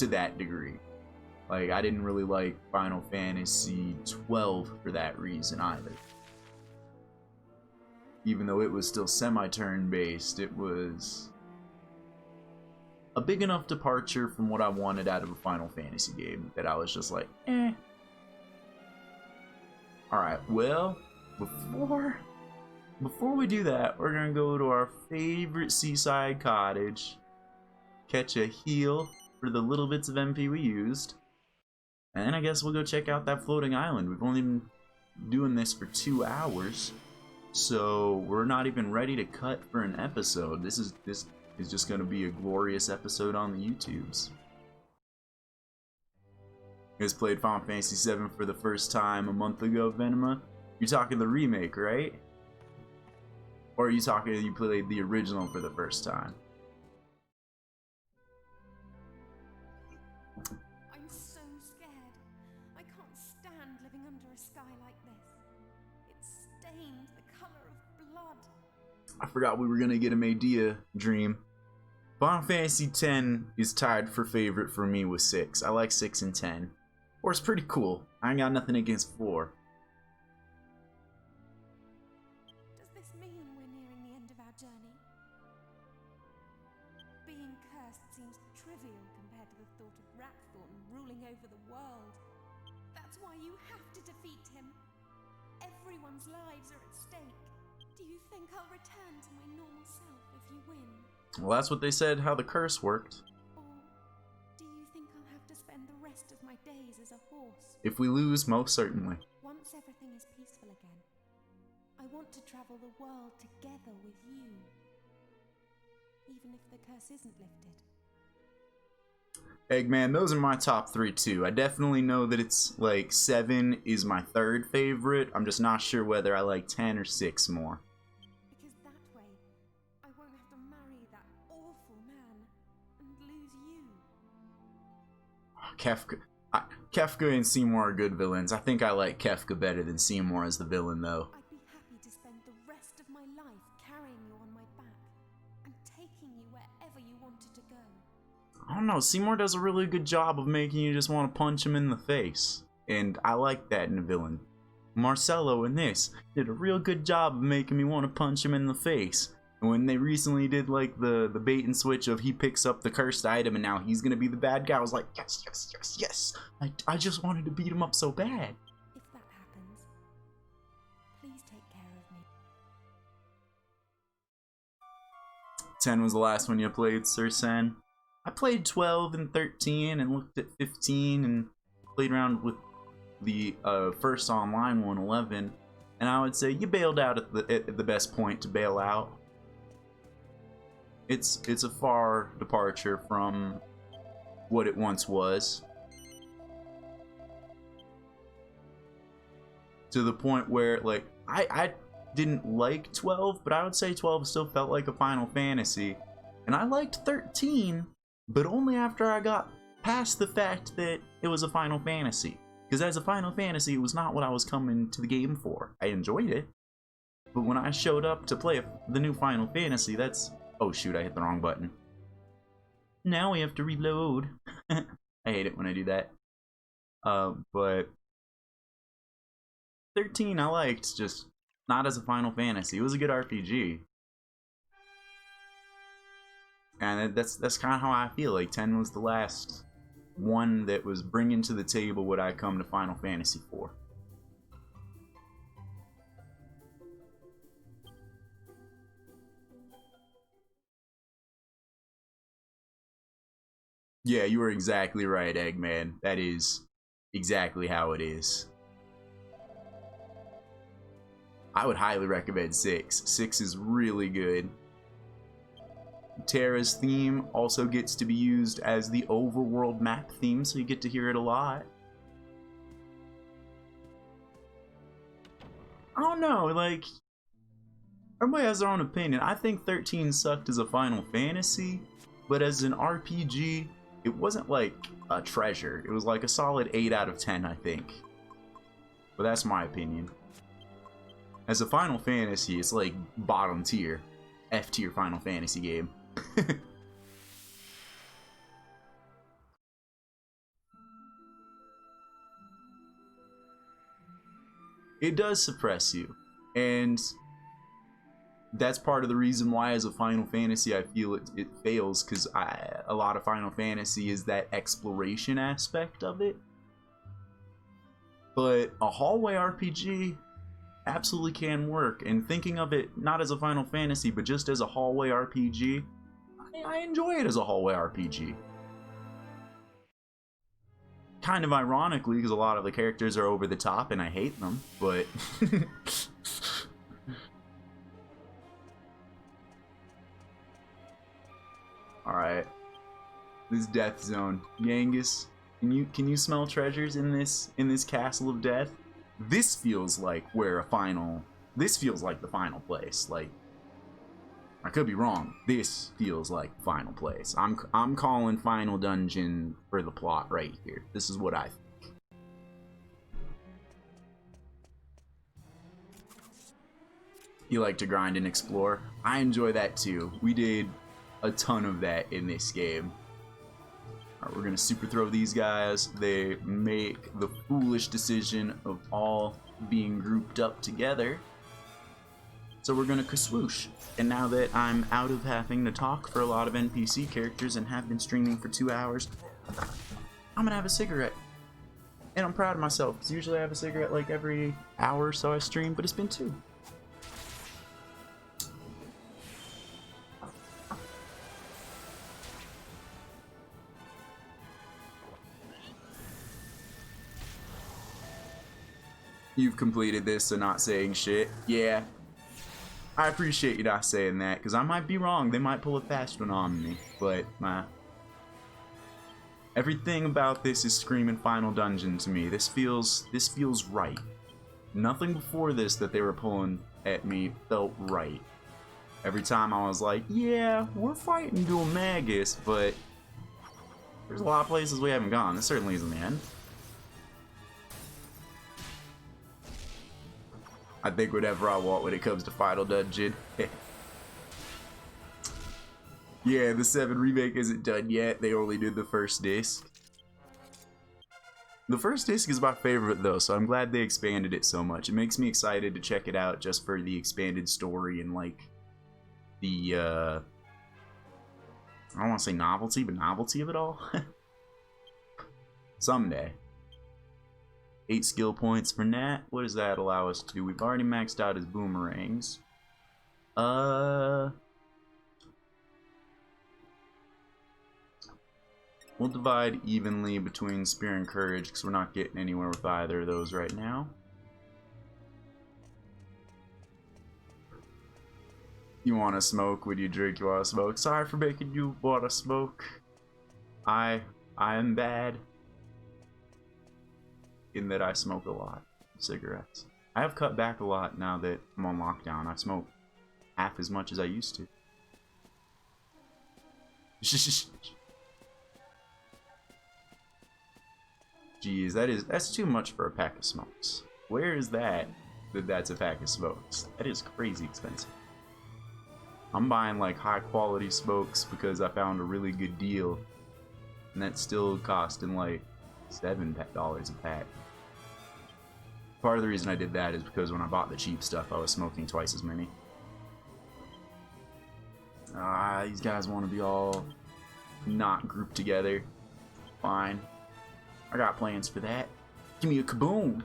that degree. Like, I didn't really like Final Fantasy XII for that reason either. Even though it was still semi-turn based, it was a big enough departure from what I wanted out of a Final Fantasy game that I was just like, eh. Alright, well, before we do that, we're gonna go to our favorite seaside cottage, catch a heal for the little bits of MP we used, and then I guess we'll go check out that floating island. We've only been doing this for 2 hours, so we're not even ready to cut for an episode. This is just gonna be a glorious episode on the YouTubes. You guys played Final Fantasy VII for the first time a month ago, Venema? You're talking the remake, right? Or are you talking you played the original for the first time? I'm so scared. I can't stand living under a sky like this. It's stained the color of blood. I forgot we were gonna get a Medea dream. Final Fantasy X is tied for favorite for me with 6. I like 6 and 10. 4 is pretty cool. I ain't got nothing against 4. Does this mean we're nearing the end of our journey? Being cursed seems trivial compared to the thought of Ratthorn ruling over the world. That's why you have to defeat him. Everyone's lives are at stake. Do you think I'll return to my normal self if you win? Well, that's what they said how the curse worked. Or do you think I'll have to spend the rest of my days as a horse? If we lose, most certainly. Once everything is peaceful again, I want to travel the world together with you. Even if the curse isn't lifted. Eggman, those are my top 3 too. I definitely know that it's like 7 is my 3rd favorite. I'm just not sure whether I like 10 or 6 more. Because that way, I won't have to marry that awful man and lose you. Kefka and Seymour are good villains. I think I like Kefka better than Seymour as the villain, though. I'd be happy to spend the rest of my life carrying you on my back and taking you wherever you wanted to go. I don't know, Seymour does a really good job of making you just want to punch him in the face. And I like that in a villain. Marcello in this did a real good job of making me want to punch him in the face. And when they recently did like the bait and switch of he picks up the cursed item and now he's gonna be the bad guy, I was like, yes, yes, yes, yes. I just wanted to beat him up so bad. If that happens, please take care of me. 10 was the last one you played, Sir Sen. I played 12 and 13 and looked at 15 and played around with the first online one, 11. And I would say you bailed out at the best point to bail out. It's a far departure from what it once was. To the point where, like, I didn't like 12, but I would say 12 still felt like a Final Fantasy. And I liked 13, but only after I got past the fact that it was a Final Fantasy. Because as a Final Fantasy, it was not what I was coming to the game for. I enjoyed it. But when I showed up to play the new Final Fantasy, that's... Oh shoot, I hit the wrong button. Now we have to reload. I hate it when I do that. But 13 I liked, just not as a Final Fantasy. It was a good RPG. And that's kind of how I feel. Like 10 was the last one that was bringing to the table what I come to Final Fantasy for. Yeah, you were exactly right, Eggman. That is exactly how it is. I would highly recommend 6. 6 is really good. Terra's theme also gets to be used as the overworld map theme, so you get to hear it a lot. I don't know, like, everybody has their own opinion. I think 13 sucked as a Final Fantasy, but as an RPG, it wasn't like a treasure. It was like a solid 8 out of 10, I think. But that's my opinion. As a Final Fantasy, it's like bottom tier, F tier Final Fantasy game. It does suppress you, and that's part of the reason why as a Final Fantasy I feel it fails, because a lot of Final Fantasy is that exploration aspect of it. But a hallway RPG absolutely can work, and thinking of it not as a Final Fantasy but just as a hallway RPG, I enjoy it as a hallway RPG. Kind of ironically, because a lot of the characters are over the top and I hate them, but alright. This death zone. Yangus, can you smell treasures in this castle of death? This feels like this feels like the final place. Like, I could be wrong. This feels like the final place. I'm calling final dungeon for the plot right here. This is what I think. You like to grind and explore? I enjoy that too. We did a ton of that in this game. Alright, we're gonna super throw these guys. They make the foolish decision of all being grouped up together. So we're gonna kaswoosh. And now that I'm out of having to talk for a lot of NPC characters and have been streaming for 2 hours, I'm gonna have a cigarette. And I'm proud of myself, because usually I have a cigarette like every hour or so I stream, but it's been 2. You've completed this, so not saying shit. Yeah. I appreciate you not saying that, because I might be wrong. They might pull a fast one on me, but everything about this is screaming Final Dungeon to me. This feels right. Nothing before this that they were pulling at me felt right. Every time I was like, yeah, we're fighting Dual Magus, but there's a lot of places we haven't gone. This certainly isn't the end. I think whatever I want when it comes to Final Dungeon. Yeah, the 7 remake isn't done yet. They only did the first disc. The first disc is my favorite though, so I'm glad they expanded it so much. It makes me excited to check it out just for the expanded story and like the I don't want to say novelty, but novelty of it all. Someday. 8 skill points for Nat. What does that allow us to do? We've already maxed out his boomerangs. We'll divide evenly between Spear and Courage because we're not getting anywhere with either of those right now. You want to smoke? Would you drink? You want to smoke? Sorry for making you want to smoke. I am bad in that I smoke a lot of cigarettes. I have cut back a lot now that I'm on lockdown. I smoke half as much as I used to. Jeez, that's too much for a pack of smokes. Where is that's a pack of smokes? That is crazy expensive. I'm buying like high quality smokes because I found a really good deal, and that's still costing like $7 a pack. Part of the reason I did that is because when I bought the cheap stuff, I was smoking twice as many. These guys want to be all not grouped together. Fine. I got plans for that. Give me a kaboom.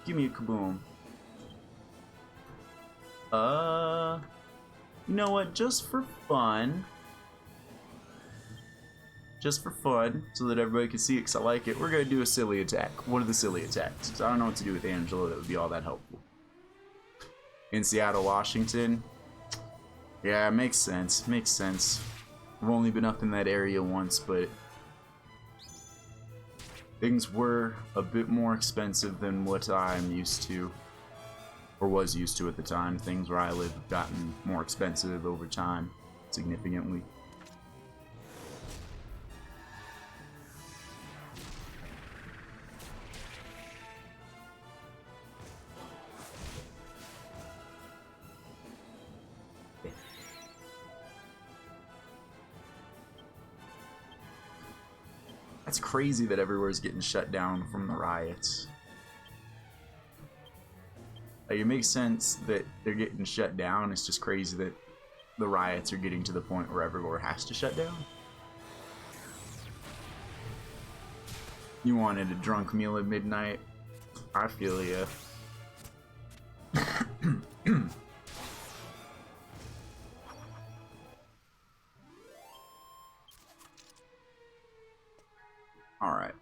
Give me a kaboom. You know what? Just for fun. Just for fun, so that everybody can see it because I like it, we're going to do a silly attack. What are the silly attacks? Because I don't know what to do with Angela that would be all that helpful. In Seattle, Washington, Yeah, makes sense. Makes sense. I've only been up in that area once, but things were a bit more expensive than what I'm used to, or was used to at the time. Things where I live have gotten more expensive over time, significantly. That's crazy that everywhere's getting shut down from the riots. Like, it makes sense that they're getting shut down. It's just crazy that the riots are getting to the point where everywhere has to shut down. You wanted a drunk meal at midnight? I feel ya. Alright.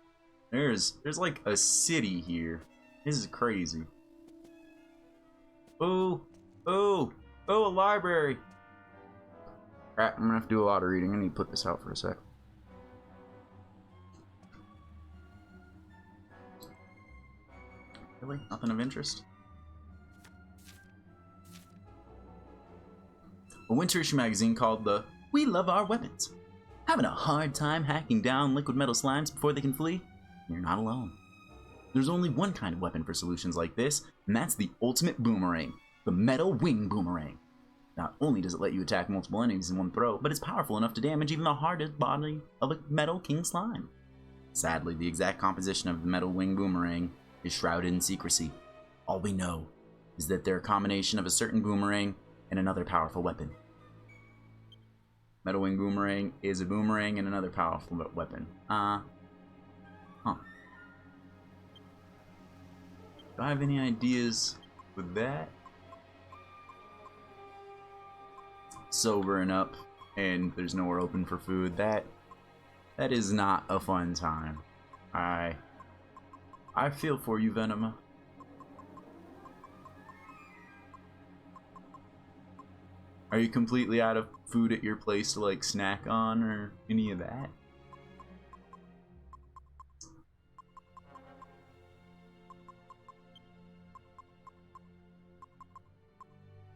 There's like a city here. This is crazy. Oh, oh, oh, a library. Crap, I'm gonna have to do a lot of reading. I need to put this out for a sec. Really? Nothing of interest? A winter issue magazine called the We Love Our Weapons. Having a hard time hacking down liquid metal slimes before they can flee? You're not alone. There's only one kind of weapon for solutions like this, and that's the ultimate boomerang, the Metal Wing Boomerang. Not only does it let you attack multiple enemies in one throw, but it's powerful enough to damage even the hardest body of a Metal King Slime. Sadly, the exact composition of the Metal Wing Boomerang is shrouded in secrecy. All we know is that they're a combination of a certain boomerang and another powerful weapon. Metal Wing Boomerang is a boomerang and another powerful weapon. Huh. Do I have any ideas with that? Sobering up and there's nowhere open for food. That is not a fun time. I feel for you, Venema. Are you completely out of food at your place to like snack on or any of that?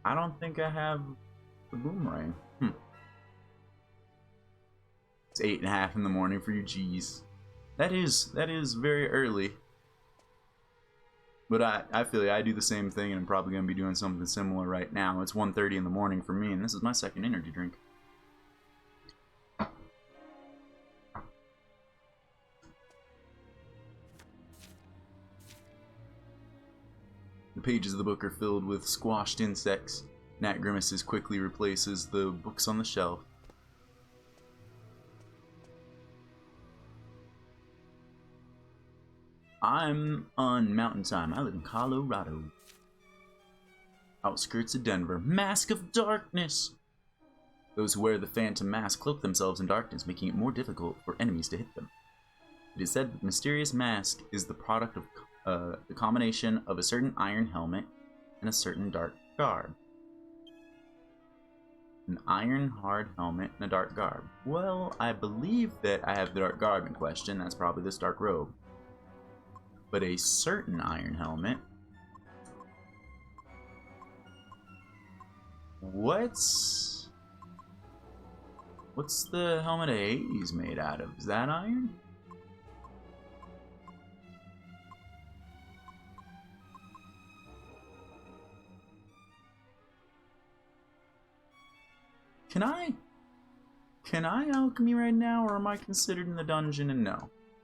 I don't think I have the boomerang. It's 8:30 in the morning for you. Geez, that is very early. But I feel like I do the same thing, and I'm probably going to be doing something similar right now. It's 1:30 in the morning for me, and this is my second energy drink. The pages of the book are filled with squashed insects. Nat Grimaces quickly replaces the books on the shelf. I'm on mountain time. I live in Colorado. Outskirts of Denver. Mask of Darkness! Those who wear the Phantom Mask cloak themselves in darkness, making it more difficult for enemies to hit them. It is said that the mysterious mask is the product of the combination of a certain iron helmet and a certain dark garb. An iron hard helmet and a dark garb. Well, I believe that I have the dark garb in question. That's probably this dark robe. But a certain iron helmet. What's the helmet of Hades made out of? Is that iron? Can I alchemy right now, or am I considered in the dungeon? And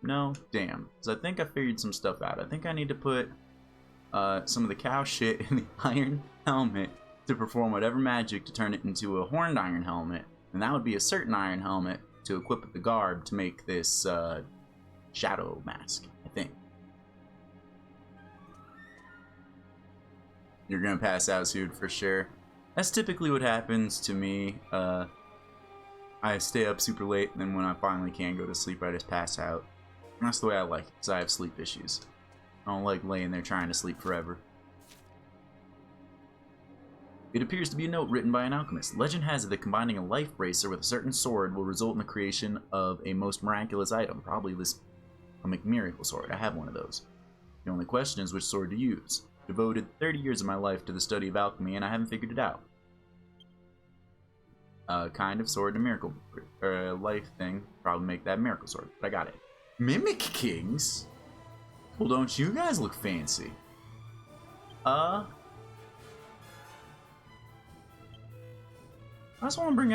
no, damn. Because I think I figured some stuff out. I think I need to put some of the cow shit in the iron helmet to perform whatever magic to turn it into a horned iron helmet, and that would be a certain iron helmet to equip with the garb to make this shadow mask, I think. You're gonna pass out soon for sure. That's typically what happens to me. I stay up super late, and then when I finally can go to sleep, I just pass out. And that's the way I like it, because I have sleep issues. I don't like laying there trying to sleep forever. It appears to be a note written by an alchemist. Legend has it that combining a life bracer with a certain sword will result in the creation of a most miraculous item, probably this miracle sword. I have one of those. The only question is which sword to use. Devoted 30 years of my life to the study of alchemy, and I haven't figured it out. Kind of sword and a miracle life thing. Probably make that miracle sword, but I got it. Mimic Kings? Well, don't you guys look fancy? I just want to bring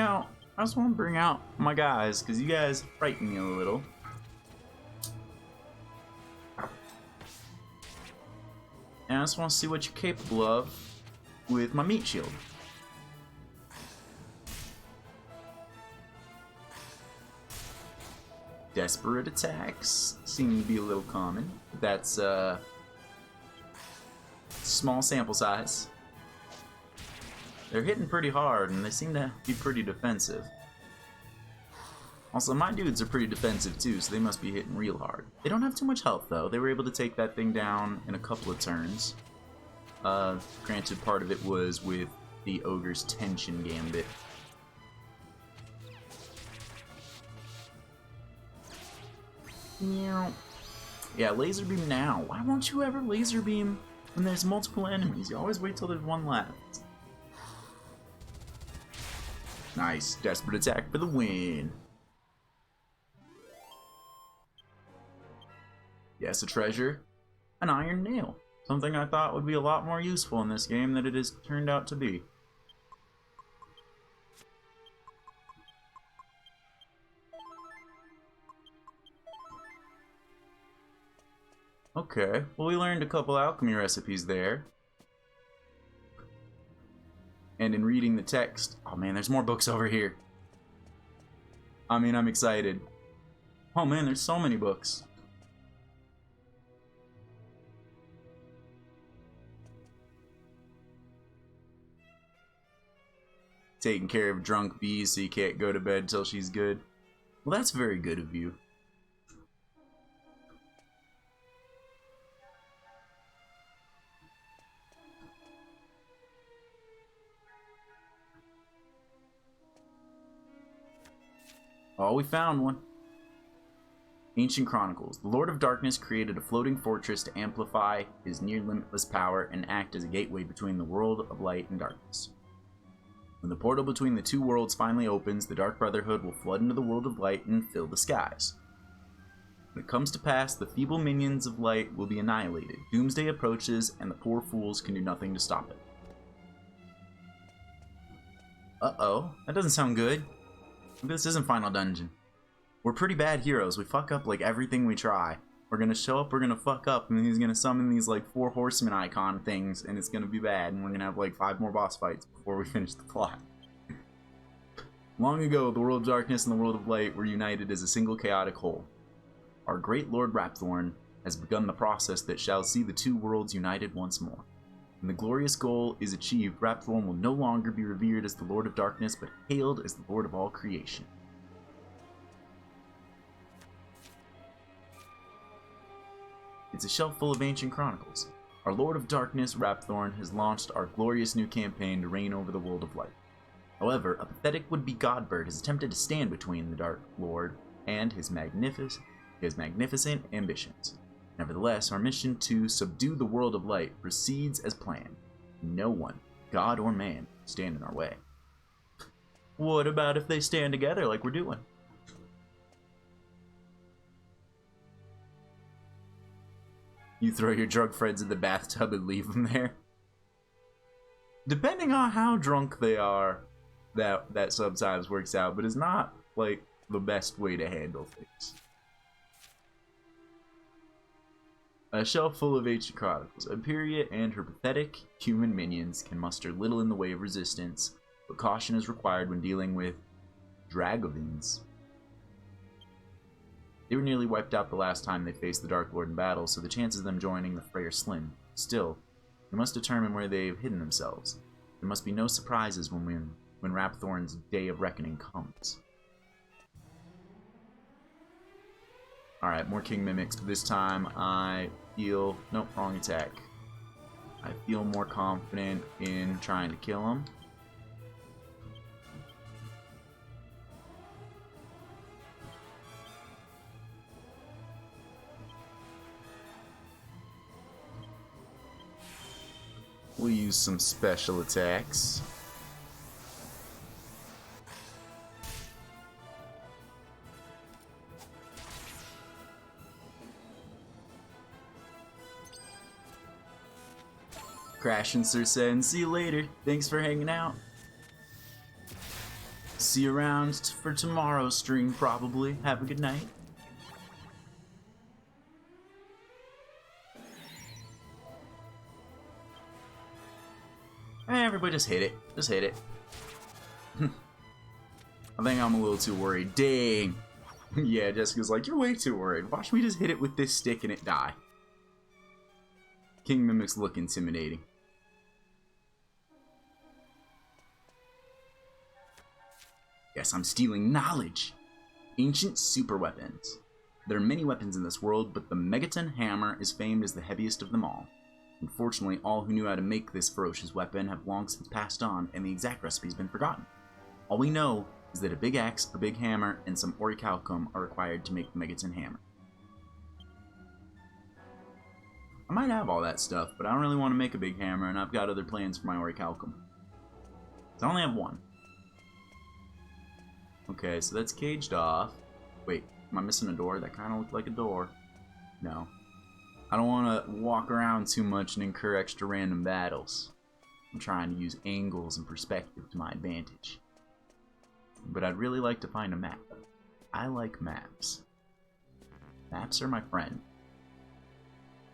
out my guys, because you guys frighten me a little. And I just want to see what you're capable of with my meat shield. Desperate attacks seem to be a little common. That's small sample size. They're hitting pretty hard, and they seem to be pretty defensive. Also, my dudes are pretty defensive too, so they must be hitting real hard. They don't have too much health though. They were able to take that thing down in a couple of turns. Granted, part of it was with the Ogre's Tension Gambit. Yeah, laser beam now. Why won't you ever laser beam when there's multiple enemies? You always wait till there's one left. Nice. Desperate attack for the win. Yes, a treasure. An iron nail. Something I thought would be a lot more useful in this game than it has turned out to be. Okay, well, we learned a couple alchemy recipes there. And in reading the text, oh man, there's more books over here. I mean, I'm excited. Oh man, there's so many books. Taking care of drunk bees so you can't go to bed till she's good. Well, that's very good of you. Oh, we found one. Ancient Chronicles. The Lord of Darkness created a floating fortress to amplify his near-limitless power and act as a gateway between the world of light and darkness. When the portal between the two worlds finally opens, the Dark Brotherhood will flood into the world of light and fill the skies. When it comes to pass, the feeble minions of light will be annihilated. Doomsday approaches, and the poor fools can do nothing to stop it. Uh-oh, that doesn't sound good. This isn't Final Dungeon. We're pretty bad heroes. We fuck up like everything we try. We're gonna show up, we're gonna fuck up, and he's gonna summon these like 4 horseman icon things, and it's gonna be bad, and we're gonna have like 5 more boss fights before we finish the plot. Long ago, the world of darkness and the world of light were united as a single chaotic whole. Our great Lord Rapthorn has begun the process that shall see the two worlds united once more. When the glorious goal is achieved, Rapthorn will no longer be revered as the Lord of Darkness, but hailed as the Lord of all creation. It's a shelf full of ancient chronicles. Our Lord of Darkness, Rapthorn, has launched our glorious new campaign to reign over the world of light. However, a pathetic would-be Godbird has attempted to stand between the Dark Lord and his magnificent ambitions. Nevertheless, our mission to subdue the world of light proceeds as planned. No one, God or man, stand in our way. What about if they stand together like we're doing? You throw your drunk friends in the bathtub and leave them there? Depending on how drunk they are, that sometimes works out, but it's not, like, the best way to handle things. A shelf full of ancient chronicles. Imperia and her pathetic human minions can muster little in the way of resistance, but caution is required when dealing with Dragovins. They were nearly wiped out the last time they faced the Dark Lord in battle, so the chances of them joining the fray are slim. Still, we must determine where they have hidden themselves. There must be no surprises when Rapthorn's day of reckoning comes. Alright, more King Mimics, but this time I heal... Nope, wrong attack. I feel more confident in trying to kill him. We'll use some special attacks. Crashing Sir Sen, see you later. Thanks for hanging out. See you around for tomorrow's stream, probably. Have a good night. Everybody just hit it. Just hit it. I think I'm a little too worried. Dang. Yeah, Jessica's like, you're way too worried. Watch me just hit it with this stick and it die. King Mimics look intimidating. Yes, I'm stealing knowledge. Ancient super weapons. There are many weapons in this world, but the Megaton Hammer is famed as the heaviest of them all. Unfortunately, all who knew how to make this ferocious weapon have long since passed on, and the exact recipe has been forgotten. All we know is that a big axe, a big hammer, and some orichalcum are required to make the Megaton Hammer. I might have all that stuff, but I don't really want to make a big hammer, and I've got other plans for my orichalcum. So I only have one. Okay, so that's caged off. Wait, am I missing a door? That kind of looked like a door. No. I don't want to walk around too much and incur extra random battles. I'm trying to use angles and perspective to my advantage. But I'd really like to find a map. I like maps. Maps are my friend.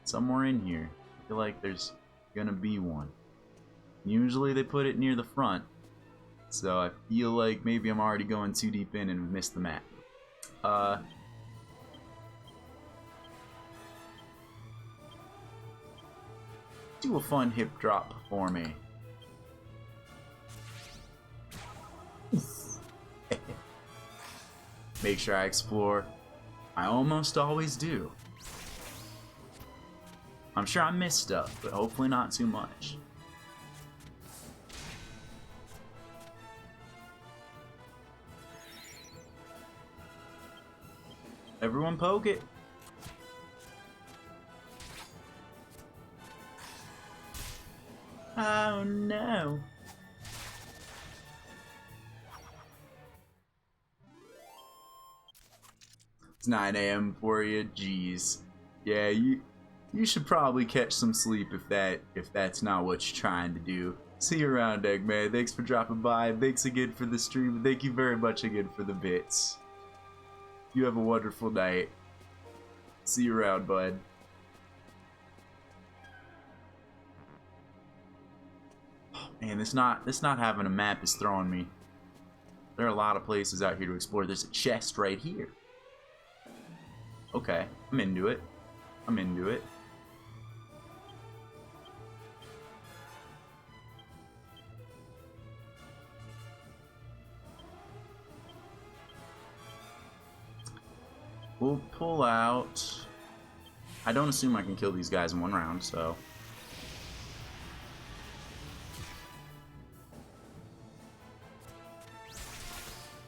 Somewhere in here, I feel like there's gonna be one. Usually they put it near the front, so I feel like maybe I'm already going too deep in and missed the map. Do a fun hip drop for me. Make sure I explore. I almost always do. I'm sure I missed stuff, but hopefully not too much. Everyone poke it. Oh no. It's 9 AM for you. Jeez. Yeah, you should probably catch some sleep if that's not what you're trying to do. See you around, Eggman. Thanks for dropping by. Thanks again for the stream. Thank you very much again for the bits. You have a wonderful night. See you around, bud. Oh, man, this not having a map is throwing me. There are a lot of places out here to explore. There's a chest right here. Okay, I'm into it. I'm into it. We'll pull out. I don't assume I can kill these guys in one round, so.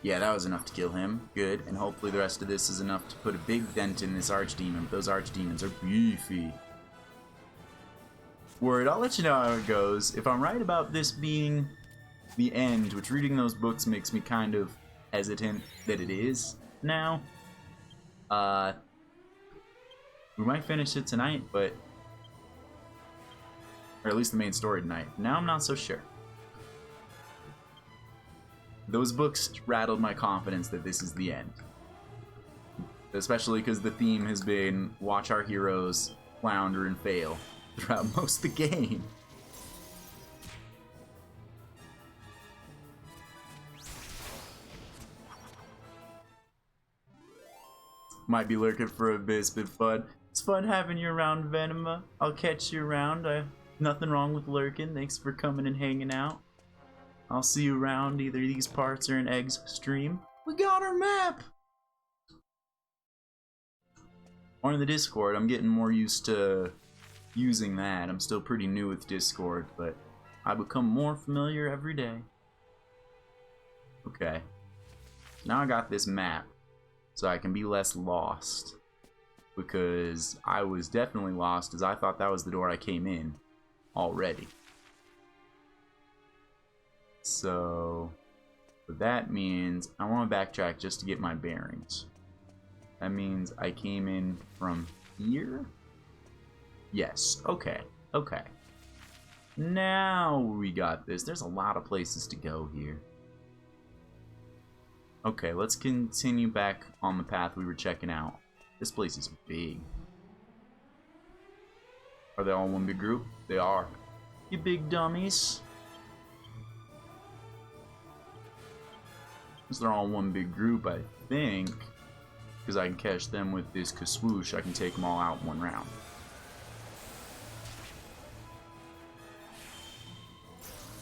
Yeah, that was enough to kill him. Good, and hopefully the rest of this is enough to put a big dent in this archdemon. Those archdemons are beefy. Word, I'll let you know how it goes. If I'm right about this being the end, which reading those books makes me kind of hesitant that it is now. We might finish it tonight, but... Or at least the main story tonight. Now I'm not so sure. Those books rattled my confidence that this is the end. Especially because the theme has been watch our heroes flounder and fail throughout most of the game. Might be lurking for a bit, it's been fun. It's fun having you around, Venema. I'll catch you around. Nothing wrong with lurking. Thanks for coming and hanging out. I'll see you around either these parts or an Eggs stream. We got our map! Or in the Discord. I'm getting more used to using that. I'm still pretty new with Discord, but I become more familiar every day. Okay. Now I got this map, so I can be less lost. Because I was definitely lost, as I thought that was the door I came in already. So that means I want to backtrack just to get my bearings. That means I came in from here? Yes, okay, okay. Now we got this. There's a lot of places to go here. Okay, let's continue back on the path we were checking out. This place is big. Are they all one big group? They are. You big dummies. Since they're all one big group, I think, because I can catch them with this kaswoosh, I can take them all out in one round.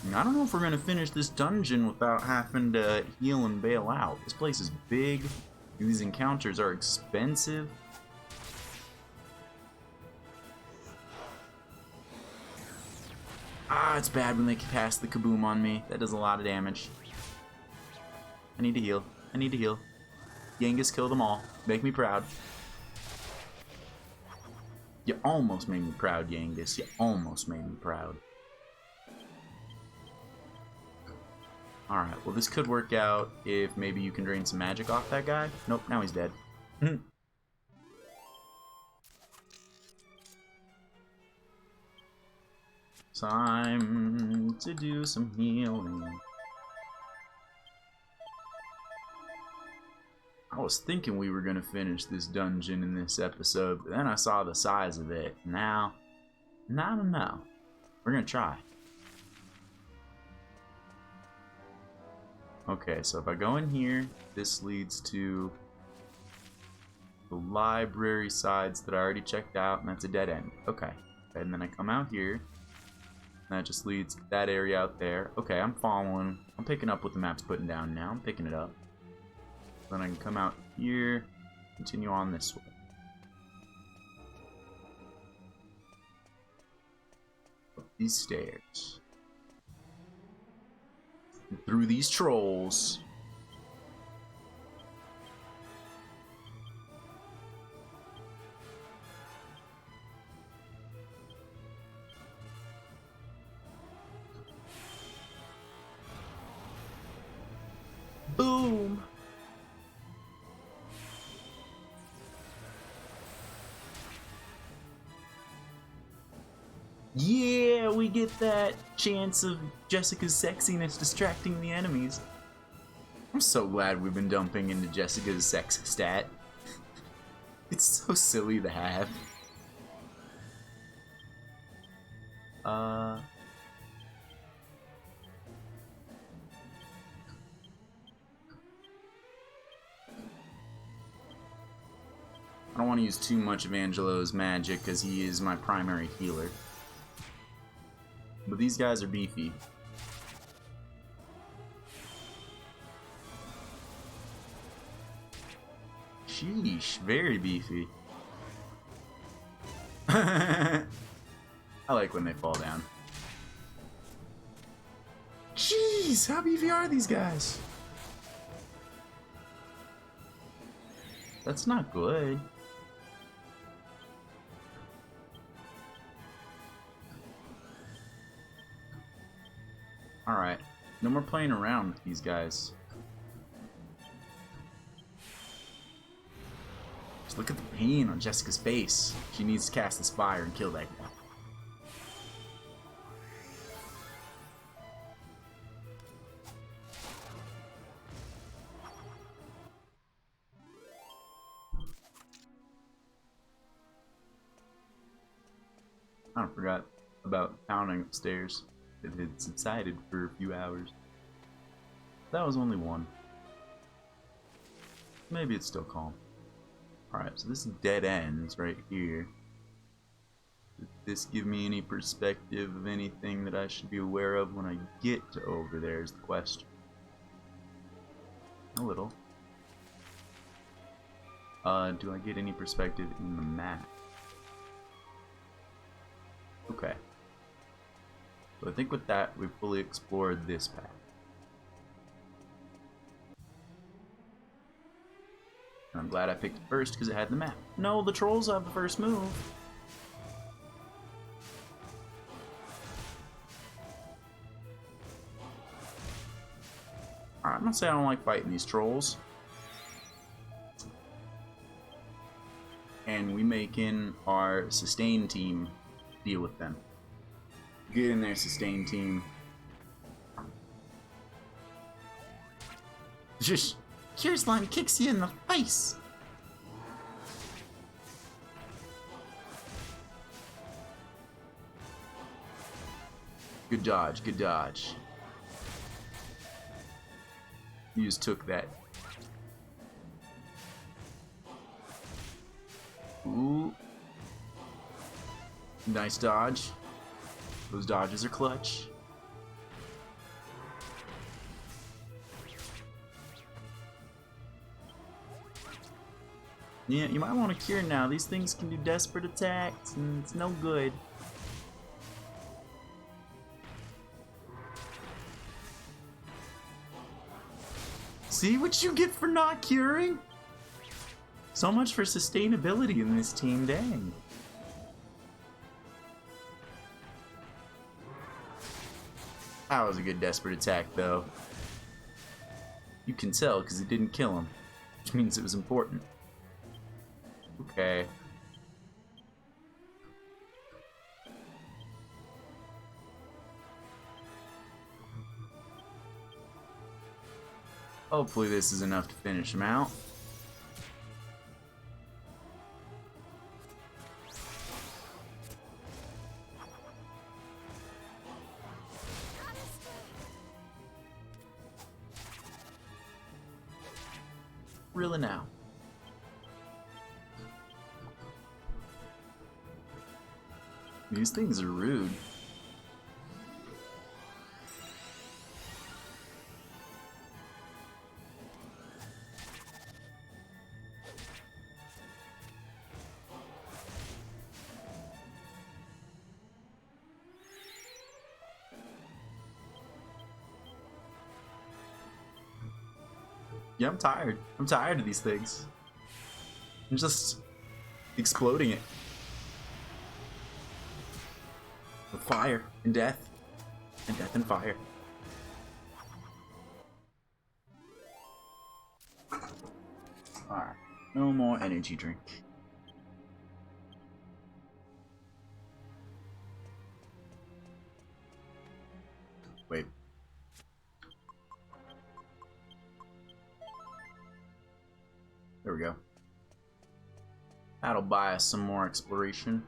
And I don't know if we're going to finish this dungeon without having to heal and bail out. This place is big. These encounters are expensive. Ah, it's bad when they cast the kaboom on me. That does a lot of damage. I need to heal. I need to heal. Genghis, kill them all. Make me proud. You almost made me proud, Genghis. You almost made me proud. Alright, well this could work out if maybe you can drain some magic off that guy. Nope, now he's dead. Time to do some healing. I was thinking we were gonna finish this dungeon in this episode, but then I saw the size of it. Now, I don't know. We're gonna try. Okay, so if I go in here, this leads to the library sides that I already checked out, and that's a dead end. Okay, and then I come out here, and that just leads to that area out there. Okay, I'm following. I'm picking up what the map's putting down now. I'm picking it up. Then I can come out here, continue on this way. Up these stairs. And through these trolls. Boom! Yeah, we get that chance of Jessica's sexiness distracting the enemies. I'm so glad we've been dumping into Jessica's sex stat. It's so silly to have. I don't want to use too much of Angelo's magic because he is my primary healer. But these guys are beefy. Sheesh, very beefy. I like when they fall down. Jeez, how beefy are these guys? That's not good. Alright, no more playing around with these guys. Just look at the pain on Jessica's face. She needs to cast this fire and kill that guy. I forgot about pounding upstairs. It had subsided for a few hours. That was only one. Maybe it's still calm. Alright, so this dead ends right here. Does this give me any perspective of anything that I should be aware of when I get to over there is the question. A little. Do I get any perspective in the map? Okay. So I think with that, we've fully explored this path. And I'm glad I picked it first because it had the map. No, the trolls have the first move. Alright, I'm gonna say I don't like fighting these trolls. And we make in our sustain team deal with them. Get in there, sustain team. Just Cure Slime kicks you in the face. Good dodge, good dodge. You just took that. Ooh. Nice dodge. Those dodges are clutch. Yeah, you might want to cure now. These things can do desperate attacks, and it's no good. See what you get for not curing? So much for sustainability in this team, dang. That was a good desperate attack, though. You can tell because it didn't kill him, which means it was important. Okay. Hopefully this is enough to finish him out. Really now. These things are rude. Yeah, I'm tired. I'm tired of these things. I'm just exploding it. With fire and death. And death and fire. Alright. No more energy drink. Wait. There we go. That'll buy us some more exploration.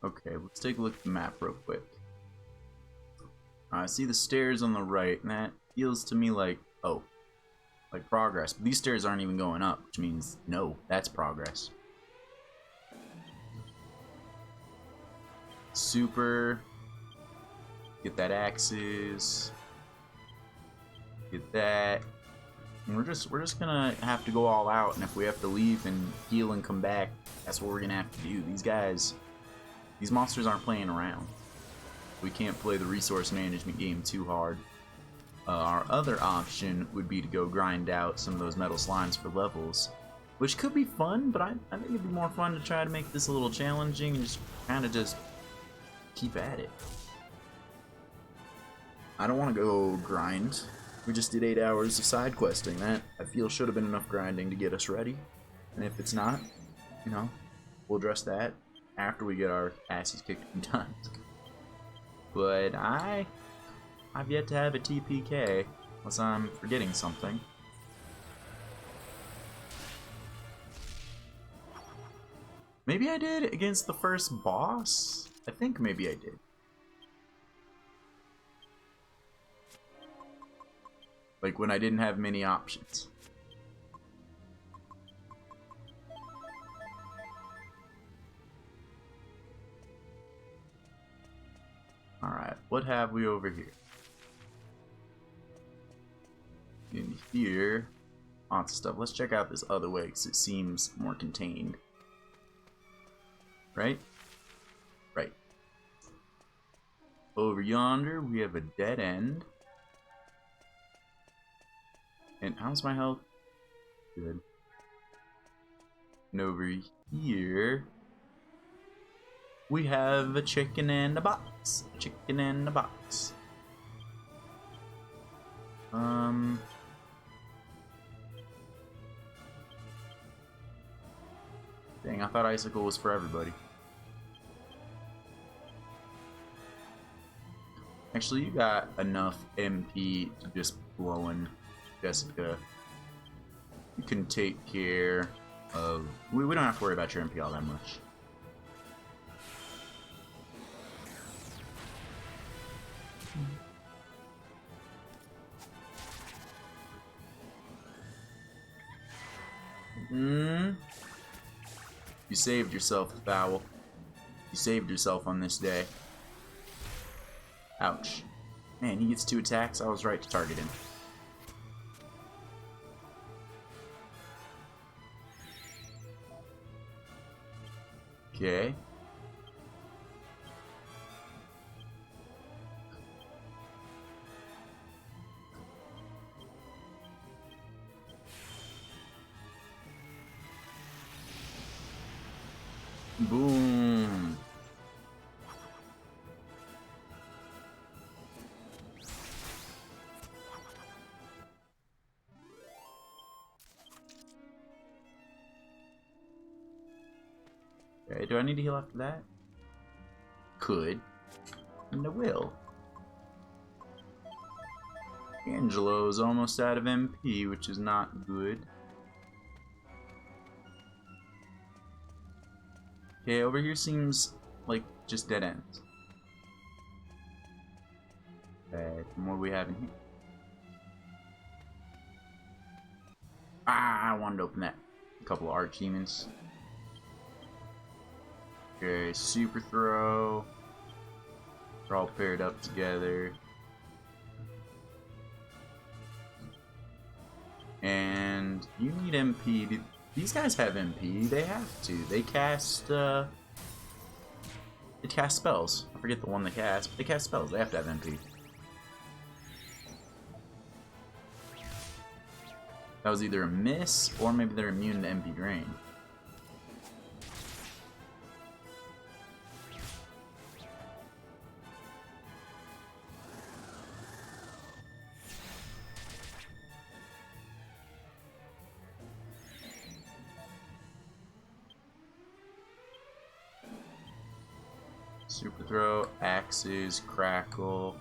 Okay, let's take a look at the map real quick. I see the stairs on the right, and that feels to me like, oh, like progress. But these stairs aren't even going up, which means no, that's progress. Super. Get that axes. Get that. And we're just gonna have to go all out, and if we have to leave and heal and come back, that's what we're gonna have to do. These monsters aren't playing around. We can't play the resource management game too hard. Our other option would be to go grind out some of those metal slimes for levels, which could be fun, but I think it'd be more fun to try to make this a little challenging and just kind of just keep at it. I don't want to go grind. We just did 8 hours of side questing. That, I feel, should have been enough grinding to get us ready. And if it's not, you know, we'll address that after we get our asses kicked a few times. But I've yet to have a TPK, unless I'm forgetting something. Maybe I did against the first boss? I think maybe I did. Like when I didn't have many options. Alright, what have we over here? In here, lots of stuff. Let's check out this other way because it seems more contained. Right? Over yonder, we have a dead end. And how's my health? Good. And over here, we have a chicken and a box. Chicken and a box. Dang, I thought icicle was for everybody. Actually, you got enough MP to just blow in Jessica. You can take care of... We don't have to worry about your MP all that much. You saved yourself, Fowl. You saved yourself on this day. Ouch. Man, he gets 2 attacks. I was right to target him. Okay. Boom. Okay, do I need to heal after that? Could. And I will. Angelo's almost out of MP, which is not good. Okay, over here seems like just dead ends. Okay, what do we have in here? Ah, I wanted to open that. A couple of archdemons. Okay, super throw. They're all paired up together. And you need MP. These guys have MP. They have to. They cast spells. I forget the one they cast, but they cast spells. They have to have MP. That was either a miss, or maybe they're immune to MP drain. Super throw, axes, crackle.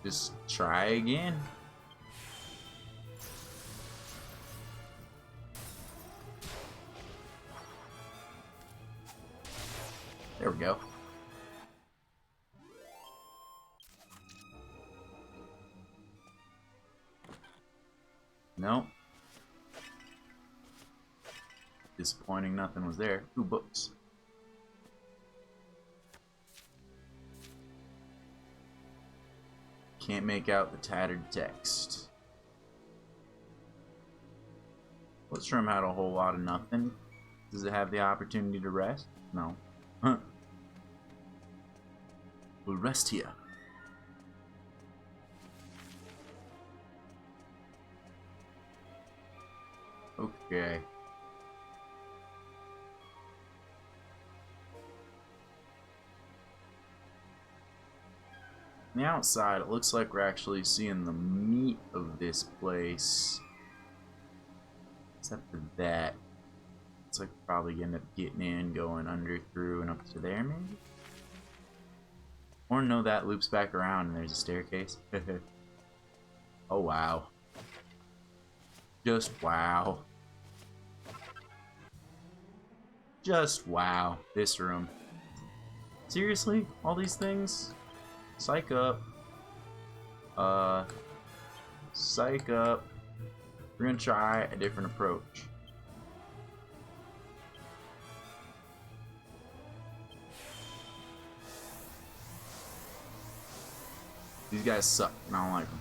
Just try again. There we go. Nope. Disappointing, nothing was there. Ooh, books. Can't make out the tattered text. Let's room had a whole lot of nothing. Does it have the opportunity to rest? No. Huh. We'll rest here. Okay. On the outside, it looks like we're actually seeing the meat of this place. Except for that. Looks like we're probably gonna end up getting in, going under, through, and up to there, maybe? Or no, that loops back around and there's a staircase. Oh, wow. Just wow. Just wow. This room. Seriously? All these things? Psych up. Psych up. We're gonna try a different approach. These guys suck, and I don't like them.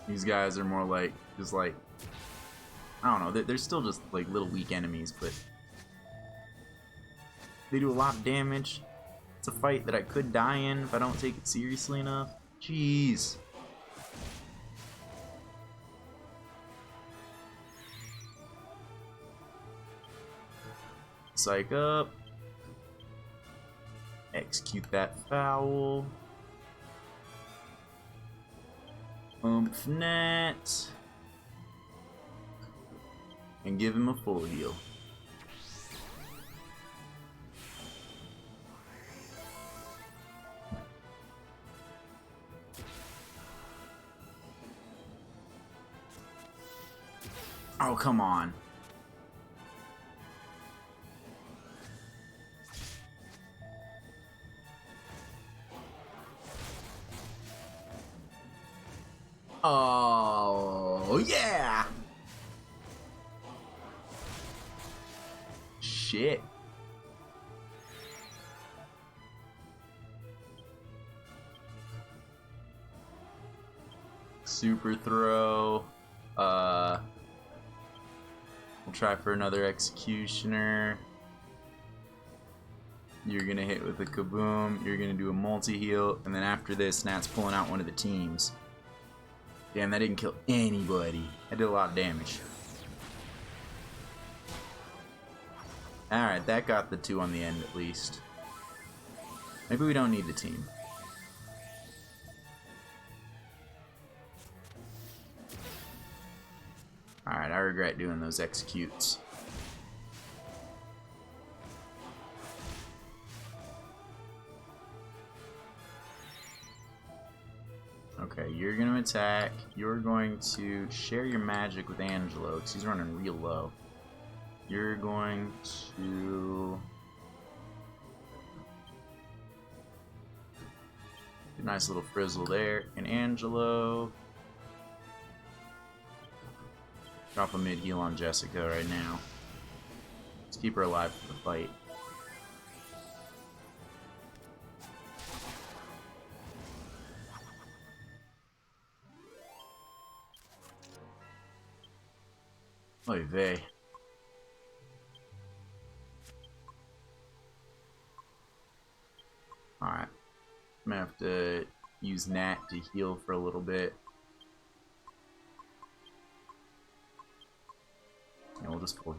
These guys are more like, just like, I don't know, they're still just like little weak enemies, but they do a lot of damage. It's a fight that I could die in if I don't take it seriously enough. Jeez. Psych up. Execute that foul. Net. And give him a full heal. Oh, come on. Oh, yeah! Shit. Super throw. We'll try for another executioner. You're gonna hit with a kaboom. You're gonna do a multi-heal, and then after this, Nat's pulling out one of the teams. Damn, that didn't kill anybody. I did a lot of damage. Alright, that got the 2 on the end at least. Maybe we don't need the team. Alright, I regret doing those executes. Okay, you're going to attack. You're going to share your magic with Angelo, because he's running real low. You're going to... Nice little frizzle there. And Angelo... Drop a mid-heal on Jessica right now. Let's keep her alive for the fight. Oy vey. Alright. I'm gonna have to use Nat to heal for a little bit. And we'll just pull.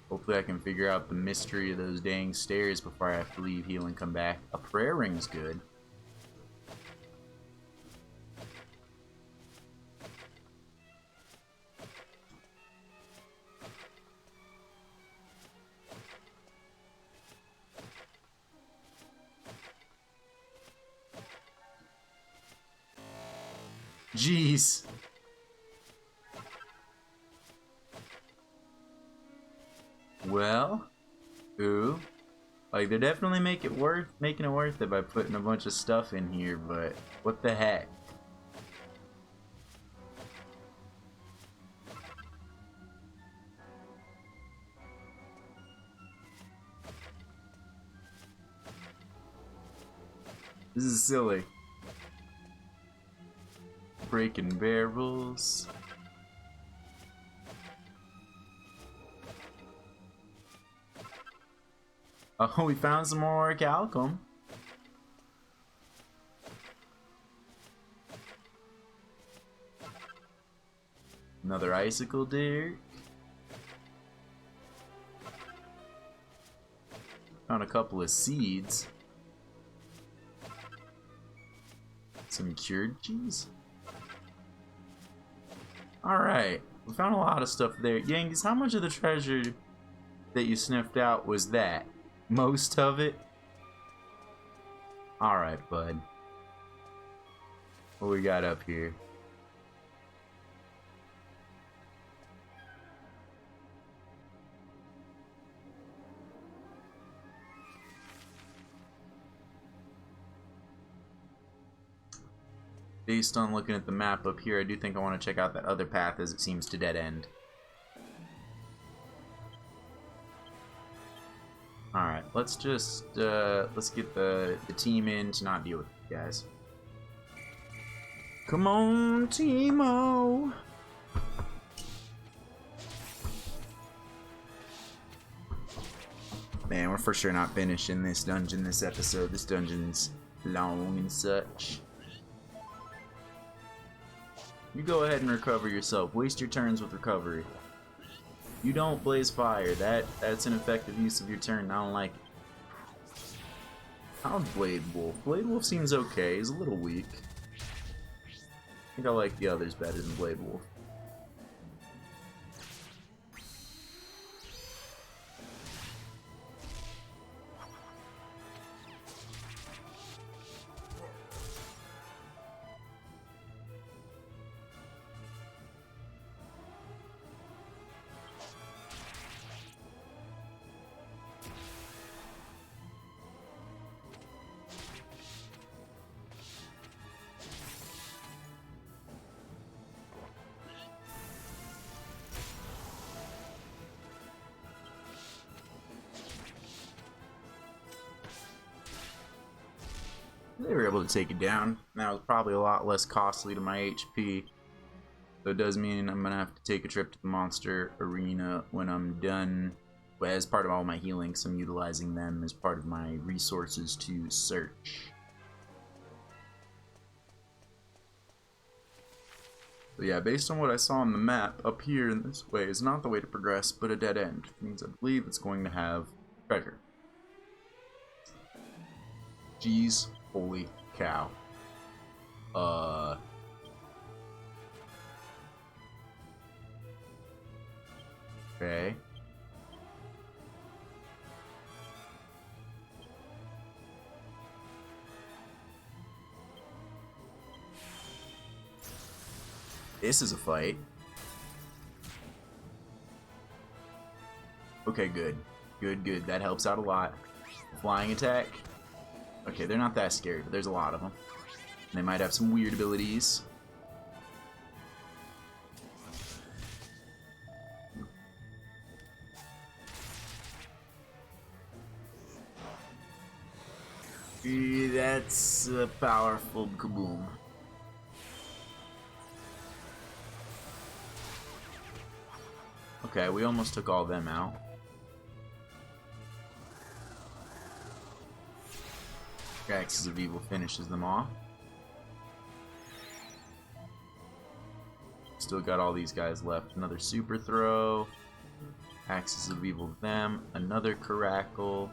Hopefully I can figure out the mystery of those dang stairs before I have to leave, heal, and come back. A prayer ring's good. Jeez. Well, ooh, like they definitely making it worth it by putting a bunch of stuff in here, but what the heck? This is silly. Breaking barrels. Oh, we found some more orichalcum. Another icicle deer. Found a couple of seeds. Some cured cheese. Alright, we found a lot of stuff there. Yankees, how much of the treasure that you sniffed out was that? Most of it? Alright, bud. What we got up here? Based on looking at the map up here, I do think I want to check out that other path as it seems to dead end. Alright, let's just, let's get the team in to not deal with you guys. Come on, Teemo! Man, we're for sure not finishing this dungeon this episode. This dungeon's long and such. You go ahead and recover yourself. Waste your turns with recovery. You don't blaze fire. That's an effective use of your turn. I don't like it. How's Blade Wolf? Blade Wolf seems okay. He's a little weak. I think I like the others better than Blade Wolf. They were able to take it down. That was probably a lot less costly to my HP. So it does mean I'm gonna have to take a trip to the monster arena when I'm done. But as part of all my healing, so I'm utilizing them as part of my resources to search. So yeah, based on what I saw on the map, up here in this way is not the way to progress, but a dead end. It means I believe it's going to have treasure. Jeez. Holy cow. Okay. This is a fight. Okay, good. Good, good. That helps out a lot. Flying attack. Okay, they're not that scary, but there's a lot of them. They might have some weird abilities. That's a powerful kaboom. Okay, we almost took all them out. Axis of Evil finishes them off. Still got all these guys left. Another super throw. Axis of Evil them. Another Caracal.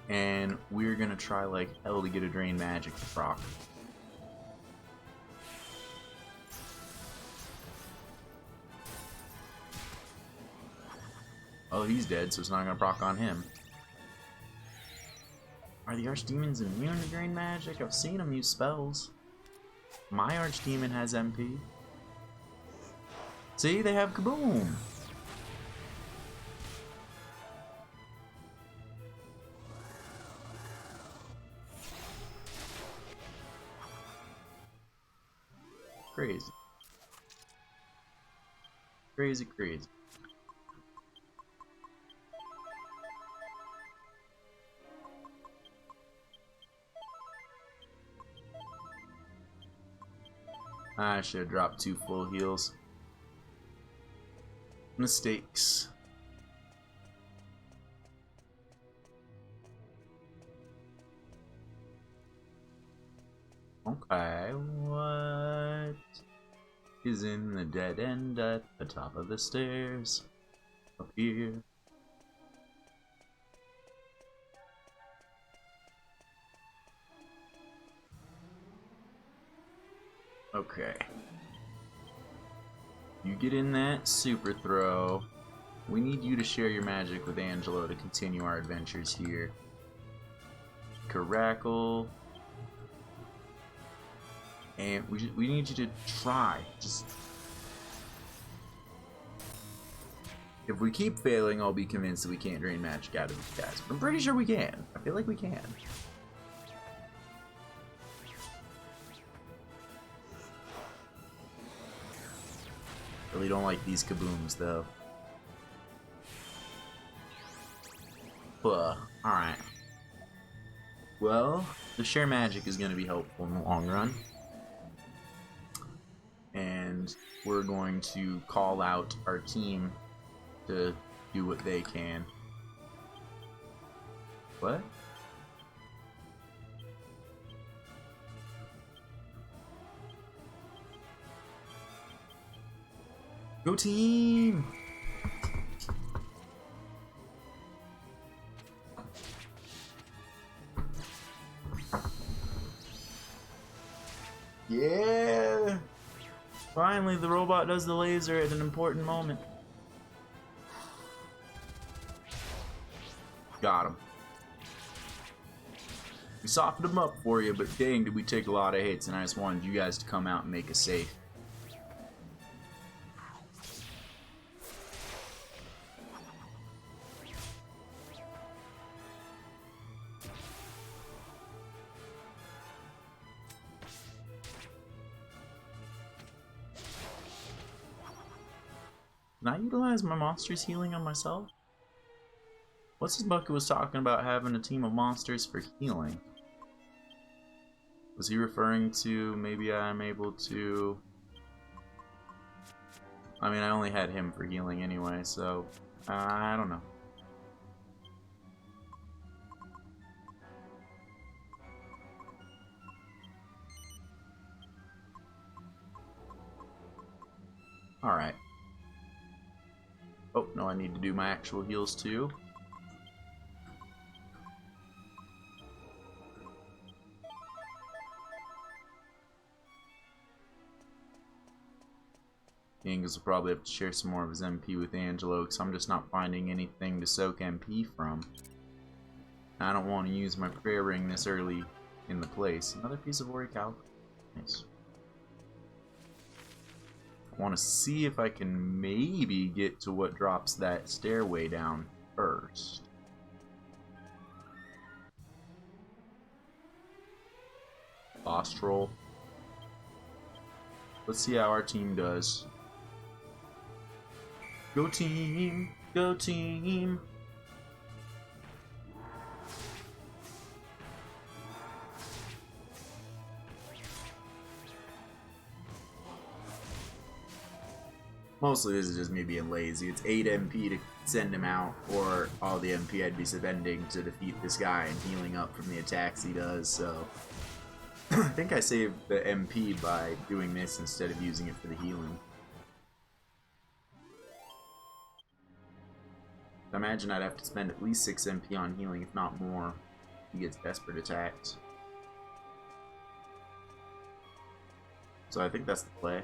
And we're gonna try like hell to get a Drain Magic to proc. Oh, he's dead, so it's not gonna proc on him. Are the Archdemons immune to Drain Magic? I've seen them use spells. My Archdemon has MP. See, they have Kaboom! Crazy. Crazy, crazy. I should have dropped 2 full heals. Mistakes. Okay, what is in the dead end at the top of the stairs? Up here. Okay. You get in that super throw. We need you to share your magic with Angelo to continue our adventures here. Caracal. And we need you to try. Just if we keep failing, I'll be convinced that we can't drain magic out of these guys. But I'm pretty sure we can. I feel like we can. Really don't like these kabooms though. Alright. Well, the share magic is going to be helpful in the long run. And we're going to call out our team to do what they can. What? Go team! Yeah! Finally, the robot does the laser at an important moment. Got him. We softened him up for you, but dang, did we take a lot of hits, and I just wanted you guys to come out and make us safe. Can I utilize my monsters healing on myself? What's this bucket was talking about having a team of monsters for healing? Was he referring to maybe I'm able to... I mean, I only had him for healing anyway, so... I don't know. Alright. Oh, no, I need to do my actual heals too. Angus will probably have to share some more of his MP with Angelo, because I'm just not finding anything to soak MP from. I don't want to use my prayer ring this early in the place. Another piece of auric alchemy. Nice. I want to see if I can maybe get to what drops that stairway down first. Boss troll. Let's see how our team does. Go team! Go team! Mostly this is just me being lazy. It's 8 MP to send him out, or all the MP I'd be spending to defeat this guy and healing up from the attacks he does, so... I think I saved the MP by doing this instead of using it for the healing. I imagine I'd have to spend at least 6 MP on healing, if not more. He gets desperate attacks. So I think that's the play.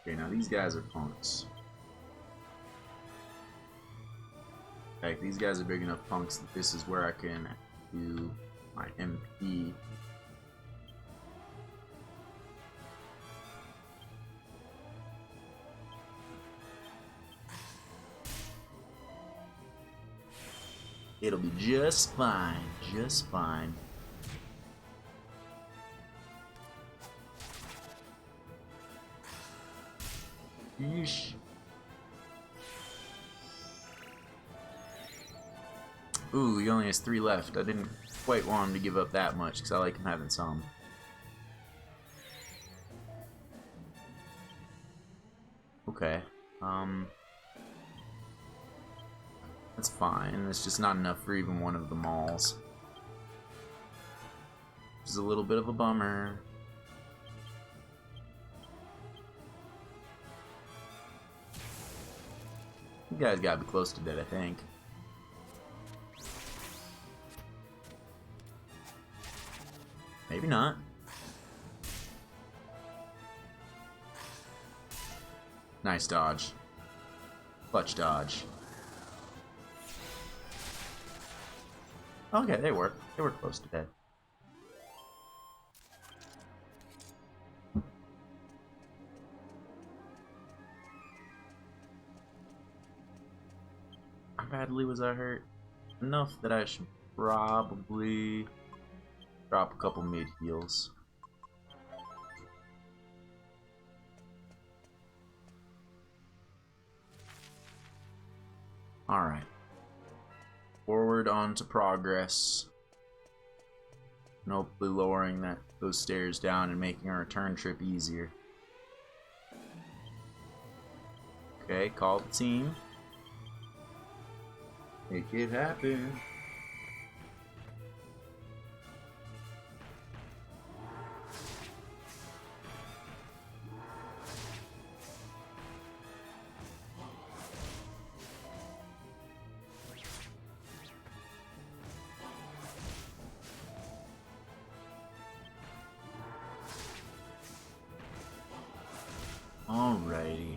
Okay, now these guys are punks. Like, these guys are big enough punks that this is where I can do my MP. It'll be just fine, just fine. Yeesh. Ooh, he only has 3 left. I didn't quite want him to give up that much because I like him having some. Okay. That's fine. It's just not enough for even one of the malls. Which is a little bit of a bummer. You guys gotta be close to dead, I think. Maybe not. Nice dodge. Clutch dodge. Okay, they were. They were close to dead. How badly was I hurt? Enough that I should probably drop a couple mid heals. Alright. Forward on to progress. And hopefully lowering those stairs down and making our return trip easier. Okay, call the team. Make it happen. Alrighty.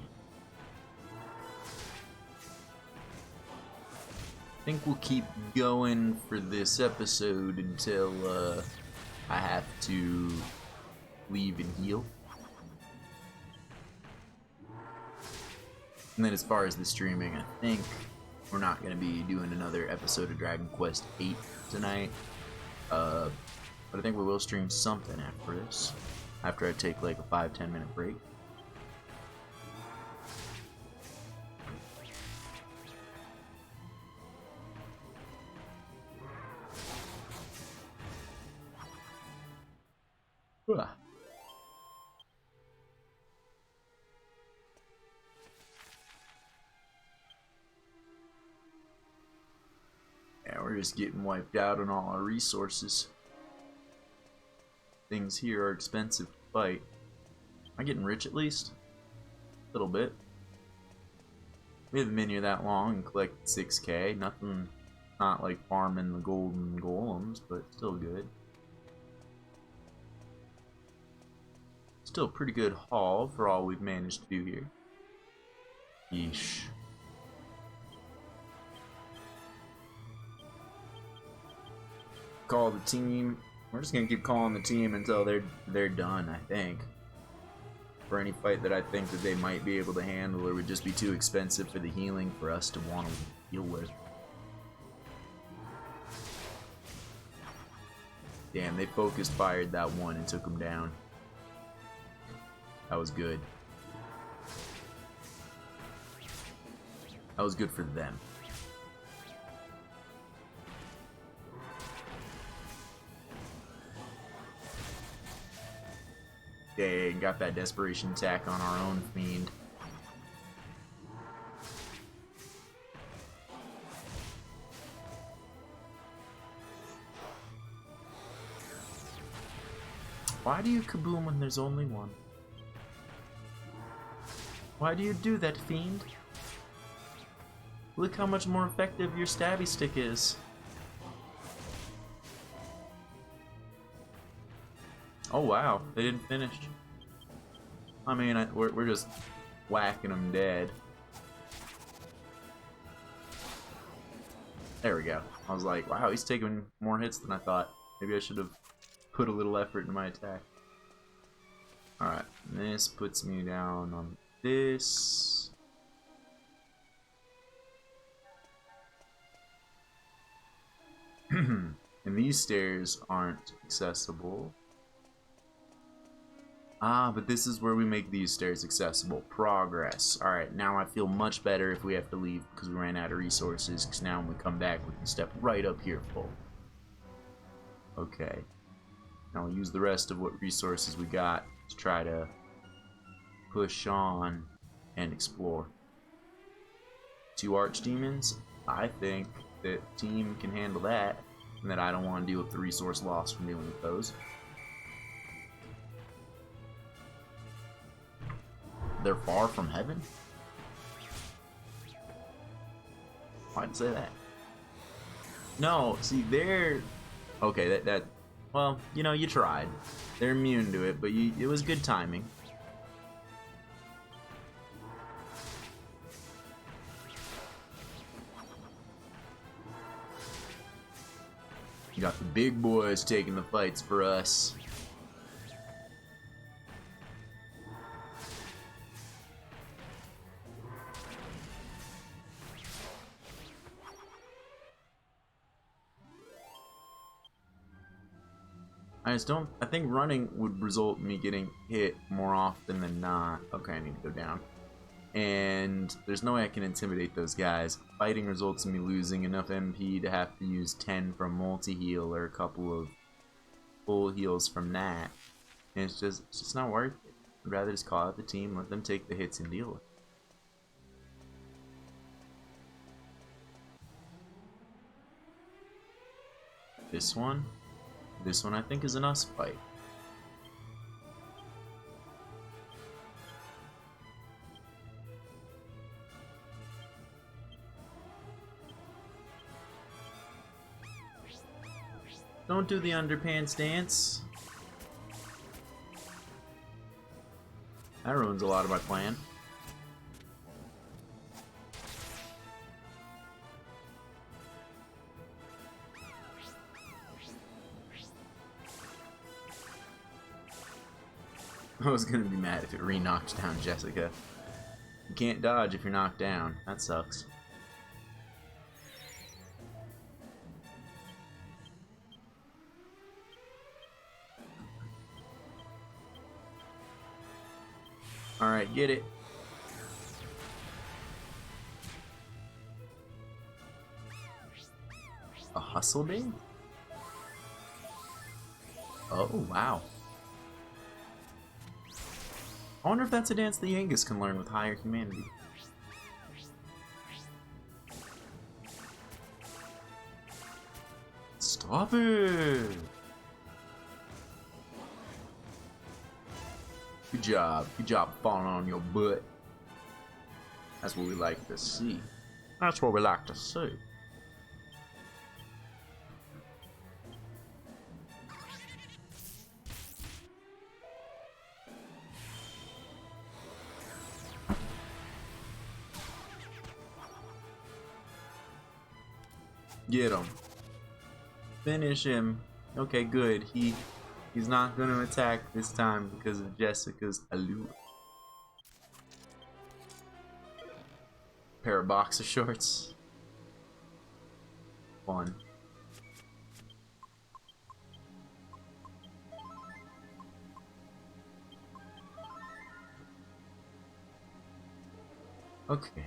I think we'll keep going for this episode until I have to leave and heal. And then as far as the streaming, I think we're not going to be doing another episode of Dragon Quest VIII tonight. But I think we will stream something after this. After I take like a 5-10 minute break. Yeah, we're just getting wiped out on all our resources. Things here are expensive to fight. Am I getting rich at least? A little bit. We haven't been here that long and collected 6k. Nothing, not like farming the golden golems, but still good. Still a pretty good haul for all we've managed to do here. Yeesh. Call the team. We're just gonna keep calling the team until they're done, I think. For any fight that I think that they might be able to handle or would just be too expensive for the healing for us to want to deal with. Damn, they focused fired that one and took him down. That was good. That was good for them. Dang, got that desperation attack on our own fiend. Why do you kaboom when there's only one? Why do you do that, fiend? Look how much more effective your stabby stick is. Oh wow, they didn't finish. I mean, we're just whacking them dead. There we go. I was like, wow, he's taking more hits than I thought. Maybe I should have put a little effort into my attack. Alright, this puts me down on this. And these stairs aren't accessible. Ah, but this is where we make these stairs accessible. Progress. Alright, now I feel much better if we have to leave because we ran out of resources, because now when we come back we can step right up here full. Okay. Now we'll use the rest of what resources we got to try to push on and explore. 2 archdemons? I think that team can handle that, and that I don't want to deal with the resource loss from dealing with those. They're far from heaven? Why'd it say that? No, see, they're... Okay, that... Well, you know, you tried. They're immune to it, but it was good timing. You got the big boys taking the fights for us. I just don't... I think running would result in me getting hit more often than not. Okay, I need to go down. and there's no way I can intimidate those guys. Fighting results in me losing enough MP to have to use 10 from multi-heal or a couple of full heals from that. And it's just not worth it. I'd rather just call out the team, let them take the hits and deal with it. This one I think is an us fight. Don't do the underpants dance. That ruins a lot of my plan. I was gonna be mad if it re-knocked down Jessica. You can't dodge if you're knocked down. That sucks. Alright, get it. A hustle ding? Oh, wow. I wonder if that's a dance the Angus can learn with higher humanity. Stop it! Good job falling on your butt. That's what we like to see. That's what we like to see. Get him. Finish him. Okay, good. He's not gonna attack this time because of Jessica's allure. Pair of boxer shorts. Fun. Okay.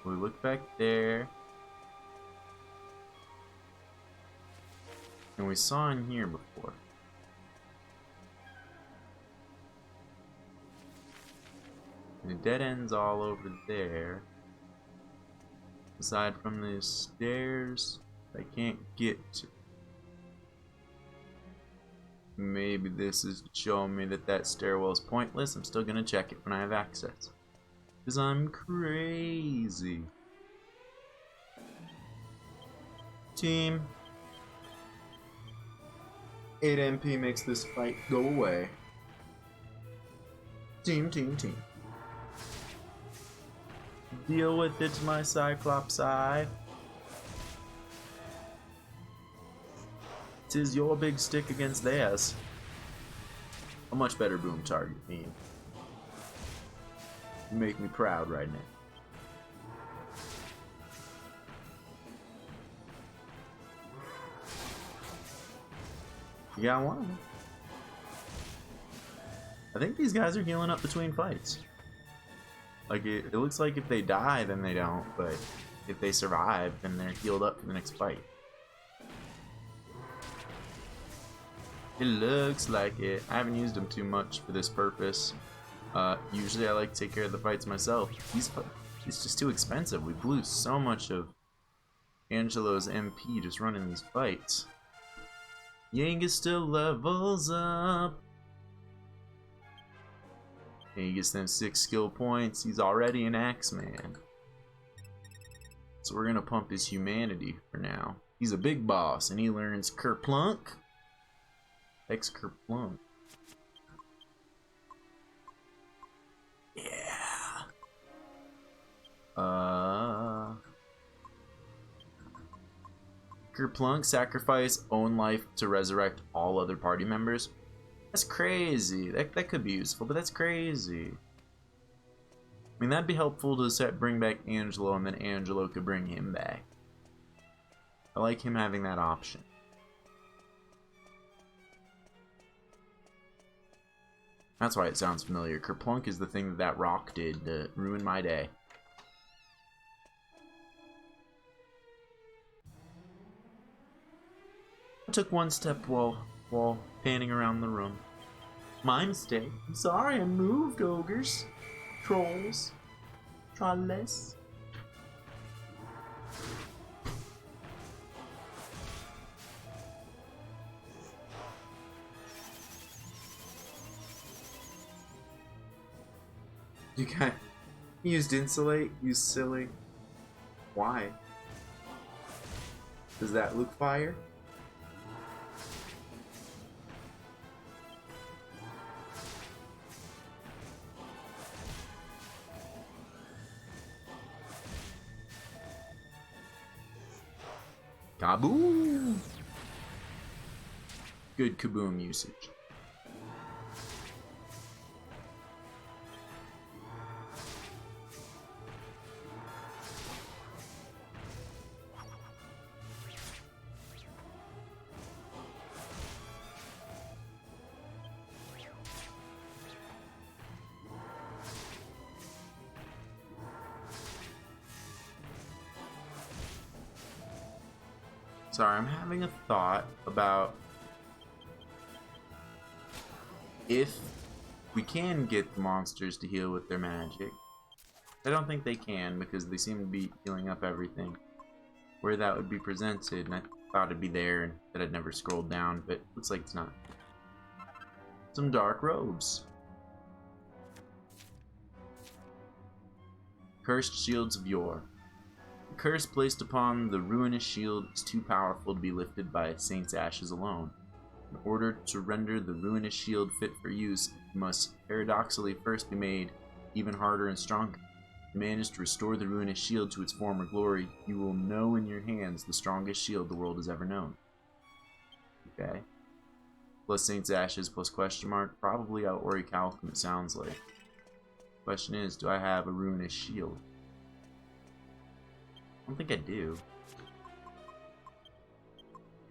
We look back there. And we saw in here before. And the dead ends all over there. Aside from the stairs, I can't get to. Maybe this is showing me that that stairwell is pointless. I'm still gonna check it when I have access. Because I'm crazy. Team. 8 MP makes this fight go away. Team. Deal with it, my Cyclops eye. 'Tis your big stick against theirs. A much better boom target, me. You make me proud right now. You got one. I think these guys are healing up between fights. Like, it looks like if they die, then they don't, but if they survive, then they're healed up for the next fight. It looks like it. I haven't used them too much for this purpose. Usually I like to take care of the fights myself. It's just too expensive. We blew so much of Angelo's MP just running these fights. Yangus still levels up. And he gets them 6 skill points. He's already an Axeman. So we're gonna pump his humanity for now. He's a big boss and he learns Kerplunk. Kerplunk. Yeah. Kerplunk, sacrifice own life to resurrect all other party members. That's crazy. That could be useful, but that's crazy. I mean, that'd be helpful to bring back Angelo, and then Angelo could bring him back. I like him having that option. That's why it sounds familiar. Kerplunk is the thing that that rock did to ruin my day. I took one step while panning around the room. My mistake. I'm sorry I moved, ogres. Trolls. Trolls. You can't. You used insulate? You silly. Why? Does that look fire? Kaboom! Good kaboom usage. Sorry, I'm having a thought about if we can get the monsters to heal with their magic. I don't think they can because they seem to be healing up everything. Where that would be presented, and I thought it'd be there and that I'd never scrolled down, but looks like it's not. Some dark robes. Cursed shields of yore. The curse placed upon the ruinous shield is too powerful to be lifted by a saint's ashes alone. In order to render the ruinous shield fit for use, it must paradoxically first be made even harder and stronger. If you manage to restore the ruinous shield to its former glory, you will know in your hands the strongest shield the world has ever known. Okay. Plus saint's ashes plus question mark. Probably Orichalcum, it sounds like. Question is, do I have a ruinous shield? I don't think I do.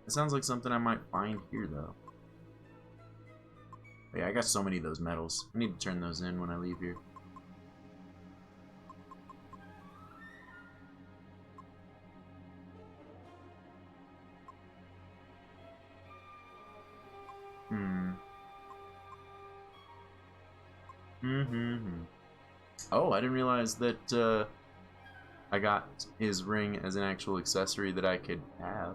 It sounds like something I might find here, though. Yeah, I got so many of those medals. I need to turn those in when I leave here. Oh, I didn't realize that I got his ring as an actual accessory that I could have.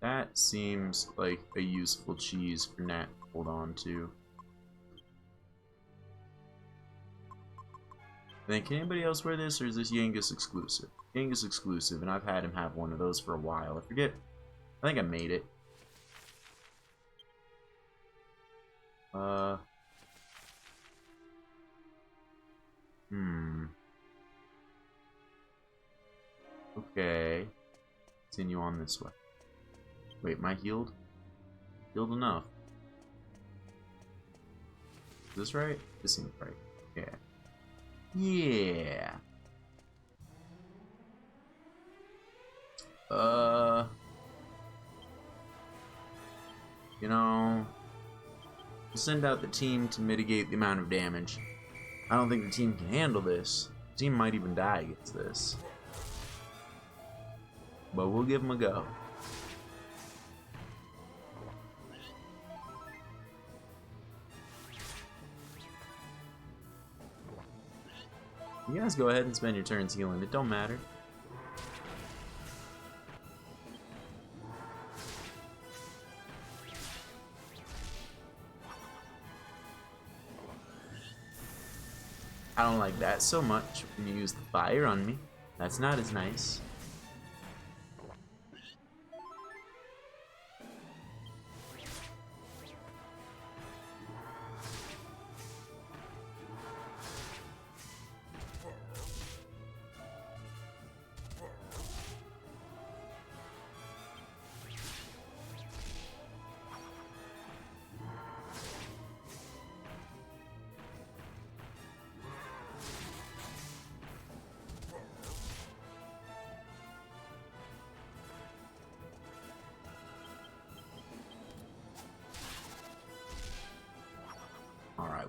That seems like a useful cheese for Nat to hold on to. Then, can anybody else wear this, or is this Yangus exclusive? Yangus exclusive, and I've had him have one of those for a while. I forget. I think I made it. Okay. Continue on this way. Wait, am I healed? Healed enough. Is this right? This seems right. Yeah. Yeah. You know, we'll send out the team to mitigate the amount of damage. I don't think the team can handle this. The team might even die against this. But we'll give them a go. You guys go ahead and spend your turns healing. It don't matter. I don't like that so much when you use the fire on me. That's not as nice.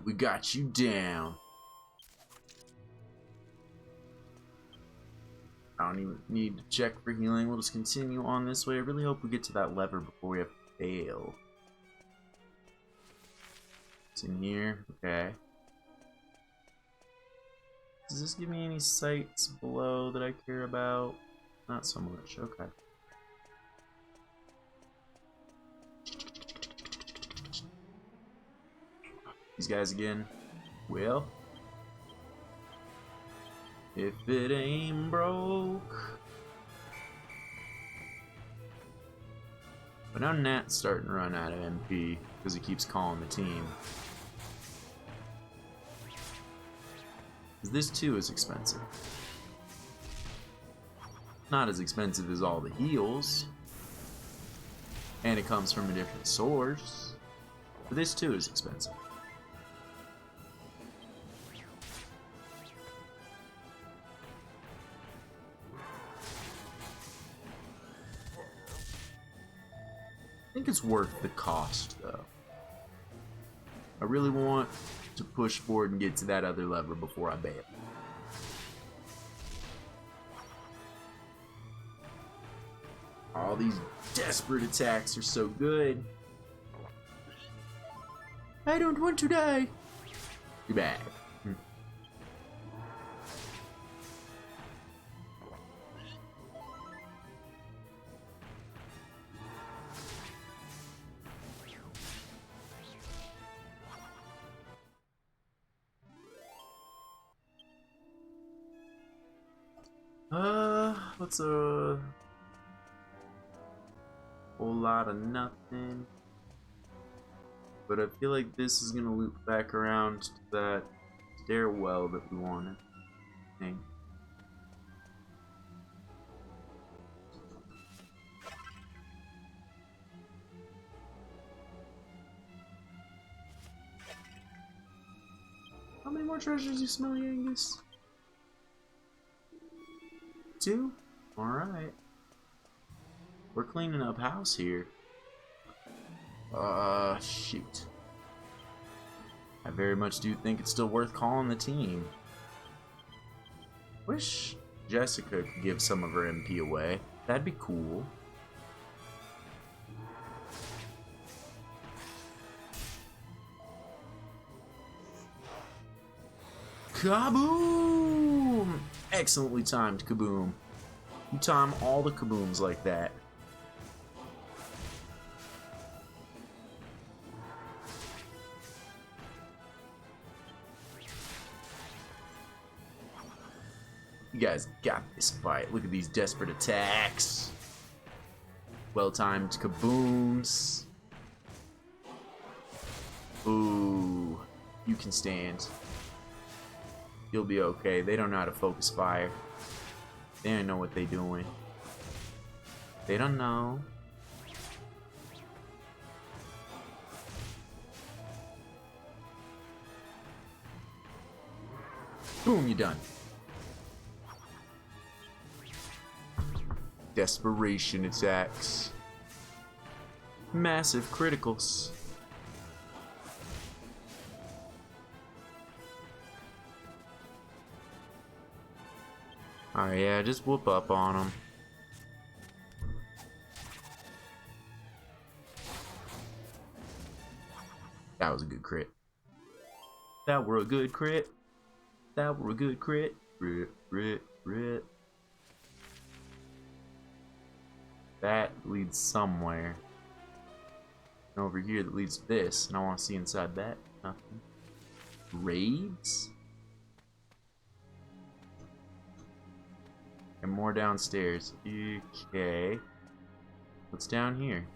we got you down. I don't even need to check for healing. We'll just continue on this way. I really hope we get to that lever before we have to fail. It's in here. Okay. Does this give me any sights below that I care about? Not so much. Okay. These guys again. Well, if it ain't broke. But now Nat's starting to run out of MP because he keeps calling the team. This too is expensive. Not as expensive as all the heals. And it comes from a different source. But this too is expensive. I think it's worth the cost, though. I really want to push forward and get to that other lever before I bail. All these desperate attacks are so good. I don't want to die. Too bad. What's a whole lot of nothing? But I feel like this is gonna loop back around to that stairwell that we wanted. I think. How many more treasures you smell, Angus? 2? Alright. We're cleaning up house here. Shoot. I very much do think it's still worth calling the team. Wish Jessica could give some of her MP away. That'd be cool. Kaboom! Excellently timed kaboom. You time all the kabooms like that. You guys got this fight. Look at these desperate attacks. Well-timed kabooms. Ooh. You can stand. You'll be okay. They don't know how to focus fire. They don't know what they're doing. They don't know. Boom, you're done. Desperation attacks. Massive criticals. Alright, yeah, just whoop up on them. That was a good crit. That were a good crit. That were a good crit. Crit. That leads somewhere. And over here that leads to this, and I want to see inside that. Nothing. Raids? And more downstairs. Okay. What's down here?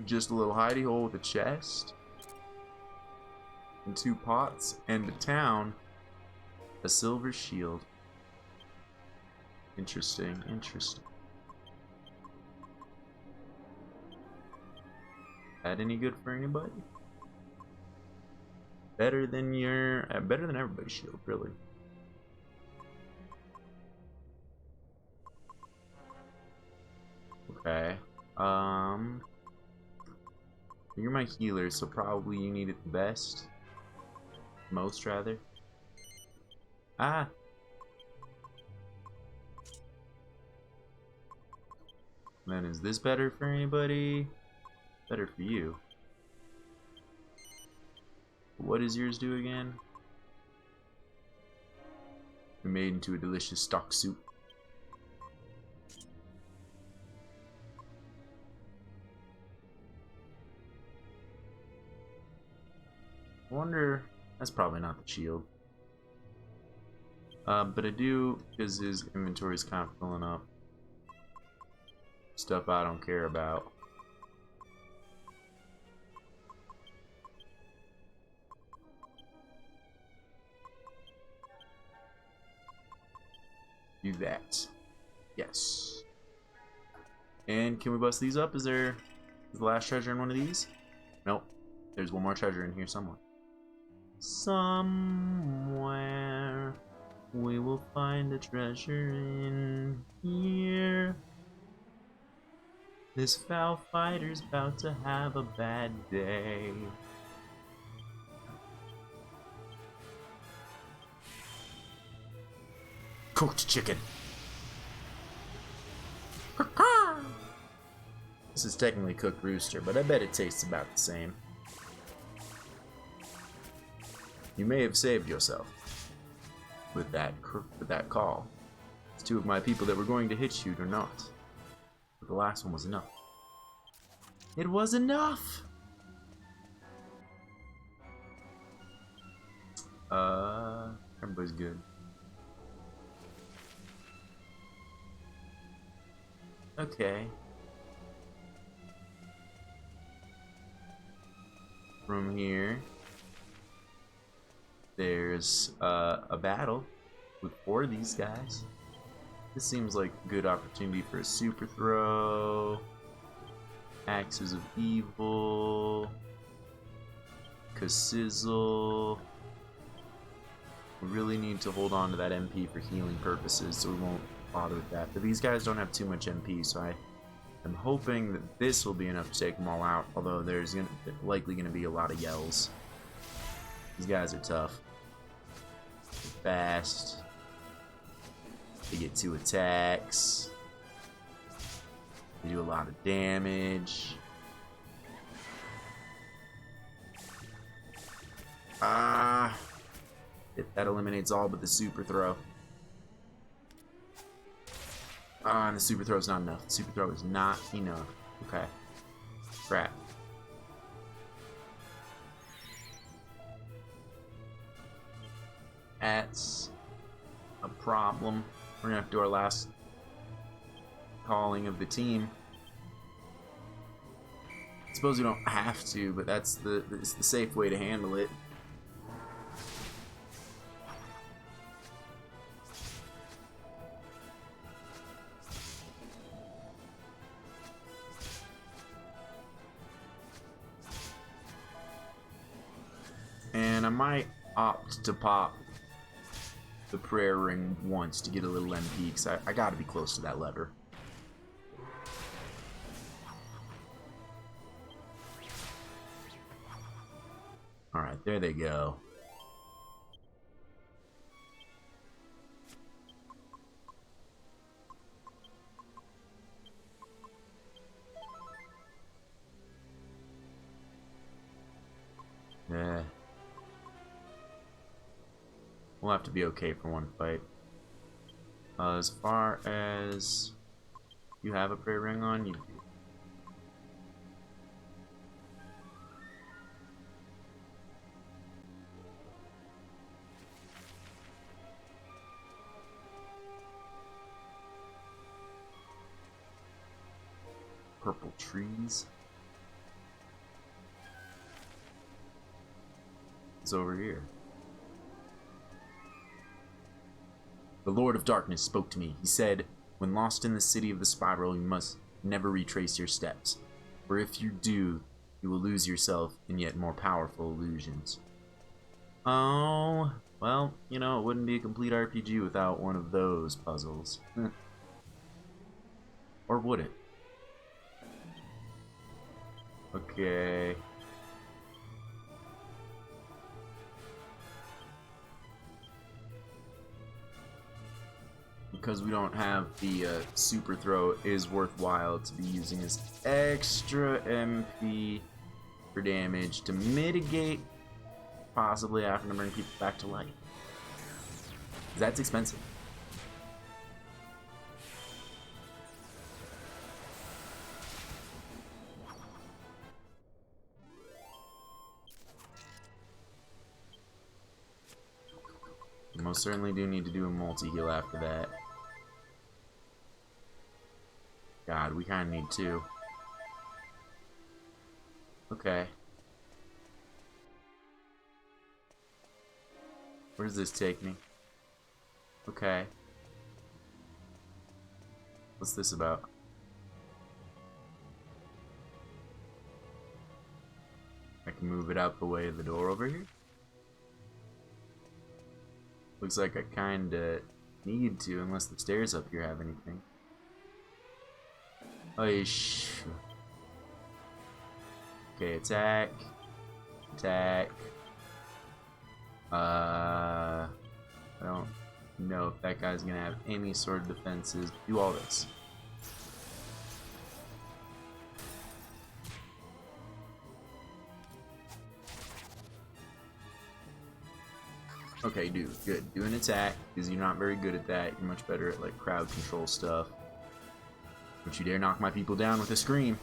Just a little hidey hole with a chest. And 2 pots. And a town. A silver shield. Interesting, interesting. That any good for anybody? Better than better than everybody's shield, really. Okay. You're my healer, so probably you need it the best. Most, rather. Ah! Then is this better for anybody? Better for you. What does yours do again? You're made into a delicious stock soup. I wonder... That's probably not the shield. But I do, because his inventory is kind of filling up. Stuff I don't care about. Do that. Yes. And can we bust these up? Is the last treasure in one of these? Nope. There's one more treasure in here somewhere. Somewhere we will find a treasure in here. This foul fighter's about to have a bad day. Cooked chicken. This is technically cooked rooster, but I bet it tastes about the same. You may have saved yourself with that call. It's two of my people that were going to hit you or not. But the last one was enough. It was enough! Everybody's good. Okay. From here, there's a battle with 4 of these guys. This seems like a good opportunity for a super throw. Axes of Evil. Sizzle. We really need to hold on to that MP for healing purposes, so we won't bother with that. But these guys don't have too much MP, so I'm hoping that this will be enough to take them all out, although there's likely going to be a lot of yells. These guys are tough. They're fast. They get 2 attacks. They do a lot of damage. That eliminates all but the super throw. And the super throw is not enough. The super throw is not enough. Okay. Crap. That's a problem. We're gonna have to do our last calling of the team. I suppose we don't have to, but it's the safe way to handle it. And I might opt to pop the prayer ring once to get a little MP, because I gotta be close to that lever. Alright, there they go. Yeah. We'll have to be okay for one fight. As far as you have a prayer ring on, you do. Purple trees. It's over here. The Lord of Darkness spoke to me. He said, when lost in the city of the spiral, you must never retrace your steps. For if you do, you will lose yourself in yet more powerful illusions. Oh, well, you know, it wouldn't be a complete RPG without one of those puzzles. Or would it? Okay. Because we don't have the super throw, it is worthwhile to be using his extra MP for damage to mitigate possibly having to bring people back to life. That's expensive. You most certainly do need to do a multi-heal after that. God, we kind of need two. Okay. Where does this take me? Okay. What's this about? I can move it out the way of the door over here? Looks like I kinda need to, unless the stairs up here have anything. Oh, okay, attack. Attack. I don't know if that guy's gonna have any sort of defenses. Do all this. Okay, dude, good. Do an attack, because you're not very good at that. You're much better at, like, crowd control stuff. Don't you dare knock my people down with a scream.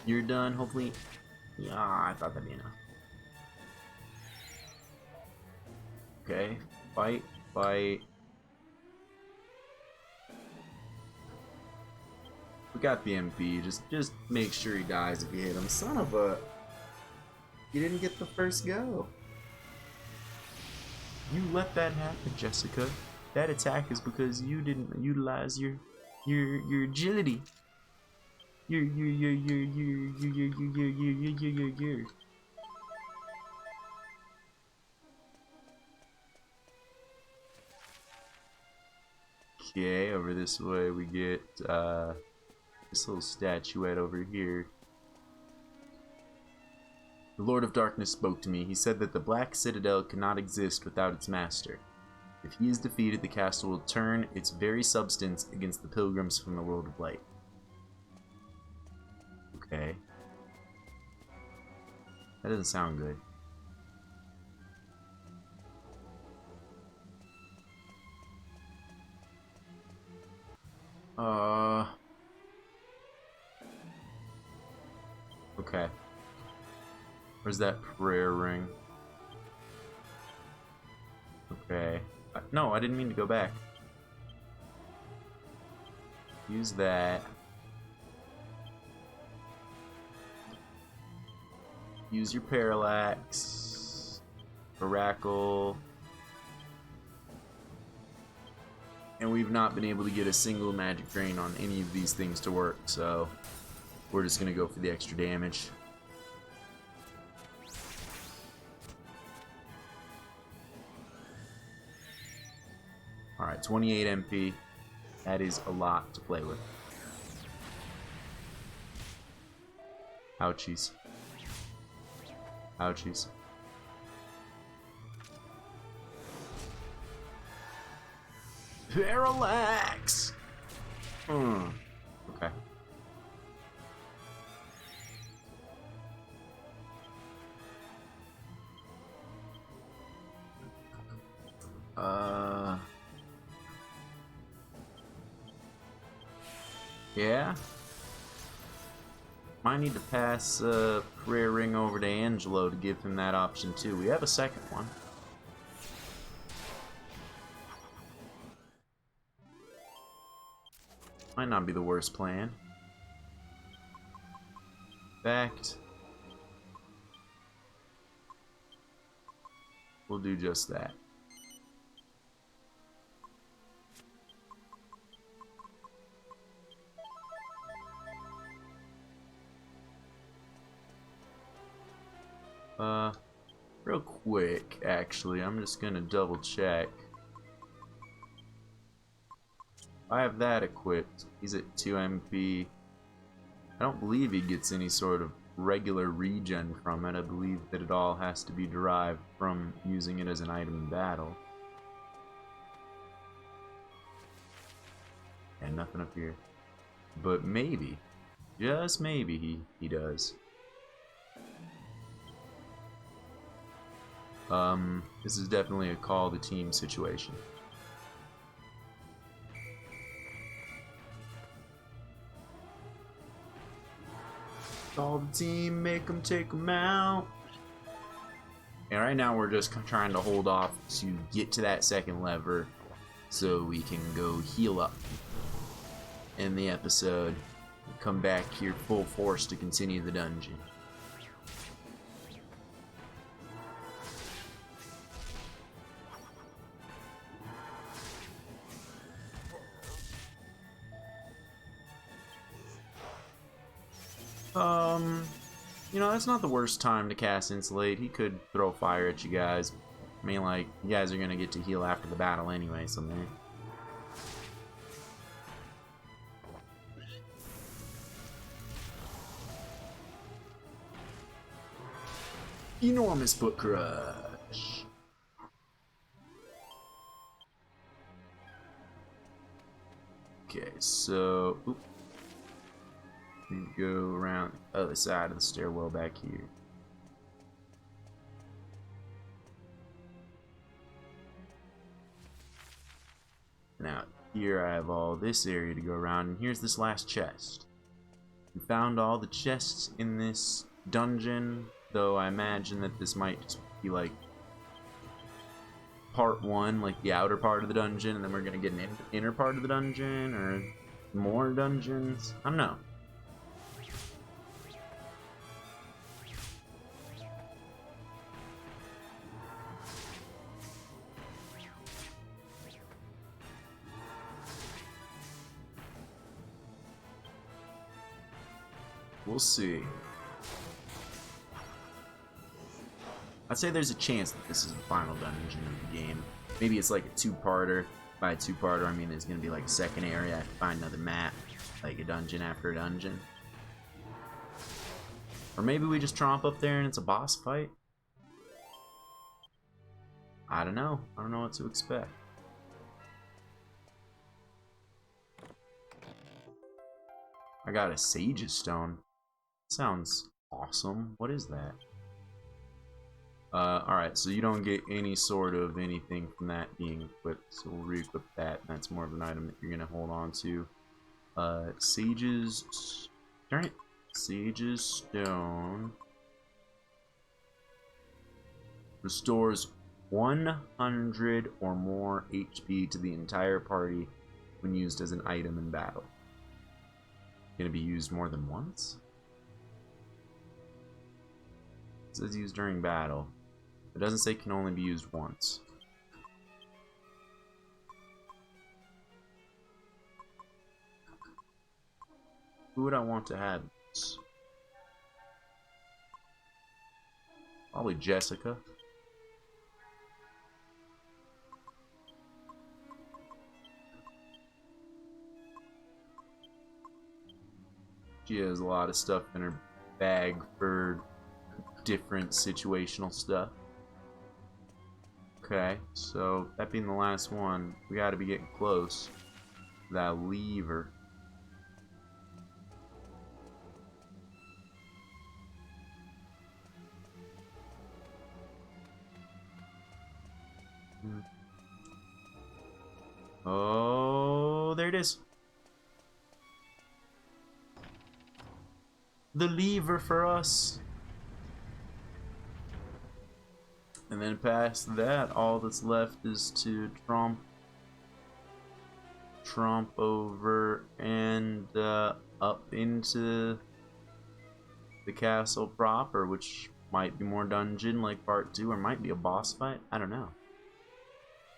You're done, hopefully. Yeah, I thought that'd be enough. Okay, fight, fight. We got the MP, just make sure he dies if you hit him. Son of a... You didn't get the first go. You let that happen, Jessica. That attack is because you didn't utilize your agility. Your Okay, over this way we get this little statuette over here. The Lord of Darkness spoke to me. He said that the Black Citadel cannot exist without its master. If he is defeated, the castle will turn its very substance against the pilgrims from the world of light. Okay. That doesn't sound good. Okay. Where's that prayer ring? Okay. No, I didn't mean to go back. Use that. Use your parallax. Oracle. And we've not been able to get a single magic drain on any of these things to work, so we're just gonna go for the extra damage. Alright, 28 MP. That is a lot to play with. Ouchies. Ouchies. Parallax! Okay. Yeah? Might need to pass prayer ring over to Angelo to give him that option too. We have a second one. Might not be the worst plan. In fact, we'll do just that. Real quick, actually, I'm just gonna double check. I have that equipped. He's at 2 MP. I don't believe he gets any sort of regular regen from it. I believe that it all has to be derived from using it as an item in battle. And nothing up here. But maybe, just maybe he does. This is definitely a call the team situation. Call the team, make them take them out. And right now we're just trying to hold off to get to that second lever so we can go heal up in the episode. Come back here full force to continue the dungeon. You know, that's not the worst time to cast Insulate. He could throw fire at you guys. I mean, like, you guys are gonna get to heal after the battle anyway, so man. Enormous Foot Crush. Okay, so we go around the other side of the stairwell back here. Now, here I have all this area to go around, and here's this last chest. We found all the chests in this dungeon, though I imagine that this might just be like part 1, like the outer part of the dungeon, and then we're gonna get an inner part of the dungeon, or more dungeons. I don't know. We'll see. I'd say there's a chance that this is the final dungeon of the game. Maybe it's like a two-parter. By a two-parter, I mean there's gonna be like a second area. I have to find another map, like a dungeon after a dungeon. Or maybe we just tromp up there and it's a boss fight. I don't know. I don't know what to expect. I got a Sage's Stone. Sounds awesome. What is that? Alright, so you don't get any sort of anything from that being equipped, so we'll re-equip that. That's more of an item that you're gonna hold on to. Sage's... Darn it. Sage's Stone restores 100 or more HP to the entire party when used as an item in battle. Gonna be used more than once? It says used during battle. It doesn't say can only be used once. Who would I want to have this? Probably Jessica. She has a lot of stuff in her bag for different situational stuff. Okay, so that being the last one, we gotta be getting close. That lever. Oh, there it is. The lever for us. And then past that, all that's left is to tromp over and up into the castle proper, which might be more dungeon like part 2, or might be a boss fight. I don't know.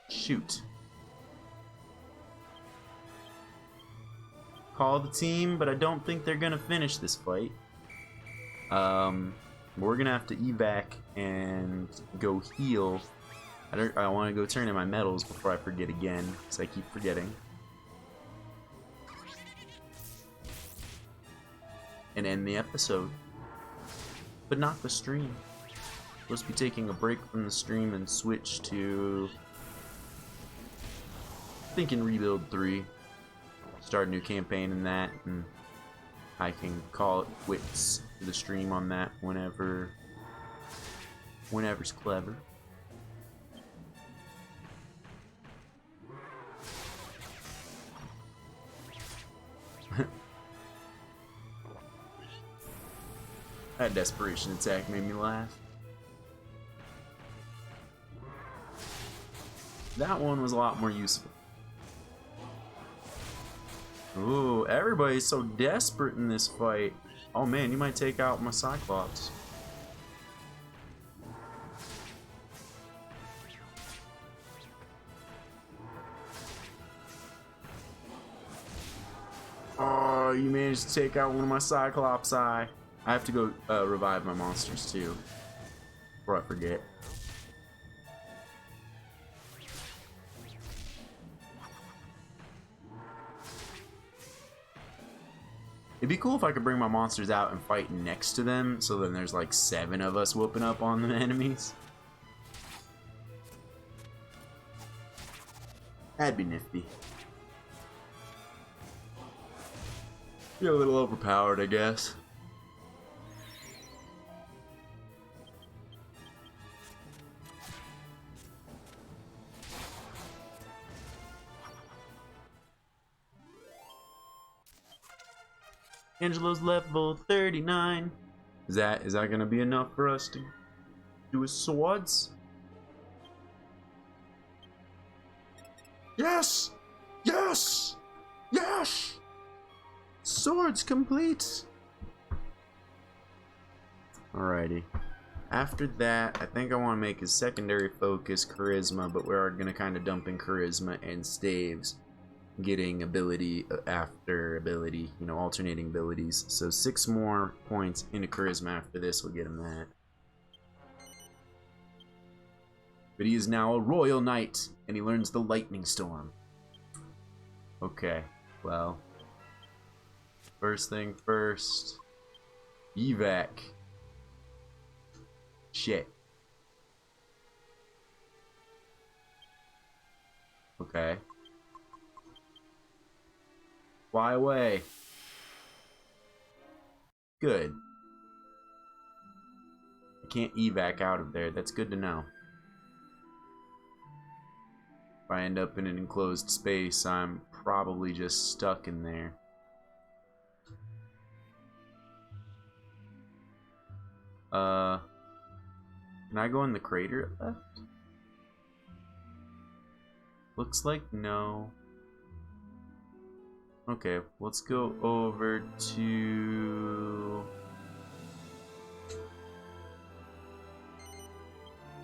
Shoot. Call the team, but I don't think they're gonna finish this fight. We're gonna have to evac and go heal. I want to go turn in my medals before I forget again, because I keep forgetting. and end the episode. But not the stream. Supposed to be taking a break from the stream and switch to... thinking Rebuild 3. Start a new campaign in that, and I can call it quits to the stream on that whenever's clever. That desperation attack made me laugh. That one was a lot more useful. Ooh, everybody's so desperate in this fight. Oh man, you might take out my Cyclops. Oh, you managed to take out one of my Cyclops eye. I have to go revive my monsters too, before I forget. It'd be cool if I could bring my monsters out and fight next to them, so then there's like 7 of us whooping up on the enemies. That'd be nifty. Be a little overpowered, I guess. Angelo's level 39. Is that gonna be enough for us to do his swords? Yes! Yes! Yes! Swords complete! Alrighty. After that, I think I want to make his secondary focus charisma, but we're gonna kind of dump in charisma and staves, getting ability after ability, you know, alternating abilities. So 6 more points into charisma after this will get him that. But he is now a royal knight, and he learns the lightning storm. Okay, well, first thing first, evac. Shit. Okay. Fly away. Good. I can't evac out of there. That's good to know. If I end up in an enclosed space, I'm probably just stuck in there. Can I go in the crater left? Looks like no. Okay, let's go over to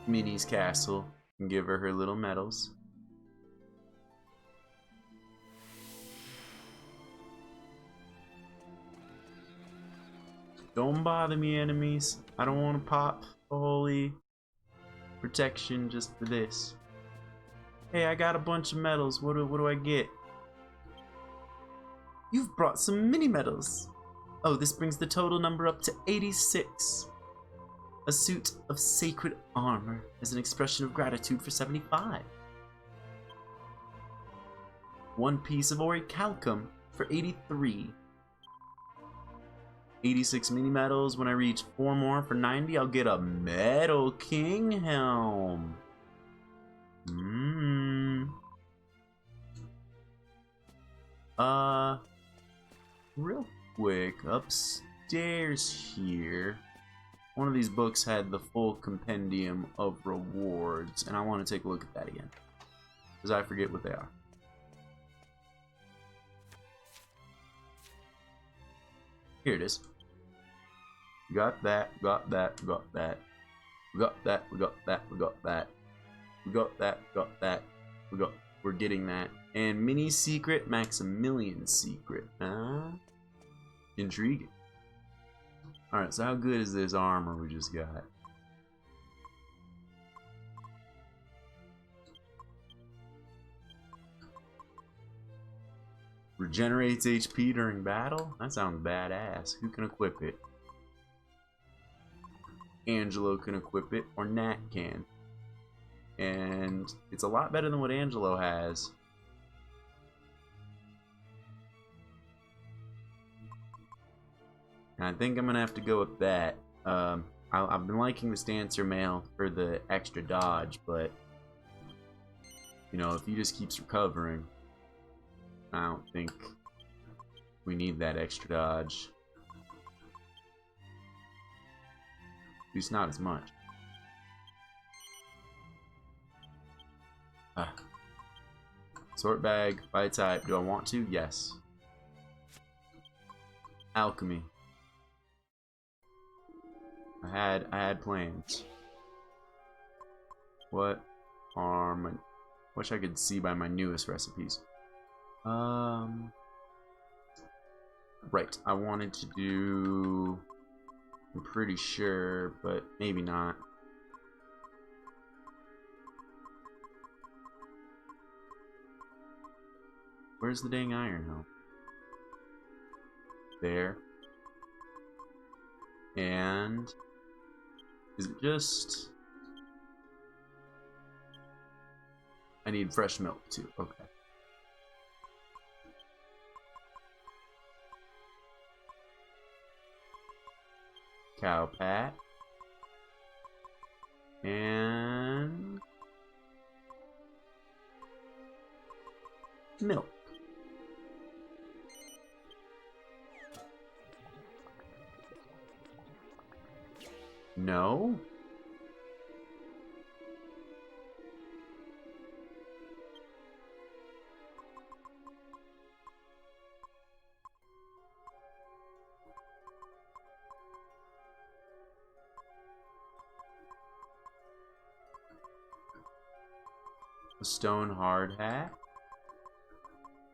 Minnie's castle and give her little medals. Don't bother me, enemies. I don't want to pop holy protection just for this. Hey, I got a bunch of medals. What do I get? You've brought some mini medals. Oh, this brings the total number up to 86. A suit of sacred armor as an expression of gratitude for 75. 1 piece of orichalcum for 83. 86 mini medals. When I reach 4 more for 90, I'll get a Metal King helm. Real quick, upstairs here, one of these books had the full compendium of rewards, and I want to take a look at that again, because I forget what they are. Here it is. We got that, we got that, we got that. We got that, we got that, we got that. We got that, got that. We're getting that. And mini secret, Maximilian secret. Intriguing. Alright, so how good is this armor we just got? Regenerates HP during battle? That sounds badass. Who can equip it? Angelo can equip it, or Nat can. And it's a lot better than what Angelo has. And I think I'm gonna have to go with that. I've been liking this Dancer Mail for the extra dodge, but you know, if he just keeps recovering, I don't think we need that extra dodge. At least not as much. Sort bag, by type. Do I want to? Yes. Alchemy. I had plans. What are my... Wish I could see by my newest recipes. Right. I wanted to do... I'm pretty sure, but maybe not. Where's the dang iron helm? There. And is it just... I need fresh milk too. Okay. Cow pat. And milk. No. A stone hard hat.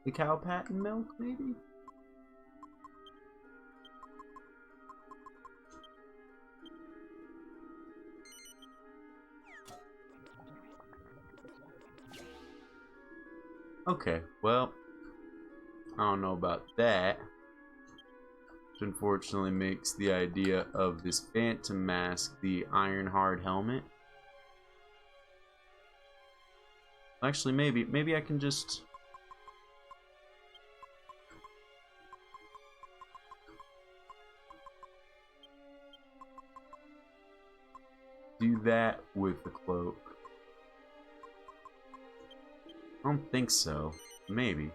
The cow pat and milk, maybe? Okay, well, I don't know about that. Which unfortunately makes the idea of this phantom mask the iron hard helmet. Actually, maybe I can just... do that with the cloak. I don't think so. Maybe.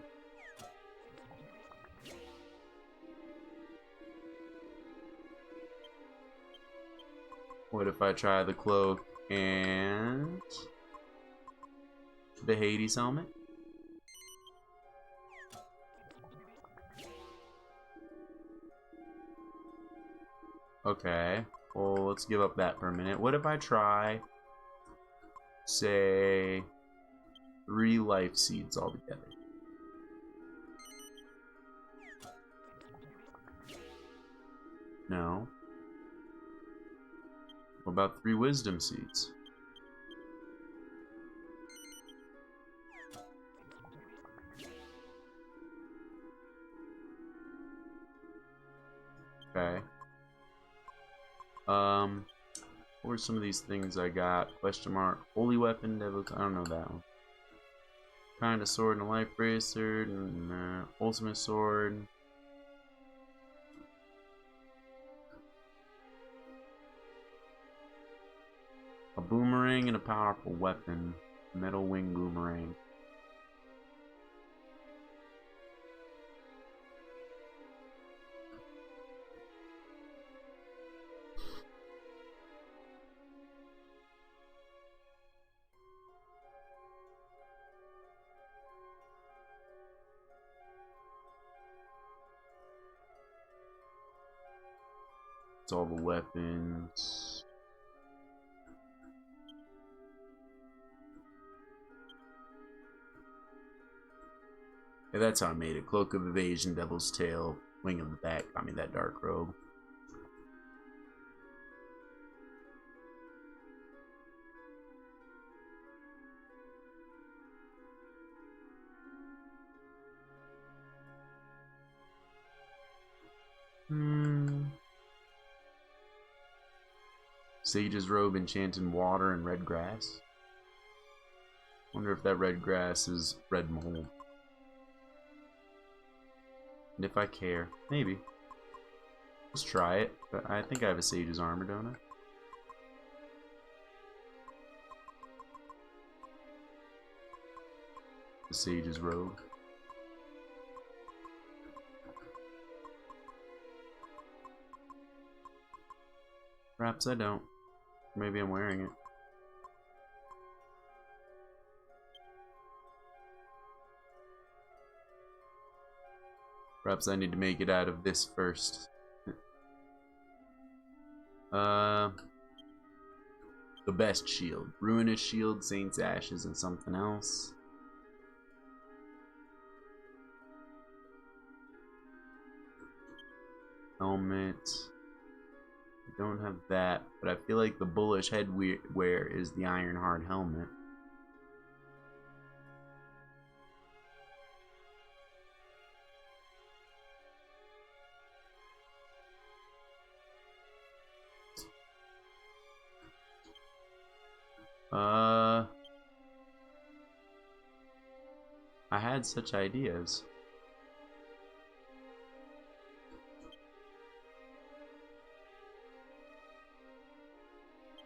What if I try the cloak and the Hades helmet? Okay. Well, let's give up that for a minute. What if I try, say, 3 life seeds altogether? No. What about 3 wisdom seeds? Okay. What were some of these things I got? Question mark. Holy weapon, devil's... I don't know that one. Kind of sword and a life bracer, and ultimate sword. A boomerang and a powerful weapon. Metal wing boomerang. It's all the weapons. Yeah, that's how I made it. Cloak of Evasion, Devil's Tail, Wing of the Back. I mean, that dark robe. Sage's robe enchanted in water and red grass. Wonder if that red grass is red mold. And if I care, maybe. Let's try it. But I think I have a Sage's armor, don't I? The Sage's robe. Perhaps I don't. Maybe I'm wearing it. Perhaps I need to make it out of this first. The best shield. Ruinous shield, Saint's Ashes, and something else. Helmet. I don't have that, but I feel like the bullish headwear is the Ironheart helmet. I had such ideas.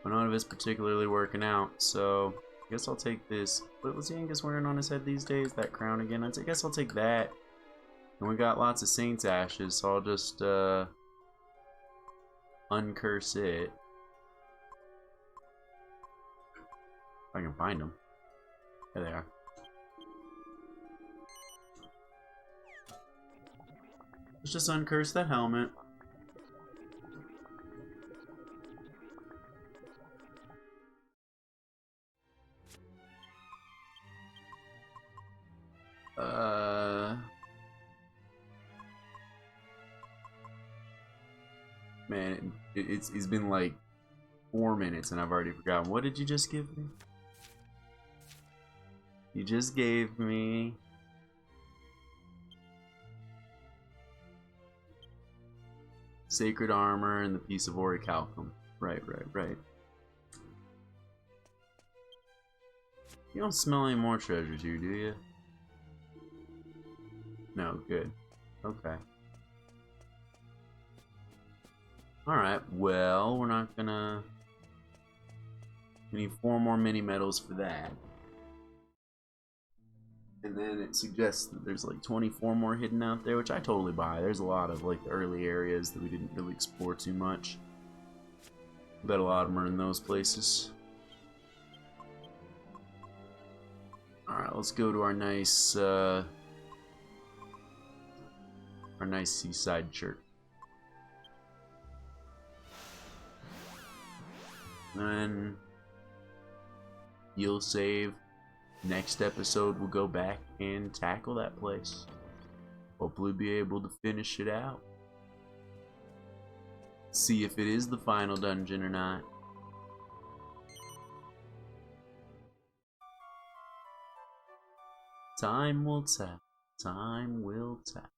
But none of it's particularly working out, so I guess I'll take this. What was Yangus wearing on his head these days? That crown again? I guess I'll take that. And we got lots of Saint's Ashes, so I'll just uncurse it. If I can find them. There they are. Let's just uncurse that helmet. Man, it's been like 4 minutes and I've already forgotten. What did you just give me? You just gave me Sacred Armor and the piece of Orichalcum. Right. You don't smell any more treasures here, do you? No, good. Okay. Alright, well, we're not gonna... We need 4 more mini medals for that. And then it suggests that there's like 24 more hidden out there, which I totally buy. There's a lot of like the early areas that we didn't really explore too much. I bet a lot of them are in those places. Alright, let's go to our nice seaside church. Then you'll save. Next episode we'll go back and tackle that place. Hopefully be able to finish it out. See if it is the final dungeon or not. Time will tell. Time will tell.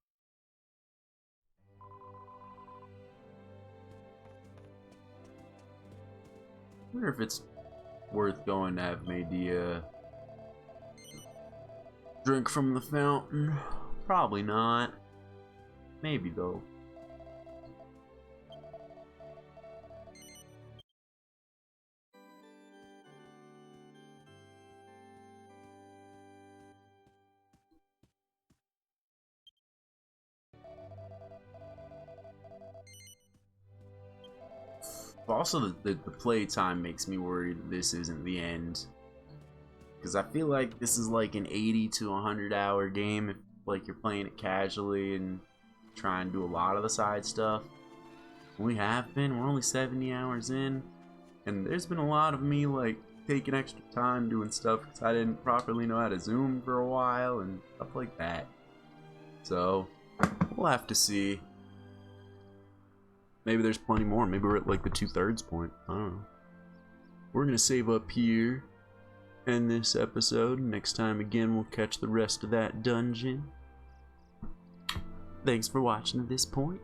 I wonder if it's worth going to have Medea drink from the fountain. Probably not. Maybe though. Also, the play time makes me worried that this isn't the end. Because I feel like this is like an 80 to 100 hour game if like you're playing it casually and trying to do a lot of the side stuff. We have been, we're only 70 hours in, and there's been a lot of me like taking extra time doing stuff because I didn't properly know how to zoom for a while and stuff like that. So, we'll have to see. Maybe there's plenty more. Maybe we're at like the 2/3 point. I don't know. We're gonna save up here. End this episode. Next time again we'll catch the rest of that dungeon. Thanks for watching to this point.